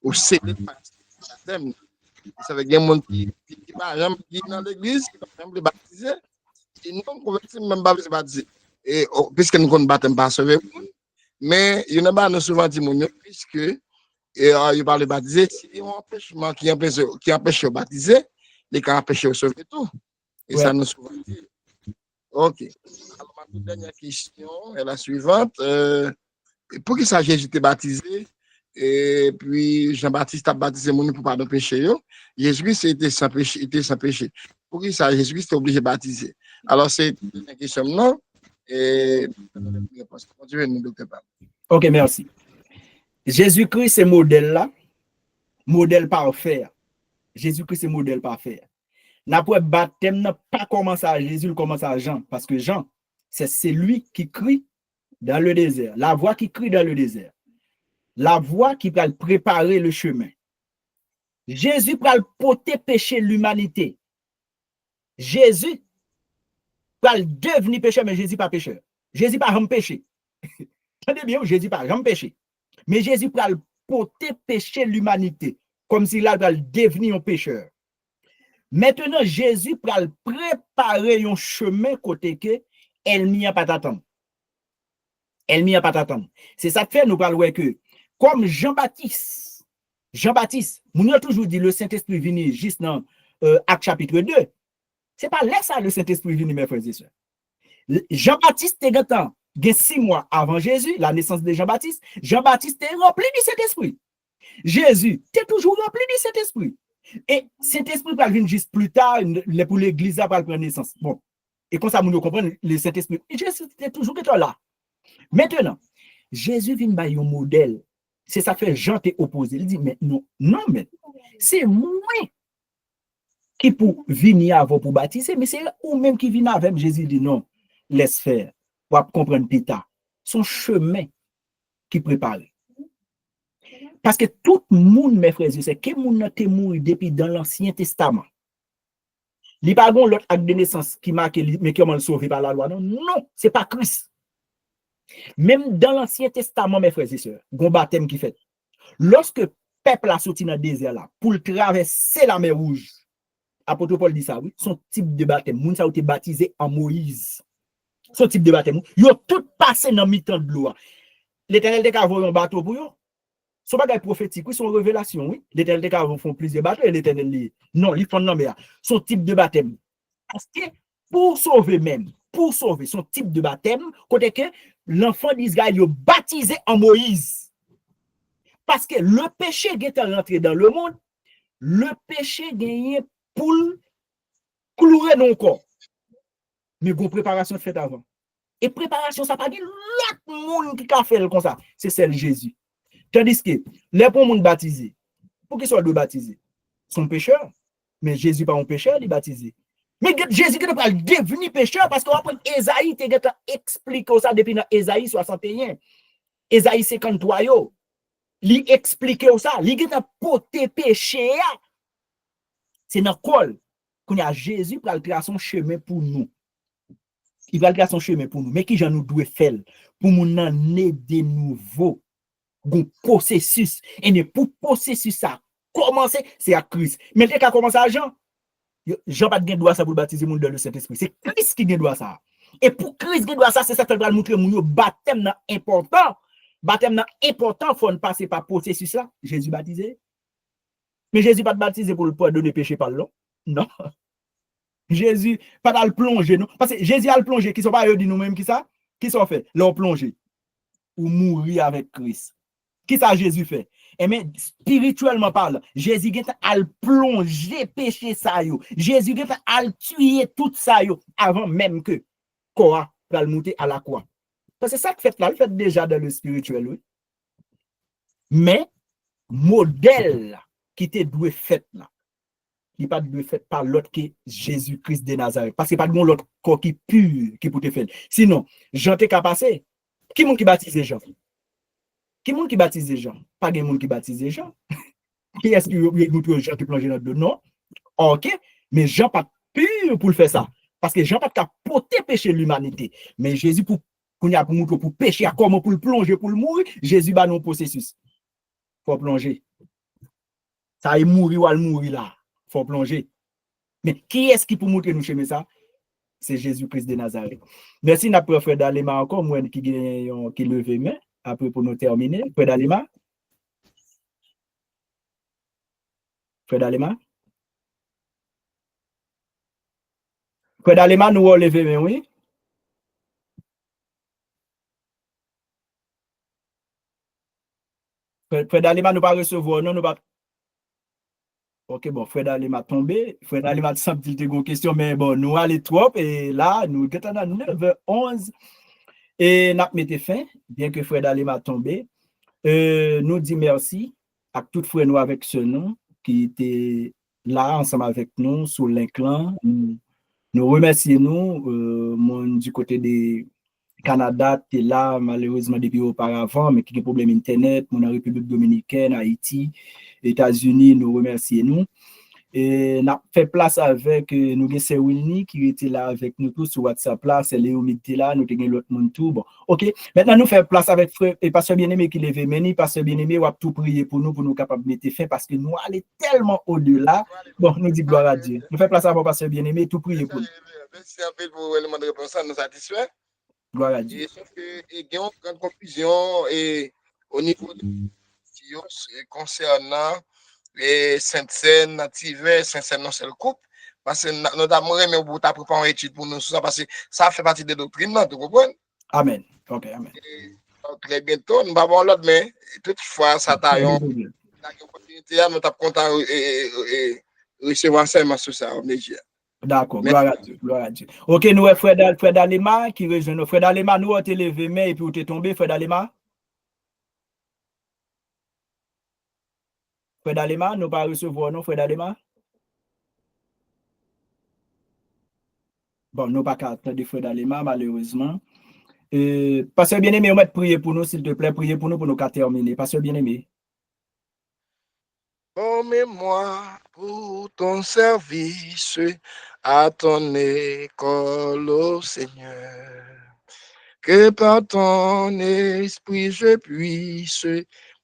ou sceller baptême. Ça veut dire qu'il y a des gens qui pas jamais dans l'église, qui pas jamais baptisé, qui non convertis même pas baptisé. Et puisque nous connaissons baptême pas sauvé, mais il y en a pas souvent dit mon puisque il parle de baptiser, si il y a un empêchement qui empêche de baptiser, il can empêcher de sauver tout. Et ça nous souvent dit. OK. Alors ma dernière question est la suivante. Pour qui ça Jésus était baptisé et puis Jean-Baptiste a baptisé mon pour pardon péché Jésus était sans péché. Pour qui ça Jésus était obligé de baptiser. Alors c'est une question non. Et ok, merci. Jésus-Christ, c'est modèle là, modèle parfait. Jésus-Christ, c'est modèle parfait. N'après baptême, n'a pas commencé à Jésus, il commence à Jean, parce que Jean, c'est lui qui crie dans le désert, la voix qui crie dans le désert, la voix qui va préparer le chemin. Jésus va porter péché l'humanité. Jésus va devenir pécheur, mais Jésus pas pécheur. Jésus pas un péché. Entendez bien, Jésus pas un péché. Mais Jésus va porter péché l'humanité, comme s'il va devenir un pécheur. Maintenant, Jésus va préparer un chemin côté que elle n'y a pas d'attendre. Elle n'y a pas d'attendre. C'est ça que fait nous parlons que, comme Jean-Baptiste, nous avons toujours dit le Saint-Esprit venu juste dans Acte chapitre 2. C'est pas là ça le Saint-Esprit venu, mes frères et sœurs. Jean-Baptiste était 6 mois avant Jésus, la naissance de Jean-Baptiste. Jean-Baptiste est rempli du Saint-Esprit. Jésus était toujours rempli du Saint-Esprit. Et Saint-Esprit va venir juste plus tard pour l'église va prendre naissance. Bon. Et comme ça, nous comprenons le Saint-Esprit. Jésus était toujours là. Maintenant, Jésus vient par un modèle. C'est ça que Jean t'est opposé. Il dit, mais non, mais c'est moi qui pour venir avant pour baptiser, mais c'est ou même qui vient avec. Jésus dit non, laisse faire. Pour comprendre Péta. Son chemin qui prépare. Parce que tout le monde, mes frères, c'est que mon a mouru depuis dans l'Ancien Testament. Il n'y a pas l'autre acte de naissance qui marque, mais qui est sauvé par la loi. Non, non, ce n'est pas Christ. Même dans l'Ancien Testament, mes frères et sœurs, il y a un baptême qui fait. Lorsque le peuple a sorti dans le désert là, pour traverser la mer Rouge, apôtre Paul dit ça, oui, son type de baptême, moun sa été baptisé en Moïse. Son type de baptême, ils ont tout passé dans le mi-temps de l'eau. L'Éternel te a envoyé un bateau pour eux. Son bagage prophétique, oui, son révélation, oui. L'Éternel te a fait plusieurs bateaux et l'Éternel dit, non, il faut nommer son type de baptême. Parce que pour sauver même, pour sauver son type de baptême, côté que l'enfant d'Israël est baptisé en Moïse. Parce que le péché qui est rentré dans le monde, le péché gagné pour clouer nos corps. Mais une préparation faite avant. Et préparation, ça pas dit l'autre monde qui a fait comme ça. C'est celle de Jésus. Tandis que les pour monde baptisé, pour qu'ils soient deux baptisés, sont pécheurs. Mais Jésus pas un pécheur, il est baptisé. Mais Jésus qui pas devenir pécheur parce qu'on prend Ésaïe, tu explique ça depuis dans Ésaïe 61. Ésaïe 53, il explique ça. Il a porté péché. C'est dans quoi qu'on a Jésus pour créer son chemin pour nous. Il va créer son chemin pour nous. Mais qui j'en nous doit faire pour nous naître de nouveau. Un processus. Et pour processus ça commencer, c'est à Christ. Mais dès qu'il a commencé à Jean, Jean pas de droit ça pour baptiser monde dans le Saint-Esprit. C'est Christ qui a droit ça. Et pour Christ qui a droit ça, c'est ça qui va montrer mon baptême important. Baptême important, il faut passer par processus là. Jésus baptisé. Mais Jésus pas baptisé pour le pardonner péché par l'eau. Non. Jésus pas dans le plonger, non. Parce que Jésus a le plongé, qui sont pas eux dit nous-mêmes qui ça? Qui sont fait? Leur plonger. Ou mourir avec Christ. Qui ça Jésus fait? Et mais spirituellement parlant, Jésus a le plonger péché ça yo. Jésus a le tuer tout ça yo avant même que quoi va le monter à la croix. Parce que ça que fait là, le fait déjà dans le spirituel, oui. Mais modèle qui te doit fait là, qui pas doit fait par l'autre que Jésus-Christ de Nazareth. Parce que pas de l'autre corps qui pur qui peut te faire. Sinon, Jean t'es qu'à passer. Qui monde qui baptise Jean? Qui monde qui baptise Jean? Pas de monde qui baptise Jean. Qui est-ce qui nous Jean qui plonge dans le non? OK, mais Jean pas pur pour le faire ça. Parce que Jean pas qu'à porter péché l'humanité. Mais Jésus pour pour pécher, comment pour le plonger, pour le mourir, Jésus va dans le processus. Faut plonger. Ça est mourir ou al mourir là. Faut plonger. Mais qui est-ce qui peut montrer nous chemin ça? C'est Jésus-Christ de Nazareth. Merci n'a frère Dalema encore, moi qui levé main après pour nous terminer. Frère Dalema. Frère Dalema. Frère Dalema nous lever main, oui. Frère Dalema nous pas recevoir, non, nous pas. Ok, bon, Frère Dalema tombé. Frère Dalema semble qu'il y a une question, mais bon, nous allons trop et là, nous sommes à 9h11 et nous mettons fin, bien que Frère Dalema tombé. Nous disons merci à tout frère nous avec ce nom qui était là ensemble avec nous sur l'inclin. Nous remercions nous, du côté des Canada, qui est là malheureusement depuis auparavant, mais qui a des problèmes Internet, mon République Dominicaine, Haïti, États-Unis, nous remercions nous. Et nous fait place avec nous, c'est Wilny qui était là avec nous tous sur WhatsApp là, c'est Léo Mité là, nous avons l'autre monde tout. Bon, ok. Maintenant, nous faisons place avec frère et pasteur bien-aimé qui lève meni, pasteur bien-aimé, on va tout prier pour nous capables de mettre fin parce que nous allons tellement au-delà. Bon, nous disons gloire à Dieu. Nous faisons place avec pasteur bien-aimé, tout prier pour nous. Merci un peu pour l'élément de réponse, ça nous satisfait. Gloire à Dieu. Il y a une grande conclusion et au niveau de concernant les Sainte-Seine, Nativet, Sainte-Seine, non, c'est le couple. Parce que notamment, mais vous t'as préparé une étude pour nous, parce que ça fait partie des doctrines, non, tu comprends? Amen. Ok, amen. Très bientôt, nous allons l'autre, mais toutefois, ça t'a eu l'opportunité, nous t'avons content et recevoir enseignement sur ça. D'accord, gloire à Dieu, gloire à Dieu. Ok, nous, frère Dalema, qui rejoint nous. Frère Dalema, nous, on t'a levé main et puis on t'est tombé, frère Dalema. Frère Dalema, nous pas recevoir, non, frère Dalema. Bon, nous pas qu'à attendre frère Dalema, malheureusement. Pasteur bien-aimé, on va te prier pour nous, s'il te plaît, prier pour nous qu'à terminer. Pasteur bien-aimé. Formez-moi pour ton service à ton école, ô Seigneur. Que par ton esprit je puisse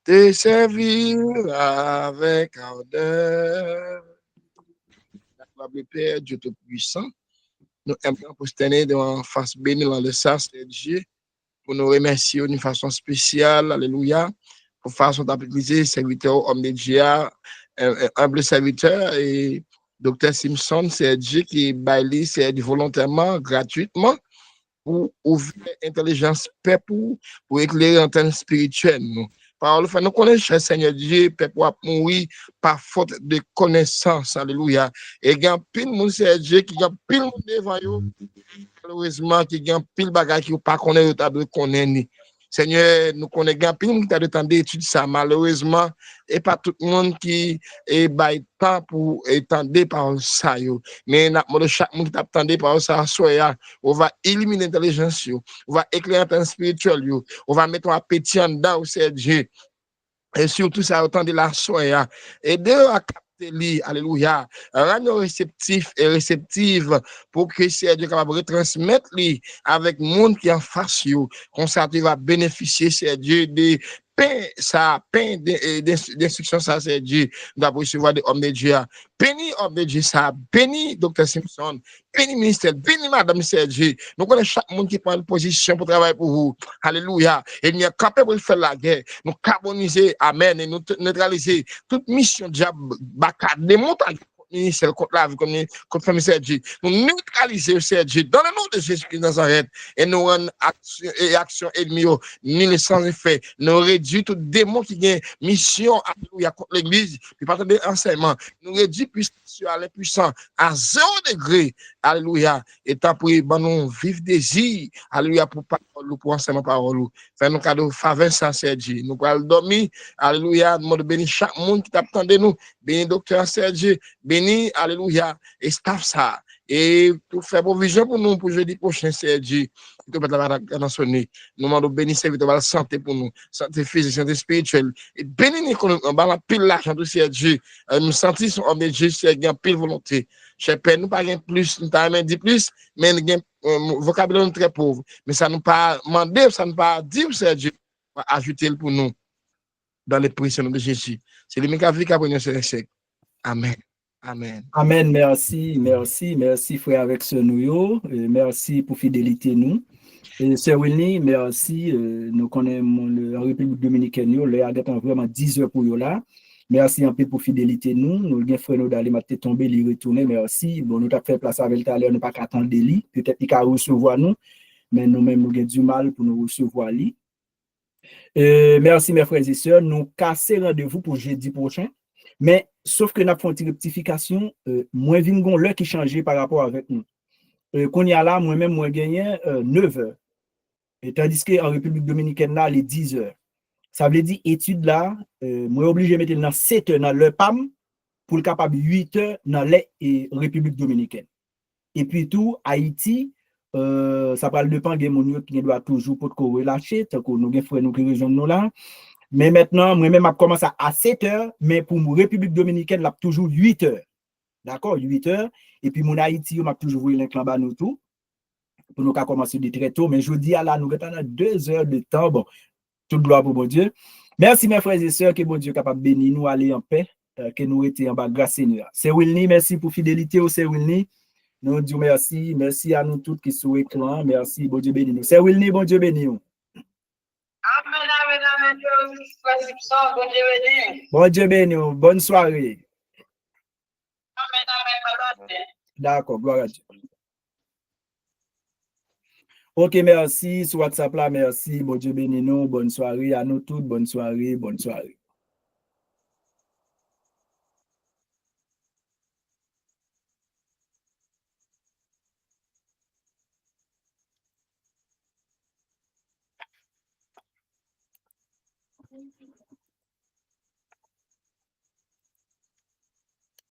te servir avec ardeur. Père, Dieu Tout-Puissant, nous aimons posterner devant face bénie dans le sang de Dieu pour nous remercier d'une façon spéciale. Alléluia. Pour façon d'appliquer serviteur, homme de Dieu, humble serviteur et Dr. Simpson, c'est Dieu qui baille, c'est volontairement, gratuitement, pour ouvrir l'intelligence pour éclairer l'antenne spirituelle. Parole, nous connaissons, Seigneur Dieu, peuple a mouru par faute de connaissance. Alléluia. Et il y a pile de monde, c'est Dieu, qui a pile de monde devant vous. Malheureusement, qui y a pile de bagages qui ne pas connaître, Seigneur, nous connaissons pile de monde qui a de temps d'études ça. Malheureusement, et pas tout le monde qui est temps pour étendre par ça. Mais chaque monde qui t'attendait par ça, on va éliminer l'intelligence, on va éclairer l'antenne spirituelle, on va mettre un appétit en dedans, c'est Dieu. Et surtout, ça autant de la soya. Et de à capter lui, alléluia, rendre réceptif et réceptive pour que c'est Dieu capable de retransmettre lui avec le monde qui est en face, comme ça, tu vas bénéficier, c'est Dieu, de pain d'instruction, ça, c'est Dieu, d'avoir recevoir des hommes de Dieu. Béni homme de Dieu, ça, béni Dr. Simpson, béni ministère, béni Madame Sergi. Nous connaissons chaque monde qui prend une position pour travailler pour vous. Alléluia. Et nous sommes capables de faire la guerre. Nous carboniser, amen, et nous neutraliser toute mission diable, des montagnes. Ministère contre la vie, contre famille Sergi. Nous neutraliser Sergi dans le nom de Jésus-Christ Nazareth et nous rendre action ennemie, ni sans effet. Nous réduire tout démon qui a mission, alléluia, contre l'église, puis pas de enseignement. Nous réduire puissance à l'impuissant à 0 degré, alléluia. Et tant pour nous vivre désir, alléluia, pour parole, pour enseignement parole. Faire nos cadeaux faveur ça, Sergi. Nous allons dormir, alléluia, nous bénir chaque monde qui t'attend de nous. Béni docteur Sergi, béni, alléluia, et staff ça. Et tout faire provision pour nous pour jeudi prochain, Sergi. Nous demandons béni serviteur de la santé pour nous, santé physique, santé spirituelle. Et béni l'économie, on va pile l'argent de Sergi. Nous sentons son homme de Dieu, c'est une pile volonté. Cher Père, nous pas plus, nous t'avons dit plus, mais nous avons vocabulaire très pauvre. Mais ça nous pas demander, ça nous pas dire, Sergi, va ajouter pour nous dans les prières de Jésus. C'est le même qui a vu qu'après nous, Amen. Amen. Amen. Merci frère avec ce nous. Merci pour fidélité nous. Sœur Wilny, merci. Nous connaissons la République dominicaine, le a vraiment 10 heures pour là. Merci un peu pour fidélité nous. Nous avons frère nous d'aller mater tomber, les retourner. Merci. Bon, nous avons fait place avec tout à l'heure, nous pas attendre lui. Peut-être qu'il va recevoir nous, mais nous-mêmes nous avons du mal pour nous recevoir lui. Merci mes frères et sœurs. Nous casser rendez-vous pour jeudi prochain. Mais sauf que nous avons fait une rectification, moins vingon l'heure qui changeait par rapport avec nous. Qu'on y a là, moi-même, moi gagné 9 heures. Et tandis qu'en République dominicaine, là, les 10 heures. Ça veut dire, étude là, moi obligé de mettre dans 7 heures dans le PAM pour le capable 8 heures dans la République dominicaine. Et puis tout, Haïti, ça parle de pan mon qui doit toujours pour relâcher, tant que nous avons frère nous qui rejoignent nous là. Mais maintenant, moi-même, je commence à 7 heures, mais pour la République dominicaine, là, toujours 8 heures. D'accord, 8 heures. Et puis, mon Haïti, on m'a toujours vu l'inclambat nous tout. Pour nous commencer de très tôt. Mais je dis à là, nous avons 2 heures de temps. Bon, toute gloire pour mon Dieu. Merci, mes frères et sœurs, que mon Dieu est capable de bénir nous, aller en paix, que nous étions en bas, grâce Seigneur. C'est Wilny, merci pour fidélité, c'est Wilny. Nous disons merci. Merci à nous tous qui sont écrans. Merci, bon Dieu béni nous. C'est Wilny, bon Dieu béni nous. Amen. Bon Dieu béni. Bon Dieu béni nous. Bonne soirée. Amen. D'accord, gloire à Dieu. Ok, merci. Sur WhatsApp là, merci. Bon Dieu béni nous. Bonne soirée à nous toutes. Bonne soirée. Bonne soirée.